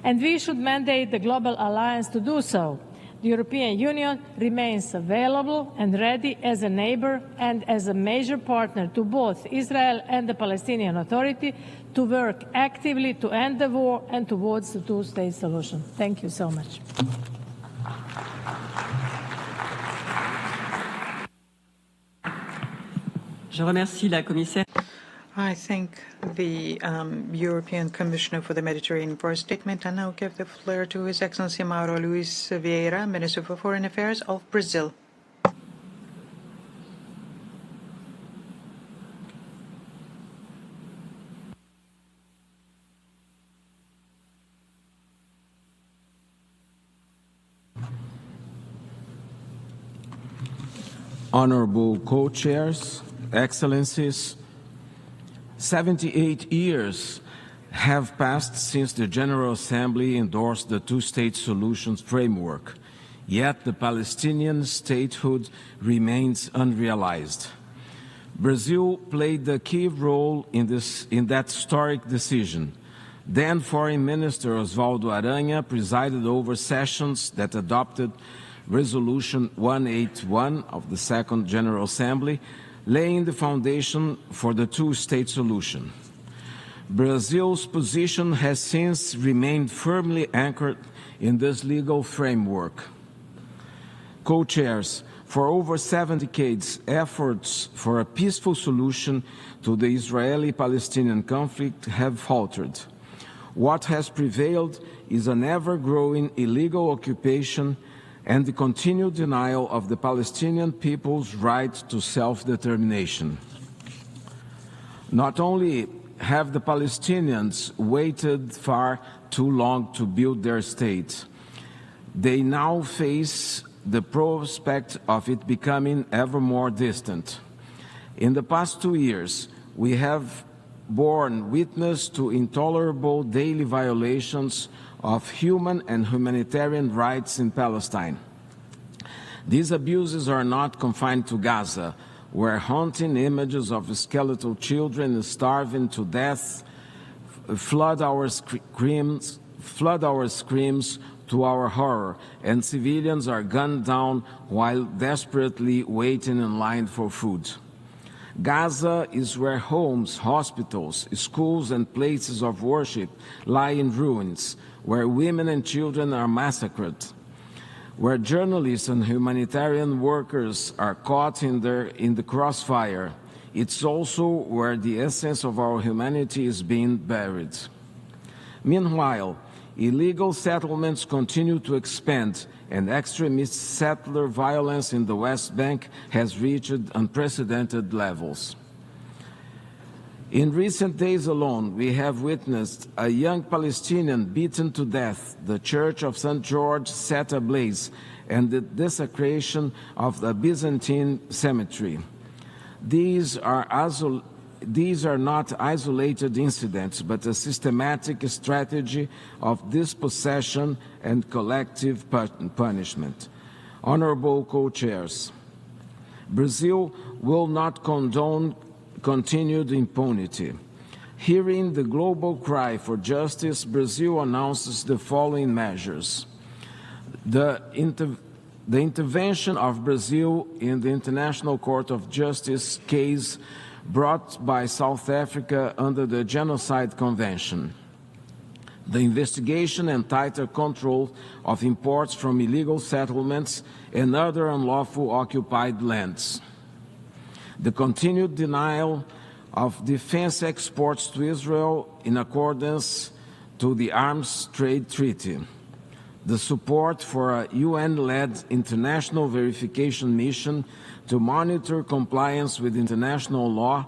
And we should mandate the Global Alliance to do so. The European Union remains available and ready as a neighbor and as a major partner to both Israel and the Palestinian Authority to work actively to end the war and towards the two-state solution. Thank you so much. Je remercie la commissaire. I thank the European Commissioner for the Mediterranean for a statement. I now give the floor to His Excellency Mauro Luis Vieira, Minister for Foreign Affairs of Brazil. Honorable co-chairs, Excellencies, 78 years have passed since the General Assembly endorsed the two-state solutions framework, yet the Palestinian statehood remains unrealized. Brazil played a key role in that historic decision. Then Foreign Minister Oswaldo Aranha presided over sessions that adopted Resolution 181 of the Second General Assembly, laying the foundation for the two-state solution. Brazil's position has since remained firmly anchored in this legal framework. Co-chairs, for over 7 decades, efforts for a peaceful solution to the Israeli-Palestinian conflict have faltered. What has prevailed is an ever-growing illegal occupation and the continued denial of the Palestinian people's right to self-determination. Not only have the Palestinians waited far too long to build their state, they now face the prospect of it becoming ever more distant. In the past 2 years, we have borne witness to intolerable daily violations of human and humanitarian rights in Palestine. These abuses are not confined to Gaza, where haunting images of skeletal children starving to death flood our screams to our horror, and civilians are gunned down while desperately waiting in line for food. Gaza is where homes, hospitals, schools, and places of worship lie in ruins, where women and children are massacred, where journalists and humanitarian workers are caught in the crossfire. It's also where the essence of our humanity is being buried. Meanwhile, illegal settlements continue to expand, and extremist settler violence in the West Bank has reached unprecedented levels. In recent days alone, we have witnessed a young Palestinian beaten to death, the Church of St. George set ablaze, and the desecration of the Byzantine cemetery. These are not isolated incidents, but a systematic strategy of dispossession and collective punishment. Honorable co-chairs, Brazil will not condone continued impunity. Hearing the global cry for justice, Brazil announces the following measures. The intervention of Brazil in the International Court of Justice case brought by South Africa under the Genocide Convention. The investigation and tighter control of imports from illegal settlements and other unlawful occupied lands. The continued denial of defense exports to Israel in accordance to the Arms Trade Treaty, the support for a UN-led international verification mission to monitor compliance with international law,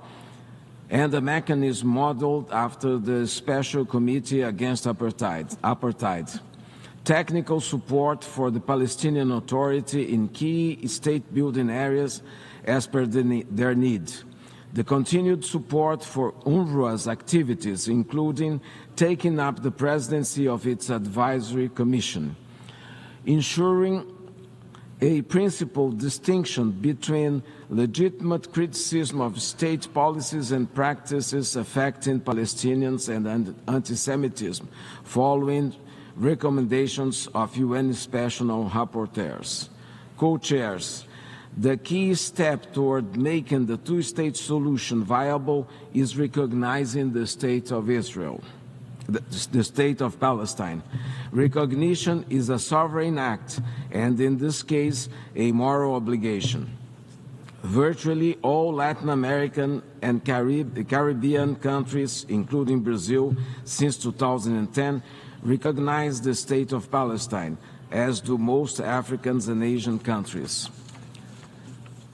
and a mechanism modeled after the Special Committee Against Apartheid. Technical support for the Palestinian Authority in key state-building areas as per their need. The continued support for UNRWA's activities, including taking up the presidency of its advisory commission. Ensuring a principled distinction between legitimate criticism of state policies and practices affecting Palestinians and anti-Semitism, following recommendations of UN Special Rapporteurs. Co-chairs, the key step toward making the two-state solution viable is recognizing the state of Israel, the state of Palestine. Recognition is a sovereign act, and in this case, a moral obligation. Virtually all Latin American and Caribbean countries, including Brazil, since 2010, recognize the state of Palestine, as do most African and Asian countries.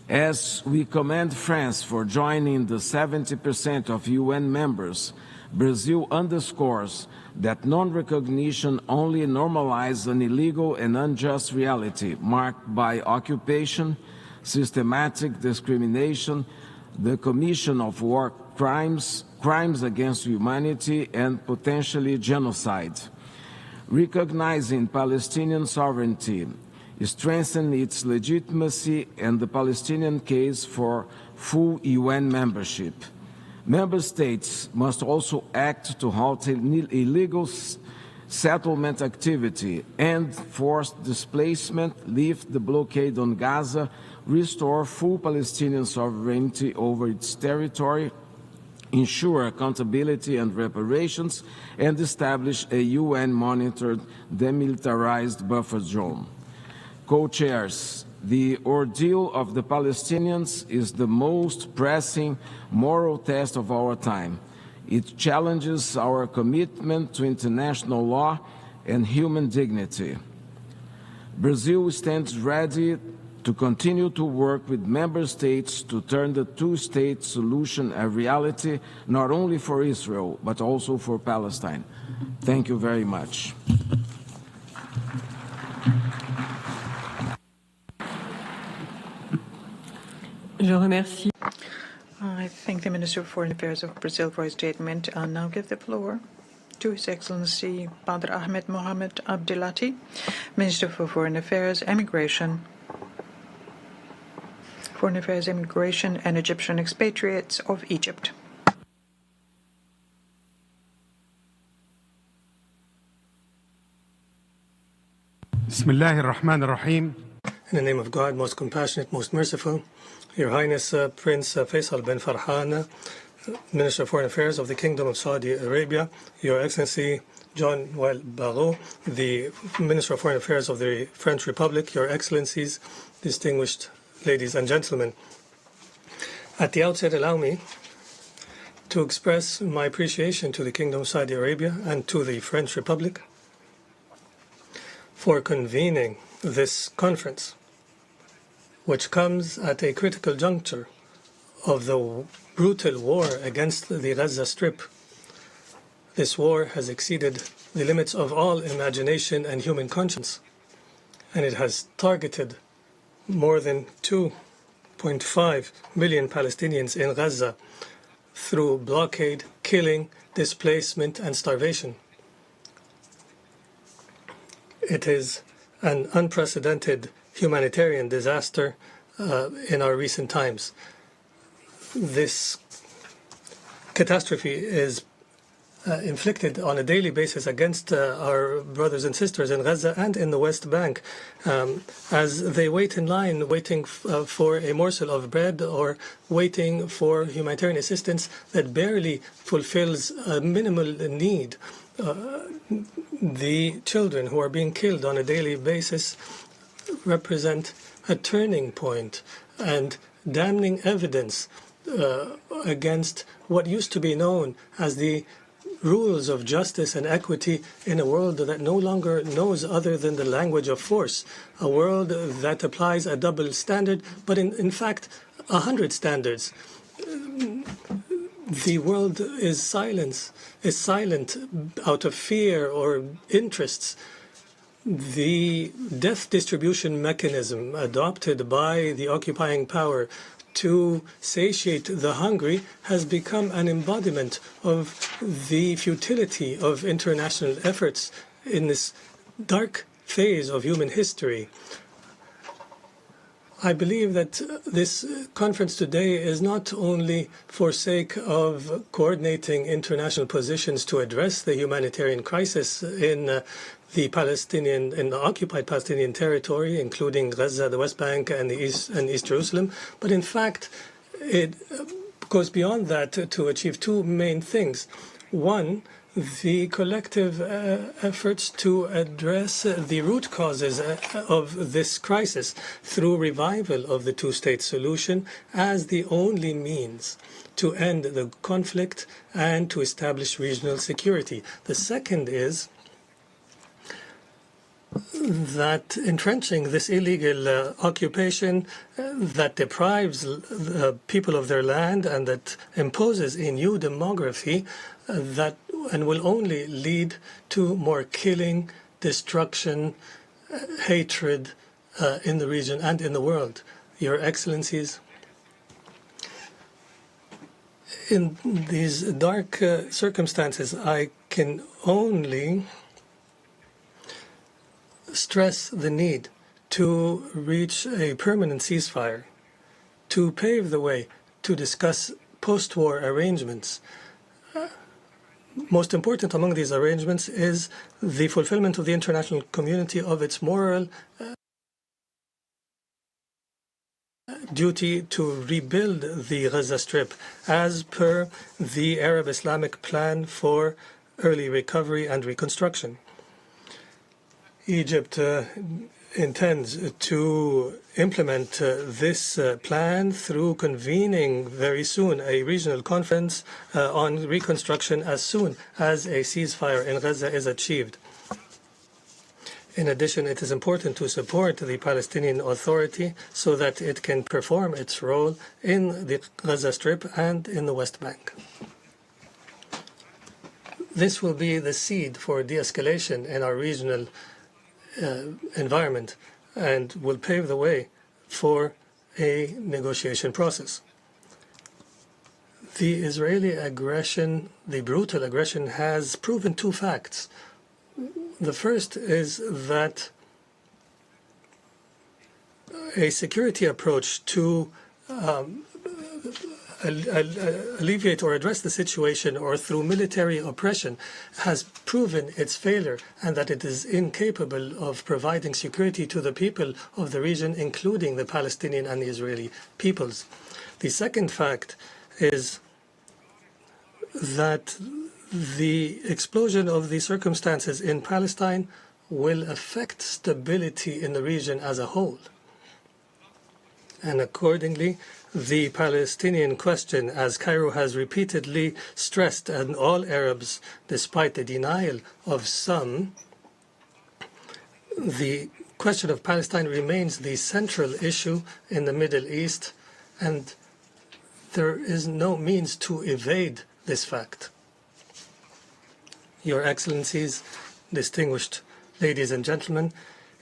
As we commend France for joining the 70% of UN members, Brazil underscores that non-recognition only normalizes an illegal and unjust reality marked by occupation, systematic discrimination, the commission of war crimes, crimes against humanity, and potentially genocide. Recognizing Palestinian sovereignty strengthens its legitimacy and the Palestinian case for full UN membership. Member states must also act to halt illegal settlement activity, end forced displacement, lift the blockade on Gaza, restore full Palestinian sovereignty over its territory, ensure accountability and reparations, and establish a UN-monitored demilitarized buffer zone. Co-chairs, the ordeal of the Palestinians is the most pressing moral test of our time. It challenges our commitment to international law and human dignity. Brazil stands ready to continue to work with member states to turn the two-state solution a reality, not only for Israel, but also for Palestine. Thank you very much. Je remercie. I thank the Minister of Foreign Affairs of Brazil for his statement. I'll now give the floor to His Excellency Badr Ahmed Mohamed Abdelati, Minister for Foreign Affairs, Immigration, and Egyptian expatriates of Egypt. Bismillahir Rahmanir Rahim. In the name of God, most compassionate, most merciful, Your Highness Prince Faisal bin Farhan, Minister of Foreign Affairs of the Kingdom of Saudi Arabia, Your Excellency Jean-Noël Barrot, the Minister of Foreign Affairs of the French Republic, Your Excellencies, distinguished ladies and gentlemen. At the outset, allow me to express my appreciation to the Kingdom of Saudi Arabia and to the French Republic for convening this conference, which comes at a critical juncture of the brutal war against the Gaza Strip. This war has exceeded the limits of all imagination and human conscience, and it has targeted more than 2.5 million Palestinians in Gaza through blockade, killing, displacement, and starvation. It is an unprecedented humanitarian disaster in our recent times. This catastrophe is inflicted on a daily basis against our brothers and sisters in Gaza and in the West Bank as they wait in line, waiting for a morsel of bread or waiting for humanitarian assistance that barely fulfills a minimal need. The children who are being killed on a daily basis represent a turning point and damning evidence against what used to be known as the rules of justice and equity in a world that no longer knows other than the language of force, a world that applies a double standard, but in fact 100 standards. The world is silent out of fear or interests. The death distribution mechanism adopted by the occupying power to satiate the hungry has become an embodiment of the futility of international efforts in this dark phase of human history. I believe that this conference today is not only for sake of coordinating international positions to address the humanitarian crisis in the occupied Palestinian territory, including Gaza, the West Bank, and East Jerusalem, but in fact, it goes beyond that to achieve two main things. One, the collective efforts to address the root causes of this crisis through revival of the two-state solution as the only means to end the conflict and to establish regional security. The second is that entrenching this illegal occupation that deprives the people of their land and that imposes a new demography and will only lead to more killing, destruction, hatred in the region and in the world. Your Excellencies, in these dark circumstances, I can only stress the need to reach a permanent ceasefire, to pave the way to discuss post-war arrangements. Most important among these arrangements is the fulfillment of the international community of its moral duty to rebuild the Gaza Strip as per the Arab Islamic plan for early recovery and reconstruction. Egypt intends to implement this plan through convening very soon a regional conference on reconstruction as soon as a ceasefire in Gaza is achieved. In addition, it is important to support the Palestinian Authority so that it can perform its role in the Gaza Strip and in the West Bank. This will be the seed for de-escalation in our regional environment and will pave the way for a negotiation process. The Israeli aggression, the brutal aggression, has proven two facts. The first is that a security approach to alleviate or address the situation or through military oppression has proven its failure and that it is incapable of providing security to the people of the region, including the Palestinian and the Israeli peoples. The second fact is that the explosion of the circumstances in Palestine will affect stability in the region as a whole. And accordingly, the Palestinian question, as Cairo has repeatedly stressed, and all Arabs, despite the denial of some, the question of Palestine remains the central issue in the Middle East, and there is no means to evade this fact. Your Excellencies, distinguished ladies and gentlemen,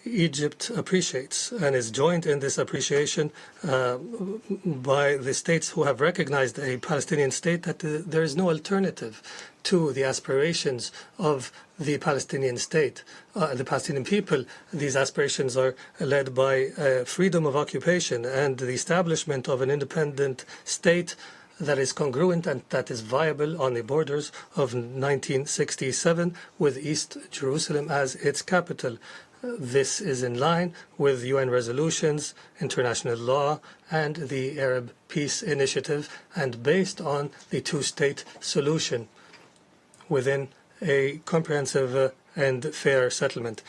Egypt appreciates and is joined in this appreciation by the states who have recognized a Palestinian state, that there is no alternative to the aspirations of the Palestinian state, the Palestinian people. These aspirations are led by freedom of occupation and the establishment of an independent state that is congruent and that is viable on the borders of 1967 with East Jerusalem as its capital. This is in line with UN resolutions, international law, and the Arab Peace Initiative, and based on the two-state solution within a comprehensive and fair settlement.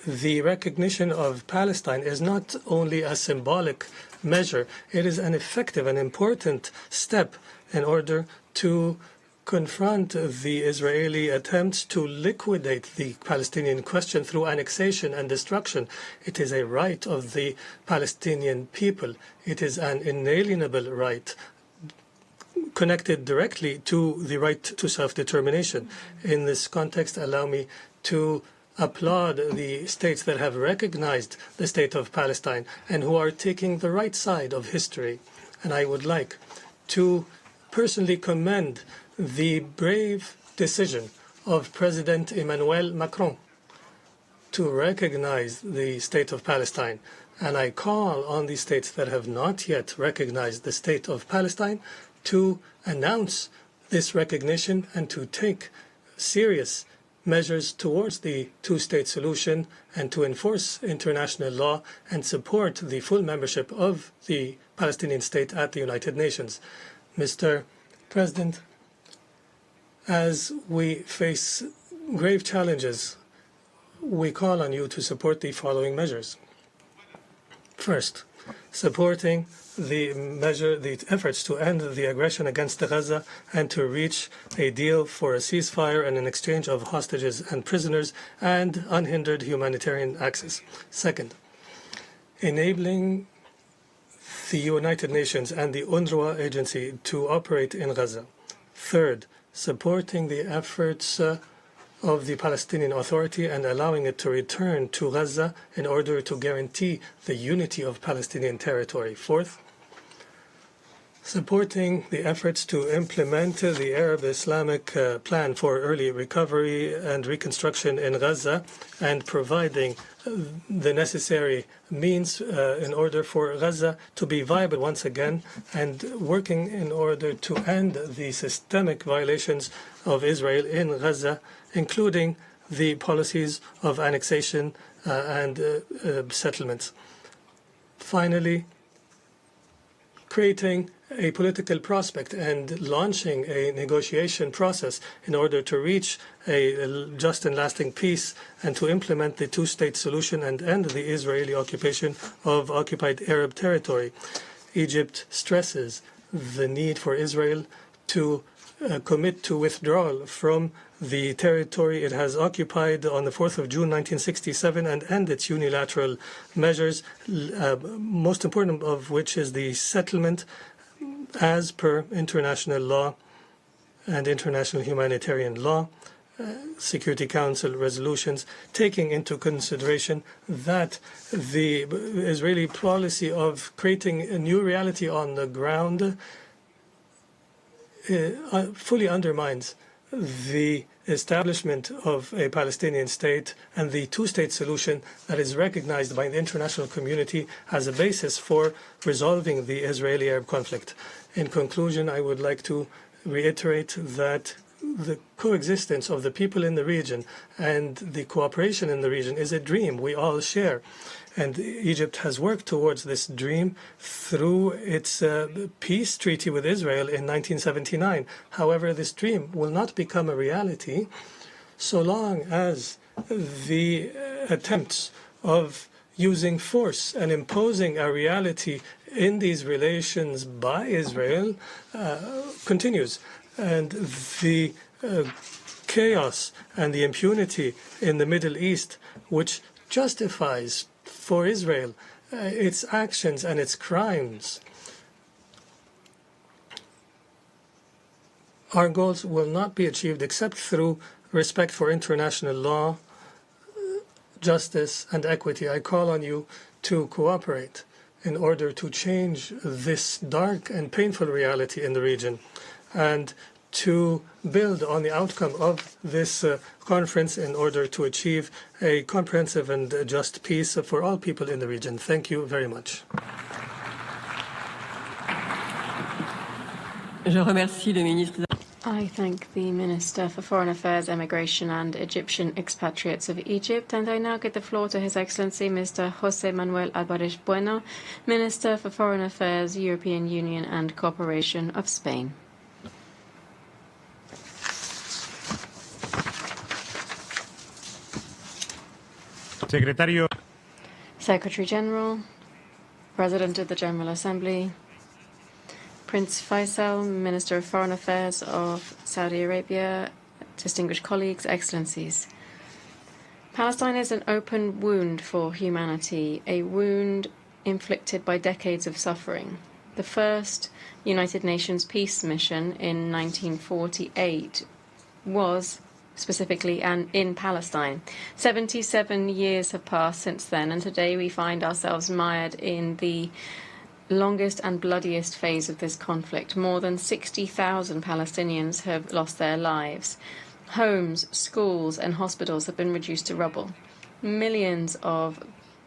the recognition of Palestine is not only a symbolic measure, it is an effective and important step in order to confront the Israeli attempts to liquidate the Palestinian question through annexation and destruction. It is a right of the Palestinian people. It is an inalienable right connected directly to the right to self-determination. In this context, allow me to applaud the states that have recognized the state of Palestine and who are taking the right side of history. And I would like to personally commend the brave decision of President Emmanuel Macron to recognize the state of Palestine. And I call on the states that have not yet recognized the state of Palestine to announce this recognition and to take serious measures towards the two-state solution and to enforce international law and support the full membership of the Palestinian state at the United Nations. Mr. President, as we face grave challenges, we call on you to support the following measures. First, supporting the efforts to end the aggression against Gaza and to reach a deal for a ceasefire and an exchange of hostages and prisoners and unhindered humanitarian access. Second, enabling the United Nations and the UNRWA agency to operate in Gaza. Third, supporting the efforts of the Palestinian Authority and allowing it to return to Gaza in order to guarantee the unity of Palestinian territory. Fourth, supporting the efforts to implement the Arab Islamic plan for early recovery and reconstruction in Gaza and providing the necessary means in order for Gaza to be viable once again and working in order to end the systemic violations of Israel in Gaza, including the policies of annexation and settlements. Finally, creating a political prospect and launching a negotiation process in order to reach a just and lasting peace and to implement the two-state solution and end the Israeli occupation of occupied Arab territory. Egypt stresses the need for Israel to commit to withdrawal from the territory it has occupied on the 4th of June 1967 and end its unilateral measures, most important of which is the settlement as per international law and international humanitarian law, Security Council resolutions, taking into consideration that the Israeli policy of creating a new reality on the ground fully undermines the establishment of a Palestinian state and the two-state solution that is recognized by the international community as a basis for resolving the Israeli-Arab conflict. In conclusion, I would like to reiterate that the coexistence of the people in the region and the cooperation in the region is a dream we all share. And Egypt has worked towards this dream through its peace treaty with Israel in 1979. However, this dream will not become a reality so long as the attempts of using force and imposing a reality in these relations by Israel continues. And the chaos and the impunity in the Middle East, which justifies for Israel its actions and its crimes, our goals will not be achieved except through respect for international law, justice, and equity. I call on you to cooperate in order to change this dark and painful reality in the region and to build on the outcome of this conference in order to achieve a comprehensive and just peace for all people in the region. Thank you very much. I thank the Minister for Foreign Affairs, Immigration and Egyptian Expatriates of Egypt, and I now give the floor to His Excellency Mr. José Manuel Álvarez Bueno, Minister for Foreign Affairs, European Union and Cooperation of Spain. Secretario. Secretary General, President of the General Assembly, Prince Faisal, Minister of Foreign Affairs of Saudi Arabia, distinguished colleagues, excellencies. Palestine is an open wound for humanity, a wound inflicted by decades of suffering. The first United Nations peace mission in 1948 was specifically in Palestine. 77 years have passed since then, and today we find ourselves mired in the longest and bloodiest phase of this conflict. More than 60,000 Palestinians have lost their lives. Homes, schools, and hospitals have been reduced to rubble. Millions of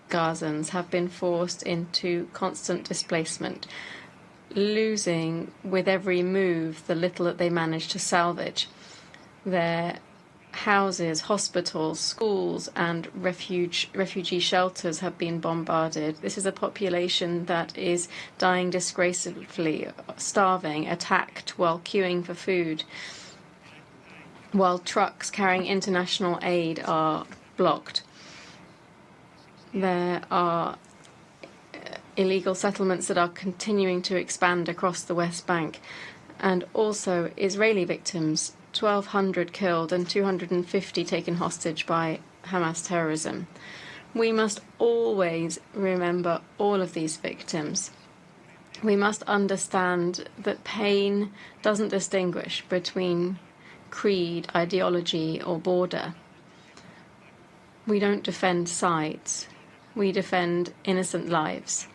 Gazans have been forced into constant displacement, losing with every move the little that they manage to salvage. Their houses, hospitals, schools, and refugee shelters have been bombarded. This is a population that is dying disgracefully, starving, attacked while queuing for food, while trucks carrying international aid are blocked. There are illegal settlements that are continuing to expand across the West Bank, and also Israeli victims, 1,200 killed and 250 taken hostage by Hamas terrorism. We must always remember all of these victims. We must understand that pain doesn't distinguish between creed, ideology, or border. We don't defend sides. We defend innocent lives.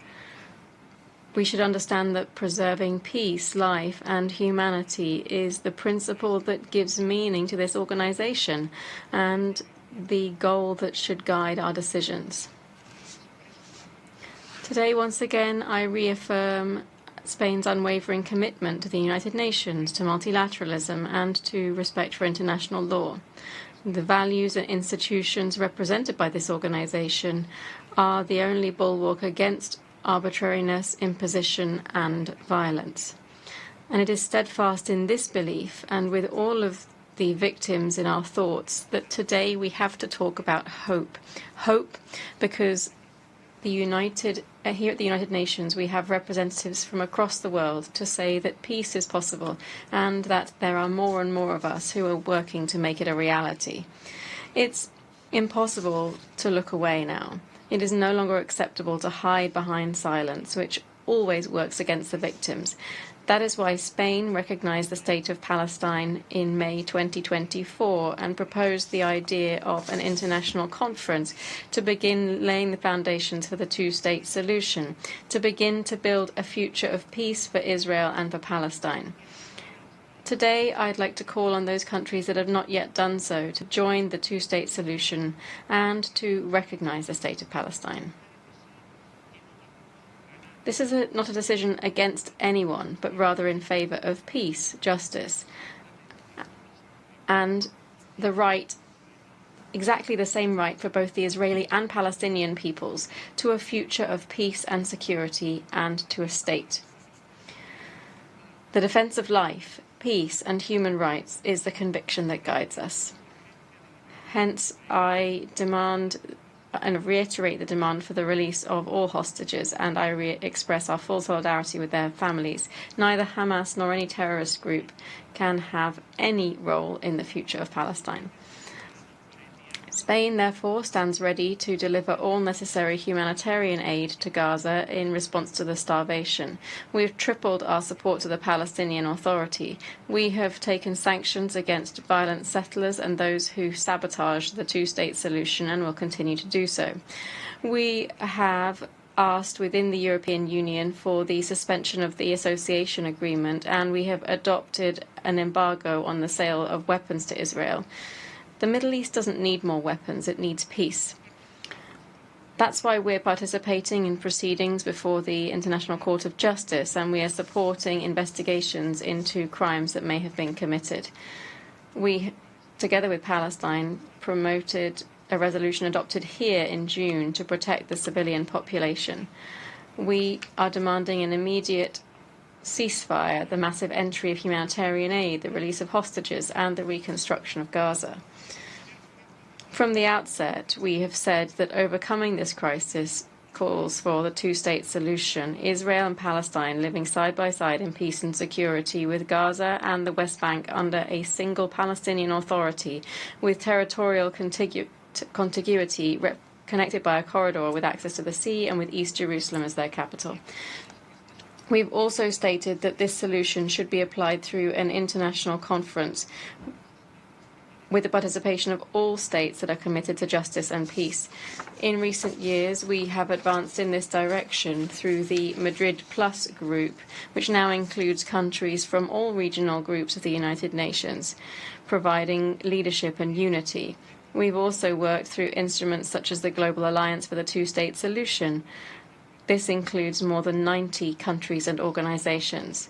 We should understand that preserving peace, life, and humanity is the principle that gives meaning to this organization and the goal that should guide our decisions. Today, once again, I reaffirm Spain's unwavering commitment to the United Nations, to multilateralism, and to respect for international law. The values and institutions represented by this organization are the only bulwark against arbitrariness, imposition, and violence. And it is steadfast in this belief, and with all of the victims in our thoughts, that today we have to talk about hope. Hope because here at the United Nations we have representatives from across the world to say that peace is possible and that there are more and more of us who are working to make it a reality. It's impossible to look away now. It is no longer acceptable to hide behind silence, which always works against the victims. That is why Spain recognized the state of Palestine in May 2024 and proposed the idea of an international conference to begin laying the foundations for the two-state solution, to begin to build a future of peace for Israel and for Palestine. Today, I'd like to call on those countries that have not yet done so to join the two-state solution and to recognize the state of Palestine. This is not a decision against anyone, but rather in favor of peace, justice, and the right, exactly the same right for both the Israeli and Palestinian peoples, to a future of peace and security and to a state. The defense of life, peace, and human rights is the conviction that guides us. Hence, I demand and reiterate the demand for the release of all hostages, and I express our full solidarity with their families. Neither Hamas nor any terrorist group can have any role in the future of Palestine. Spain, therefore, stands ready to deliver all necessary humanitarian aid to Gaza in response to the starvation. We have tripled our support to the Palestinian Authority. We have taken sanctions against violent settlers and those who sabotage the two-state solution and will continue to do so. We have asked within the European Union for the suspension of the association agreement, and we have adopted an embargo on the sale of weapons to Israel. The Middle East doesn't need more weapons, it needs peace. That's why we're participating in proceedings before the International Court of Justice, and we are supporting investigations into crimes that may have been committed. We, together with Palestine, promoted a resolution adopted here in June to protect the civilian population. We are demanding an immediate ceasefire, the massive entry of humanitarian aid, the release of hostages, and the reconstruction of Gaza. From the outset, we have said that overcoming this crisis calls for the two-state solution, Israel and Palestine living side by side in peace and security, with Gaza and the West Bank under a single Palestinian authority with territorial contiguity connected by a corridor with access to the sea and with East Jerusalem as their capital. We've also stated that this solution should be applied through an international conference with the participation of all states that are committed to justice and peace. In recent years, we have advanced in this direction through the Madrid Plus group, which now includes countries from all regional groups of the United Nations, providing leadership and unity. We've also worked through instruments such as the Global Alliance for the Two-State Solution. This includes more than 90 countries and organizations.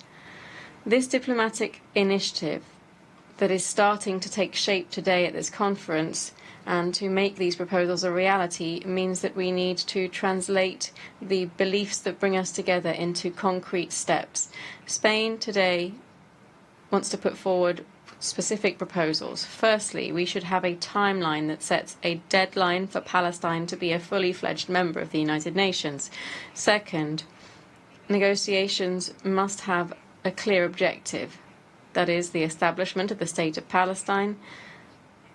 This diplomatic initiative that is starting to take shape today at this conference and to make these proposals a reality means that we need to translate the beliefs that bring us together into concrete steps. Spain today wants to put forward specific proposals. Firstly, we should have a timeline that sets a deadline for Palestine to be a fully fledged member of the United Nations. Second, negotiations must have a clear objective. That is the establishment of the State of Palestine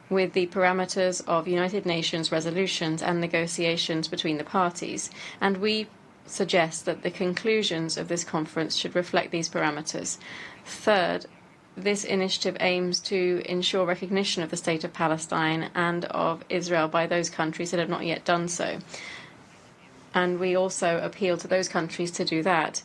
with the parameters of United Nations resolutions and negotiations between the parties. And we suggest that the conclusions of this conference should reflect these parameters. Third, this initiative aims to ensure recognition of the State of Palestine and of Israel by those countries that have not yet done so. And we also appeal to those countries to do that.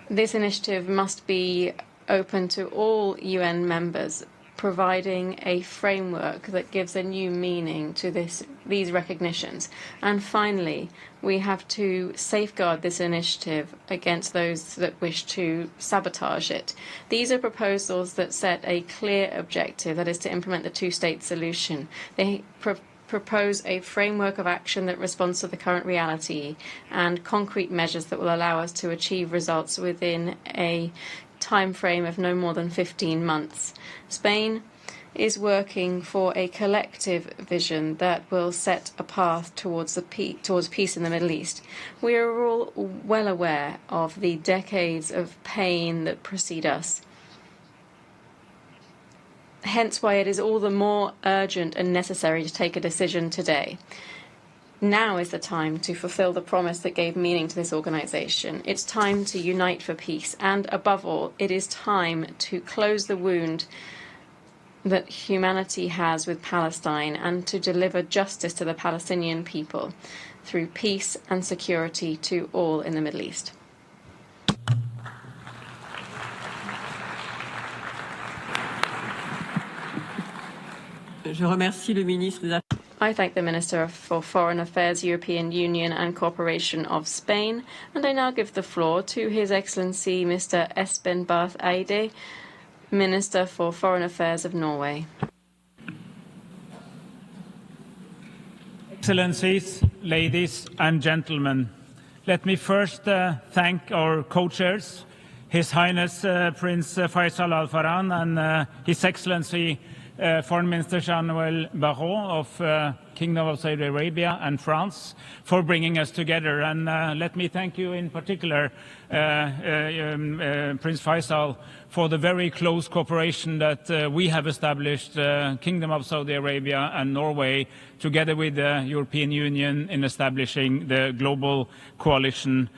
This initiative must be open to all UN members, providing a framework that gives a new meaning to these recognitions. And finally, we have to safeguard this initiative against those that wish to sabotage it. These are proposals that set a clear objective, that is to implement the two-state solution. They propose a framework of action that responds to the current reality and concrete measures that will allow us to achieve results within a time frame of no more than 15 months. Spain is working for a collective vision that will set a path towards peace in the Middle East. We are all well aware of the decades of pain that precede us. Hence why it is all the more urgent and necessary to take a decision today. Now is the time to fulfill the promise that gave meaning to this organization. It's time to unite for peace. And above all, it is time to close the wound that humanity has with Palestine and to deliver justice to the Palestinian people through peace and security to all in the Middle East. Je remercie le ministre des Affaires. I thank the Minister for Foreign Affairs, European Union and Cooperation of Spain, and I now give the floor to His Excellency Mr. Espen Barth Eide, Minister for Foreign Affairs of Norway. Excellencies, ladies and gentlemen, let me first thank our co-chairs, His Highness Prince Faisal Al Farhan and His Excellency Foreign Minister Jean-Noël Barrot of Kingdom of Saudi Arabia and France for bringing us together. And let me thank you in particular, Prince Faisal, for the very close cooperation that we have established, Kingdom of Saudi Arabia and Norway, together with the European Union in establishing the global coalition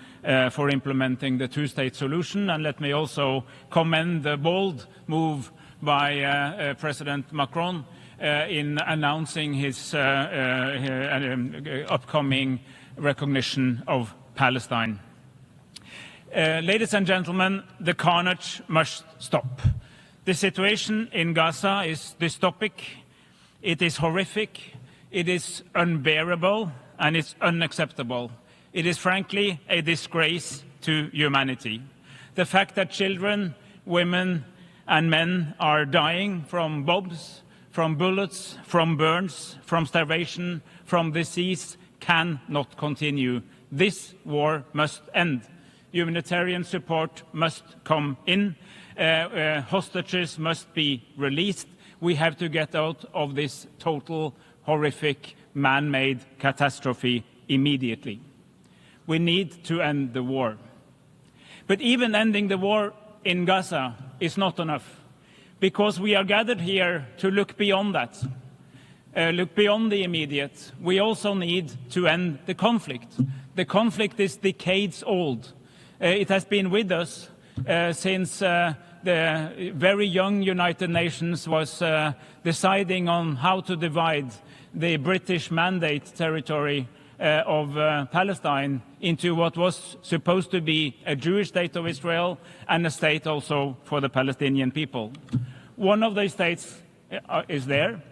for implementing the two-state solution. And let me also commend the bold move by President Macron in announcing his upcoming recognition of Palestine. Ladies and gentlemen, the carnage must stop. The situation in Gaza is dystopic, it is horrific, it is unbearable, and it's unacceptable. It is frankly a disgrace to humanity. The fact that children, women, and men are dying from bombs, from bullets, from burns, from starvation, from disease cannot continue. This war must end. Humanitarian support must come in. Hostages must be released. We have to get out of this total, horrific, man-made catastrophe immediately. We need to end the war. But even ending the war in Gaza is not enough, because we are gathered here to look beyond that, look beyond the immediate. We also need to end the conflict. The conflict is decades old. It has been with us since the very young United Nations was deciding on how to divide the British Mandate territory of Palestine into what was supposed to be a Jewish state of Israel and a state also for the Palestinian people. One of these states is there.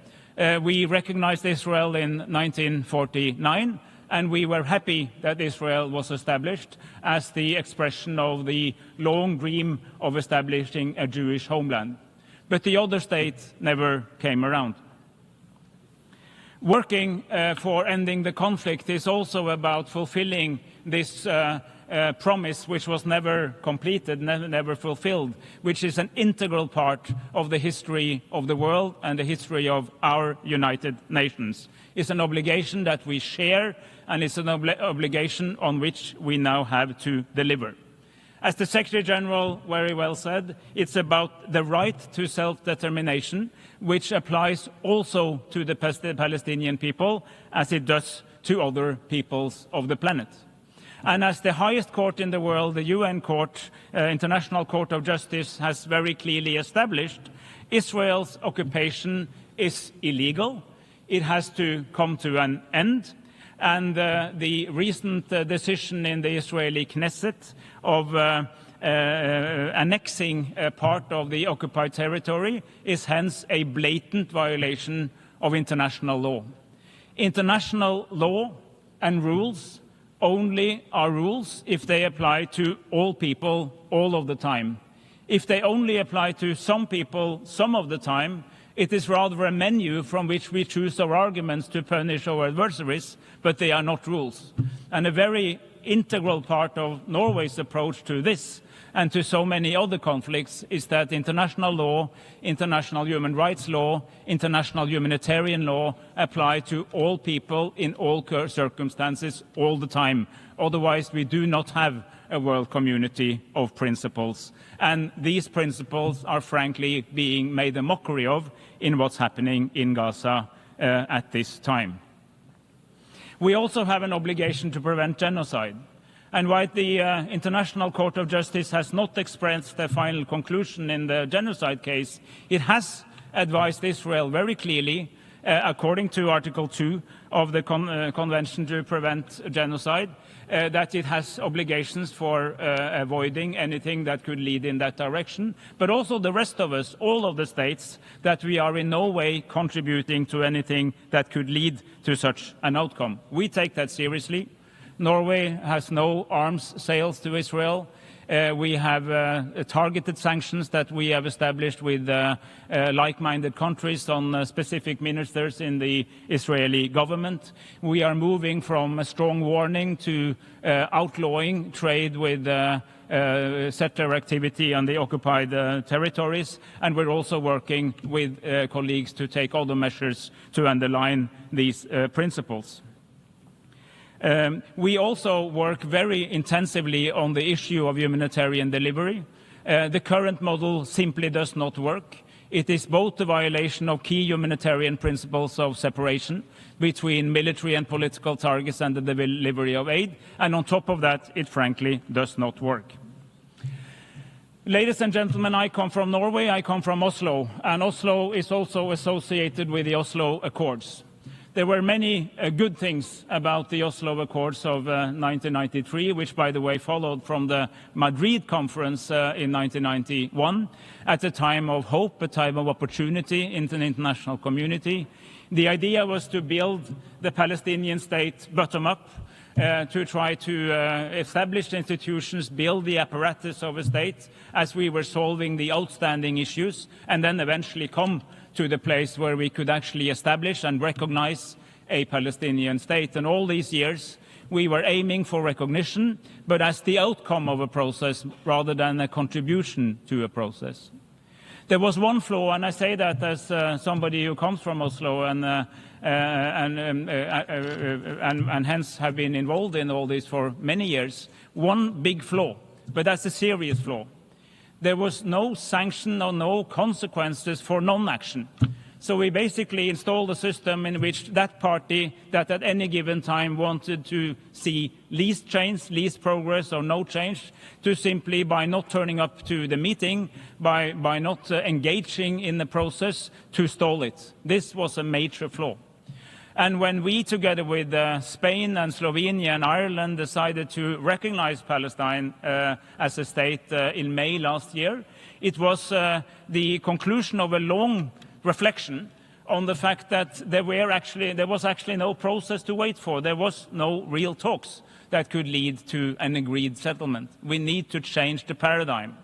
We recognized Israel in 1949, and we were happy that Israel was established as the expression of the long dream of establishing a Jewish homeland. But the other state never came around. Working for ending the conflict is also about fulfilling this promise, which was never completed, never fulfilled, which is an integral part of the history of the world and the history of our United Nations. It's an obligation that we share, and it's an obligation on which we now have to deliver. As the Secretary General very well said, it's about the right to self-determination, which applies also to the Palestinian people, as it does to other peoples of the planet. And as the highest court in the world, the UN Court, International Court of Justice, has very clearly established, Israel's occupation is illegal. It has to come to an end. And the recent decision in the Israeli Knesset of annexing part of the occupied territory is hence a blatant violation of international law. International law and rules only are rules if they apply to all people all of the time. If they only apply to some people some of the time, it is rather a menu from which we choose our arguments to punish our adversaries, but they are not rules. And a very integral part of Norway's approach to this and to so many other conflicts is that international law, international human rights law, international humanitarian law apply to all people in all circumstances all the time. Otherwise, we do not have a world community of principles. And these principles are frankly being made a mockery of in what's happening in Gaza at this time. We also have an obligation to prevent genocide. And while the International Court of Justice has not expressed their final conclusion in the genocide case, it has advised Israel very clearly, according to Article 2 of the Convention to Prevent Genocide, that it has obligations for avoiding anything that could lead in that direction, but also the rest of us, all of the states, that we are in no way contributing to anything that could lead to such an outcome. We take that seriously. Norway has no arms sales to Israel. We have targeted sanctions that we have established with like-minded countries on specific ministers in the Israeli government. We are moving from a strong warning to outlawing trade with settler activity on the occupied territories, and we're also working with colleagues to take other measures to underline these principles. We also work very intensively on the issue of humanitarian delivery. The current model simply does not work. It is both a violation of key humanitarian principles of separation between military and political targets and the delivery of aid, and on top of that, it frankly does not work. Ladies and gentlemen, I come from Norway, I come from Oslo, and Oslo is also associated with the Oslo Accords. There were many good things about the Oslo Accords of 1993, which, by the way, followed from the Madrid conference in 1991, at a time of hope, a time of opportunity in the international community. The idea was to build the Palestinian state bottom up, to try to establish institutions, build the apparatus of a state as we were solving the outstanding issues, and then eventually come to the place where we could actually establish and recognize a Palestinian state. And all these years, we were aiming for recognition, but as the outcome of a process rather than a contribution to a process. There was one flaw, and I say that as somebody who comes from Oslo and hence have been involved in all this for many years. One big flaw, but that's a serious flaw. There was no sanction or no consequences for non-action. So we basically installed a system in which that party that at any given time wanted to see least change, least progress or no change, to simply by not turning up to the meeting, by not engaging in the process, to stall it. This was a major flaw. And when we, together with Spain and Slovenia and Ireland, decided to recognize Palestine as a state in May last year, it was the conclusion of a long reflection on the fact that there was actually no process to wait for. There was no real talks that could lead to an agreed settlement. We need to change the paradigm.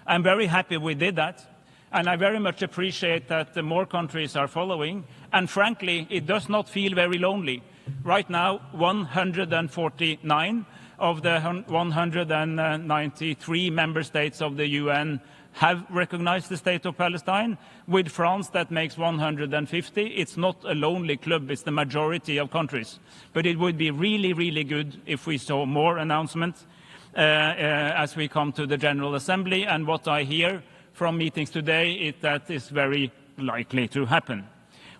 I'm very happy we did that. And I very much appreciate that more countries are following. And frankly, it does not feel very lonely. Right now, 149 of the 193 member states of the UN have recognized the state of Palestine. With France, that makes 150. It's not a lonely club, it's the majority of countries. But it would be really, really good if we saw more announcements as we come to the General Assembly. And what I hear from meetings today is that is very likely to happen.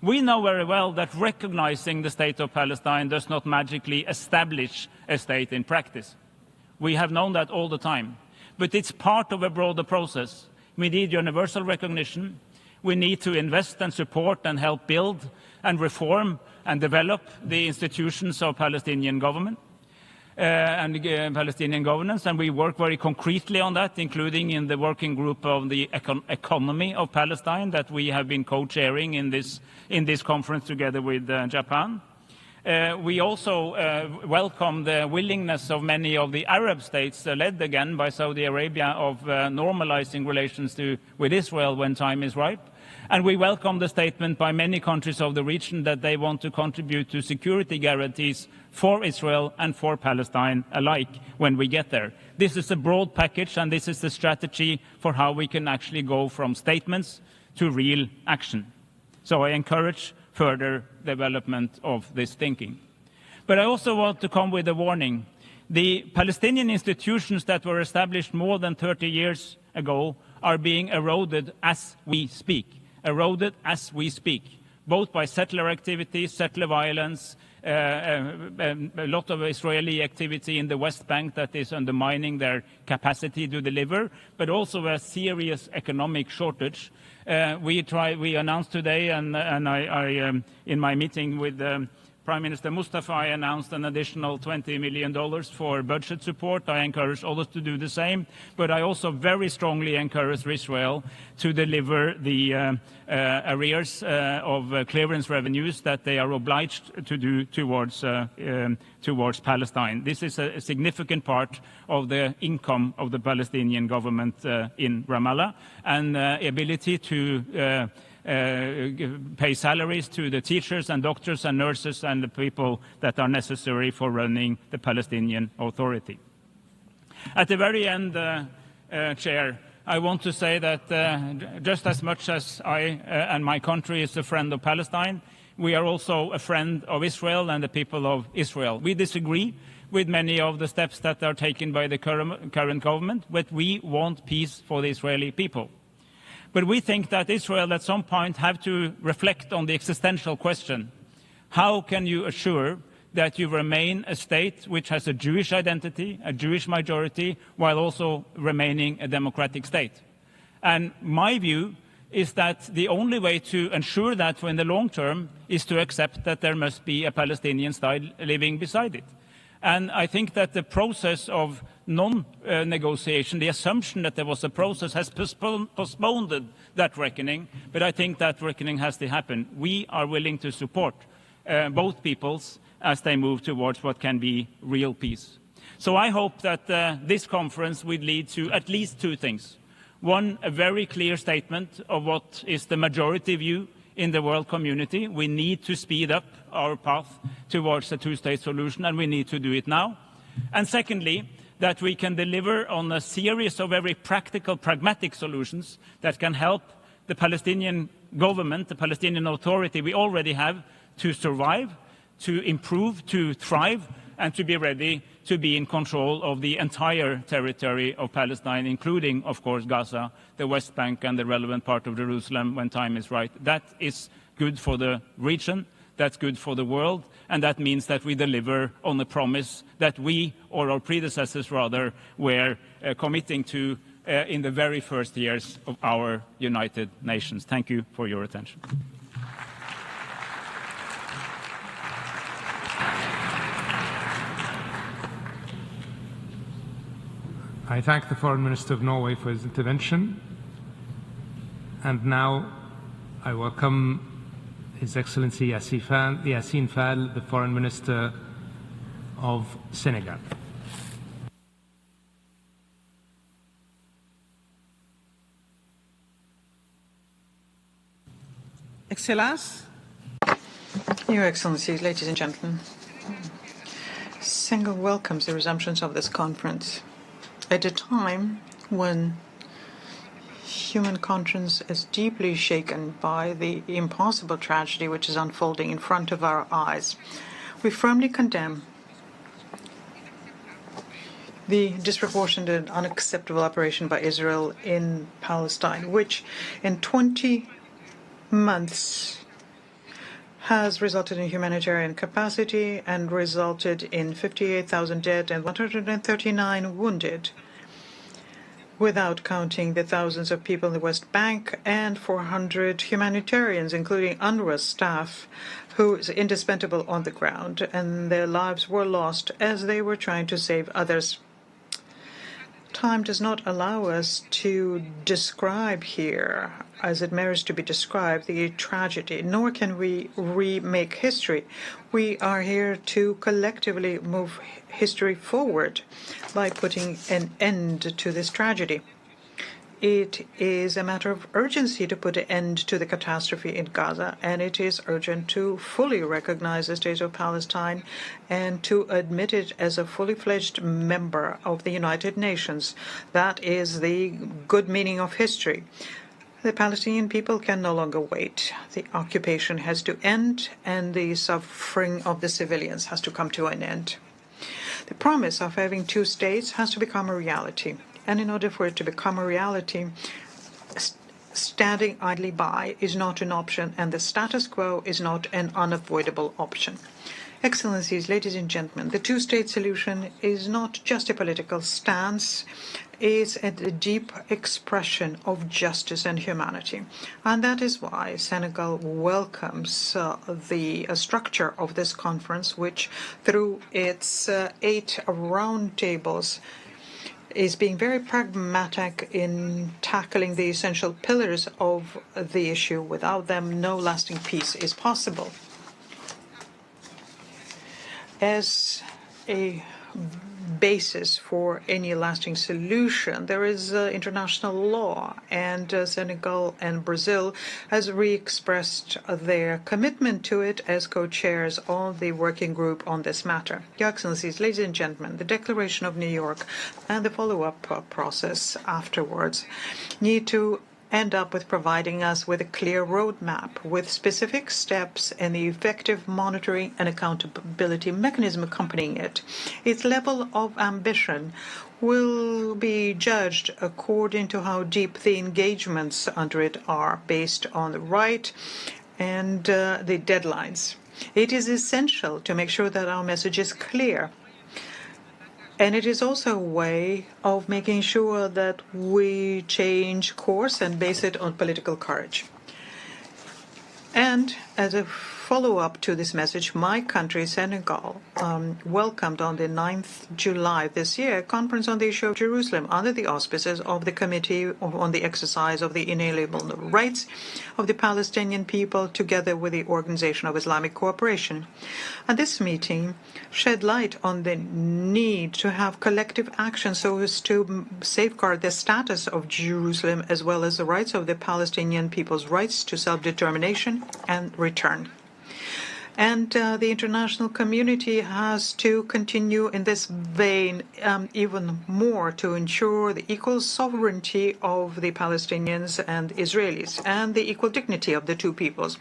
We know very well that recognizing the state of Palestine does not magically establish a state in practice. We have known that all the time. But it's part of a broader process. We need universal recognition. We need to invest and support and help build and reform and develop the institutions of Palestinian government and Palestinian governance. And we work very concretely on that, including in the working group of the economy of Palestine that we have been co-chairing in this conference together with Japan. We also welcome the willingness of many of the Arab states, led again by Saudi Arabia, of normalizing relations with Israel when time is ripe. And we welcome the statement by many countries of the region that they want to contribute to security guarantees for Israel and for Palestine alike when we get there. This is a broad package, and this is the strategy for how we can actually go from statements to real action. So I encourage further development of this thinking. But I also want to come with a warning. The Palestinian institutions that were established more than 30 years ago are being eroded as we speak. Both by settler activities, settler violence, a lot of Israeli activity in the West Bank that is undermining their capacity to deliver, but also a serious economic shortage. We announced today, and I in my meeting with Prime Minister Mustafa, I announced an additional $20 million for budget support. I encourage others to do the same, but I also very strongly encourage Israel to deliver the arrears of clearance revenues that they are obliged to do towards Palestine. This is a significant part of the income of the Palestinian government in Ramallah, and ability to pay salaries to the teachers and doctors and nurses and the people that are necessary for running the Palestinian Authority. At the very end, Chair, I want to say that just as much as I and my country is a friend of Palestine, we are also a friend of Israel and the people of Israel. We disagree with many of the steps that are taken by the current government, but we want peace for the Israeli people. But we think that Israel at some point have to reflect on the existential question: how can you assure that you remain a state which has a Jewish identity, a Jewish majority, while also remaining a democratic state? And my view is that the only way to ensure that in the long term is to accept that there must be a Palestinian state living beside it. And I think that the process of non-negotiation, the assumption that there was a process, has postponed that reckoning. But I think that reckoning has to happen. We are willing to support both peoples as they move towards what can be real peace. So I hope that this conference will lead to at least two things. One, a very clear statement of what is the majority view in the world community. We need to speed up our path towards a two-state solution, and we need to do it now. And secondly, that we can deliver on a series of very practical, pragmatic solutions that can help the Palestinian government, the Palestinian Authority we already have to survive, to improve, to thrive, and to be ready to be in control of the entire territory of Palestine, including, of course, Gaza, the West Bank, and the relevant part of Jerusalem when time is right. That is good for the region, that's good for the world, and that means that we deliver on the promise that we, or our predecessors rather, were committing to in the very first years of our United Nations. Thank you for your attention. I thank the Foreign Minister of Norway for his intervention. And now I welcome His Excellency Yassine Fall, the Foreign Minister of Senegal. Excellence. Your Excellencies, ladies and gentlemen, Senegal welcomes the resumption of this conference at a time when human conscience is deeply shaken by the impossible tragedy which is unfolding in front of our eyes. We firmly condemn the disproportionate and unacceptable operation by Israel in Palestine, which in 20 months has resulted in humanitarian capacity and resulted in 58,000 dead and 139 wounded, without counting the thousands of people in the West Bank and 400 humanitarians, including UNRWA staff, who is indispensable on the ground, and their lives were lost as they were trying to save others. Time does not allow us to describe here, as it merits to be described, the tragedy, nor can we remake history. We are here to collectively move history forward by putting an end to this tragedy. It is a matter of urgency to put an end to the catastrophe in Gaza, and it is urgent to fully recognize the state of Palestine and to admit it as a fully fledged member of the United Nations. That is the good meaning of history. The Palestinian people can no longer wait. The occupation has to end, and the suffering of the civilians has to come to an end. The promise of having two states has to become a reality. And in order for it to become a reality, standing idly by is not an option, and the status quo is not an unavoidable option. Excellencies, ladies and gentlemen, the two-state solution is not just a political stance, it's a deep expression of justice and humanity. And that is why Senegal welcomes the structure of this conference, which through its 8 roundtables is being very pragmatic in tackling the essential pillars of the issue. Without them, no lasting peace is possible. As a basis for any lasting solution, there is international law, and Senegal and Brazil has re-expressed their commitment to it as co-chairs of the working group on this matter. Your Excellencies, ladies and gentlemen, the Declaration of New York and the follow-up process afterwards need to end up with providing us with a clear roadmap with specific steps and the effective monitoring and accountability mechanism accompanying it. Its level of ambition will be judged according to how deep the engagements under it are, based on the right and the deadlines. It is essential to make sure that our message is clear. And it is also a way of making sure that we change course and base it on political courage. And as a follow-up to this message, my country, Senegal, welcomed on the 9th July this year a conference on the issue of Jerusalem under the auspices of the Committee on the Exercise of the Inalienable Rights of the Palestinian People, together with the Organization of Islamic Cooperation. And this meeting shed light on the need to have collective action so as to safeguard the status of Jerusalem as well as the rights of the Palestinian people's rights to self-determination and return. And the international community has to continue in this vein even more to ensure the equal sovereignty of the Palestinians and Israelis and the equal dignity of the two peoples.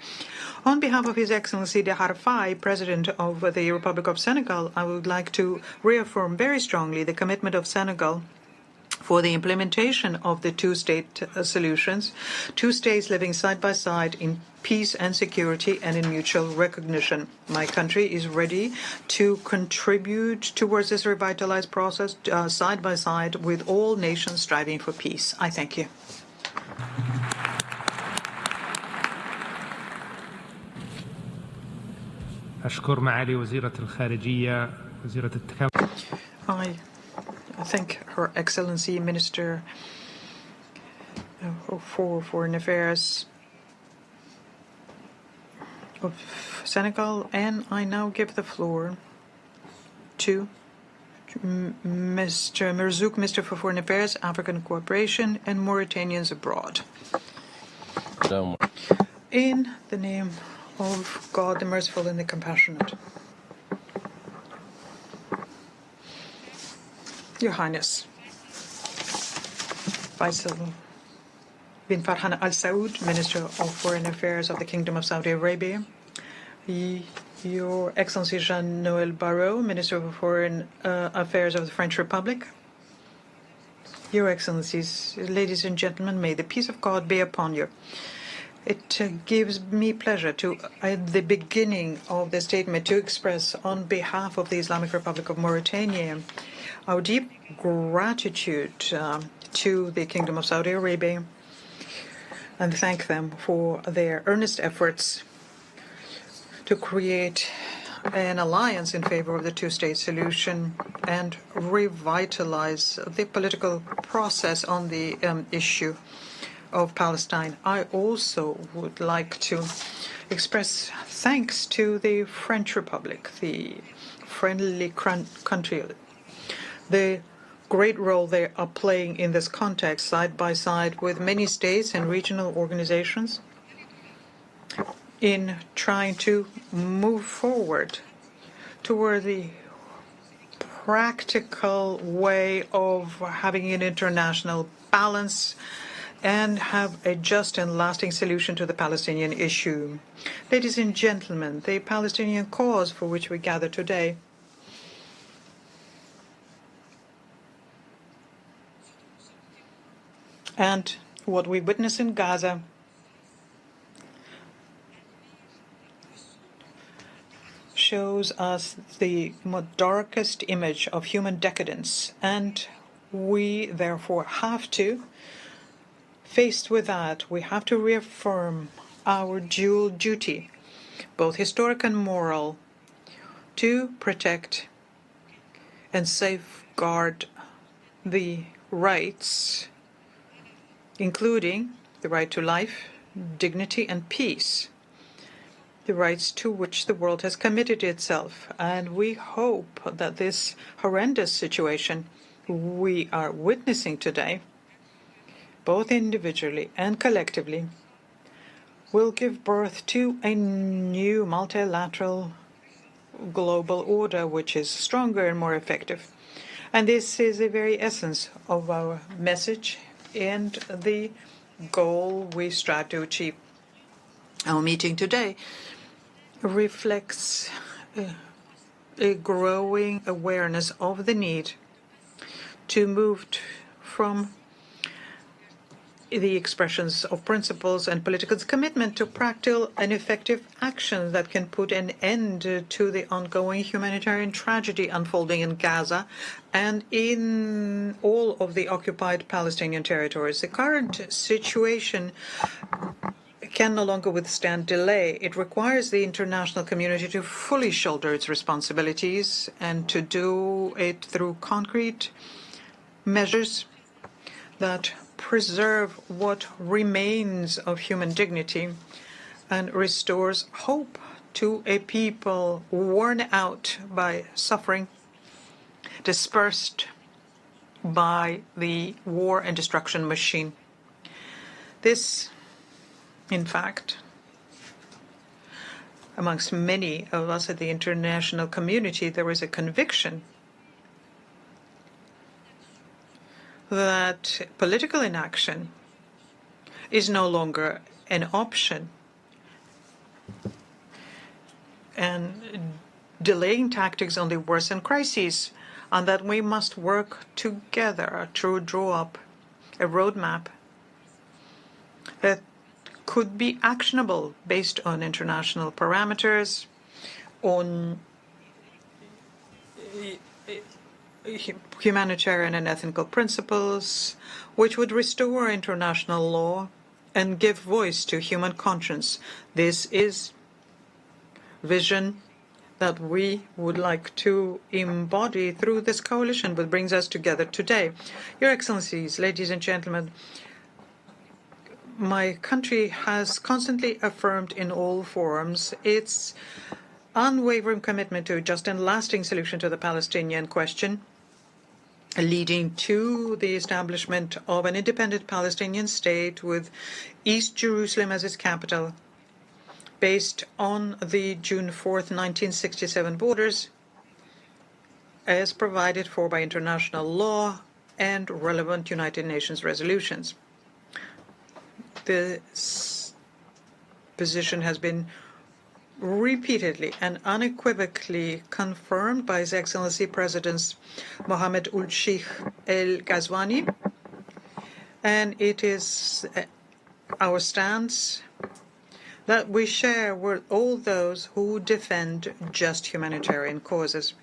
On behalf of His Excellency De Harfai, President of the Republic of Senegal, I would like to reaffirm very strongly the commitment of Senegal for the implementation of the two-state solutions, two states living side by side in peace and security and in mutual recognition. My country is ready to contribute towards this revitalized process side by side with all nations striving for peace. I thank you. أشكر معالي وزيرة الخارجية وزيرة التكامل. I thank Her Excellency Minister for Foreign Affairs of Senegal, and I now give the floor to Mr. Merzouk, Minister for Foreign Affairs, African Cooperation, and Mauritanians Abroad. In the name of God, the Merciful and the Compassionate. Your Highness, Faisal bin Farhan Al Saud, Minister of Foreign Affairs of the Kingdom of Saudi Arabia, Your Excellency Jean-Noël Barrot, Minister of Foreign Affairs of the French Republic, Your Excellencies, ladies and gentlemen, may the peace of God be upon you. It gives me pleasure to, at the beginning of the statement, to express on behalf of the Islamic Republic of Mauritania our deep gratitude to the Kingdom of Saudi Arabia and thank them for their earnest efforts to create an alliance in favor of the two-state solution and revitalize the political process on the issue of Palestine. I also would like to express thanks to the French Republic, the friendly country, the great role they are playing in this context, side by side with many states and regional organizations, in trying to move forward toward the practical way of having an international balance and have a just and lasting solution to the Palestinian issue. Ladies and gentlemen, the Palestinian cause for which we gather today and what we witness in Gaza shows us the darkest image of human decadence, and we therefore have to, faced with that, we have to reaffirm our dual duty, both historic and moral, to protect and safeguard the rights, including the right to life, dignity, and peace, the rights to which the world has committed itself. And we hope that this horrendous situation we are witnessing today, both individually and collectively, will give birth to a new multilateral global order which is stronger and more effective. And this is the very essence of our message and the goal we strive to achieve. Our meeting today reflects a growing awareness of the need to move from the expressions of principles and political commitment to practical and effective action that can put an end to the ongoing humanitarian tragedy unfolding in Gaza and in all of the occupied Palestinian territories. The current situation can no longer withstand delay. It requires the international community to fully shoulder its responsibilities and to do it through concrete measures that preserve what remains of human dignity and restores hope to a people worn out by suffering, dispersed by the war and destruction machine. This, in fact, amongst many of us at the international community, there is a conviction that political inaction is no longer an option, and delaying tactics only worsen crises, and that we must work together to draw up a roadmap that could be actionable based on international parameters, on humanitarian and ethical principles, which would restore international law and give voice to human conscience. This is vision that we would like to embody through this coalition that brings us together today. Your Excellencies, ladies and gentlemen, my country has constantly affirmed in all forums its unwavering commitment to a just and lasting solution to the Palestinian question, leading to the establishment of an independent Palestinian state with East Jerusalem as its capital, based on the June 4th, 1967 borders, as provided for by international law and relevant United Nations resolutions. This position has been repeatedly and unequivocally confirmed by His Excellency Presidents Mohammed Ul-Sheikh El-Ghazwani, and it is our stance that we share with all those who defend just humanitarian causes.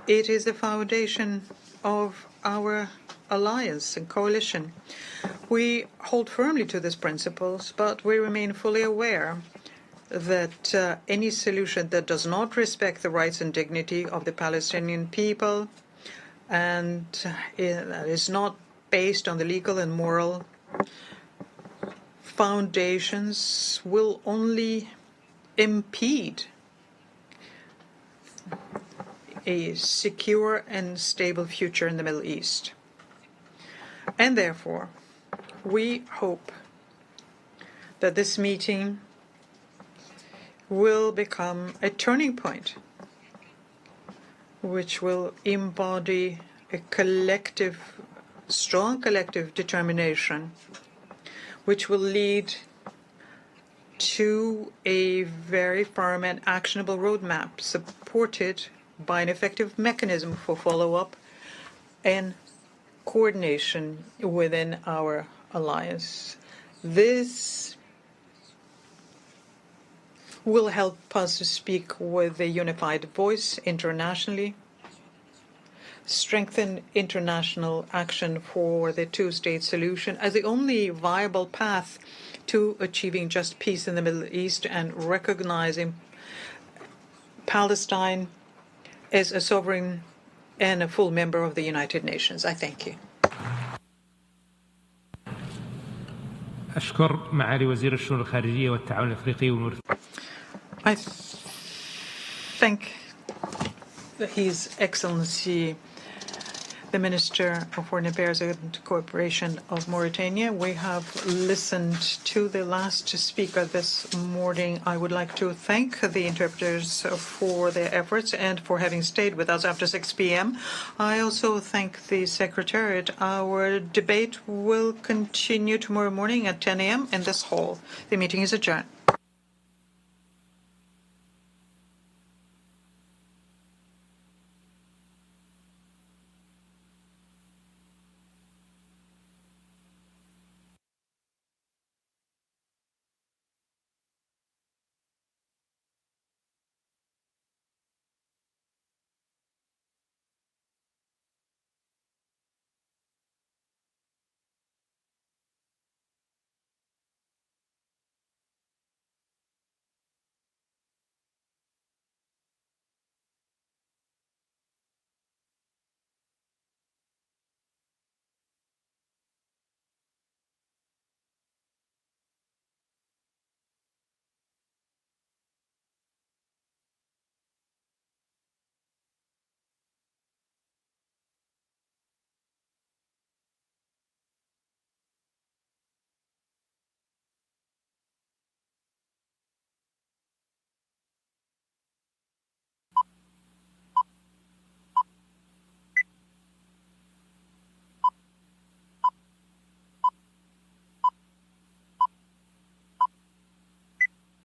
It is the foundation of our alliance and coalition. We hold firmly to these principles, but we remain fully aware that any solution that does not respect the rights and dignity of the Palestinian people and is not based on the legal and moral foundations will only impede a secure and stable future in the Middle East. And therefore, we hope that this meeting will become a turning point, which will embody a collective, strong collective determination, which will lead to a very firm and actionable roadmap supported by an effective mechanism for follow-up and coordination within our alliance. This will help us to speak with a unified voice internationally, strengthen international action for the two-state solution as the only viable path to achieving just peace in the Middle East and recognizing Palestine as a sovereign and a full member of the United Nations. I thank you. أشكر معالي وزير الشؤون الخارجية والتعاون الأفريقي والموريتاني. I thank His Excellency the Minister of Foreign Affairs and Cooperation of Mauritania. We have listened to the last speaker this morning. I would like to thank the interpreters for their efforts and for having stayed with us after 6 p.m. I also thank the Secretariat. Our debate will continue tomorrow morning at 10 a.m. in this hall. The meeting is adjourned.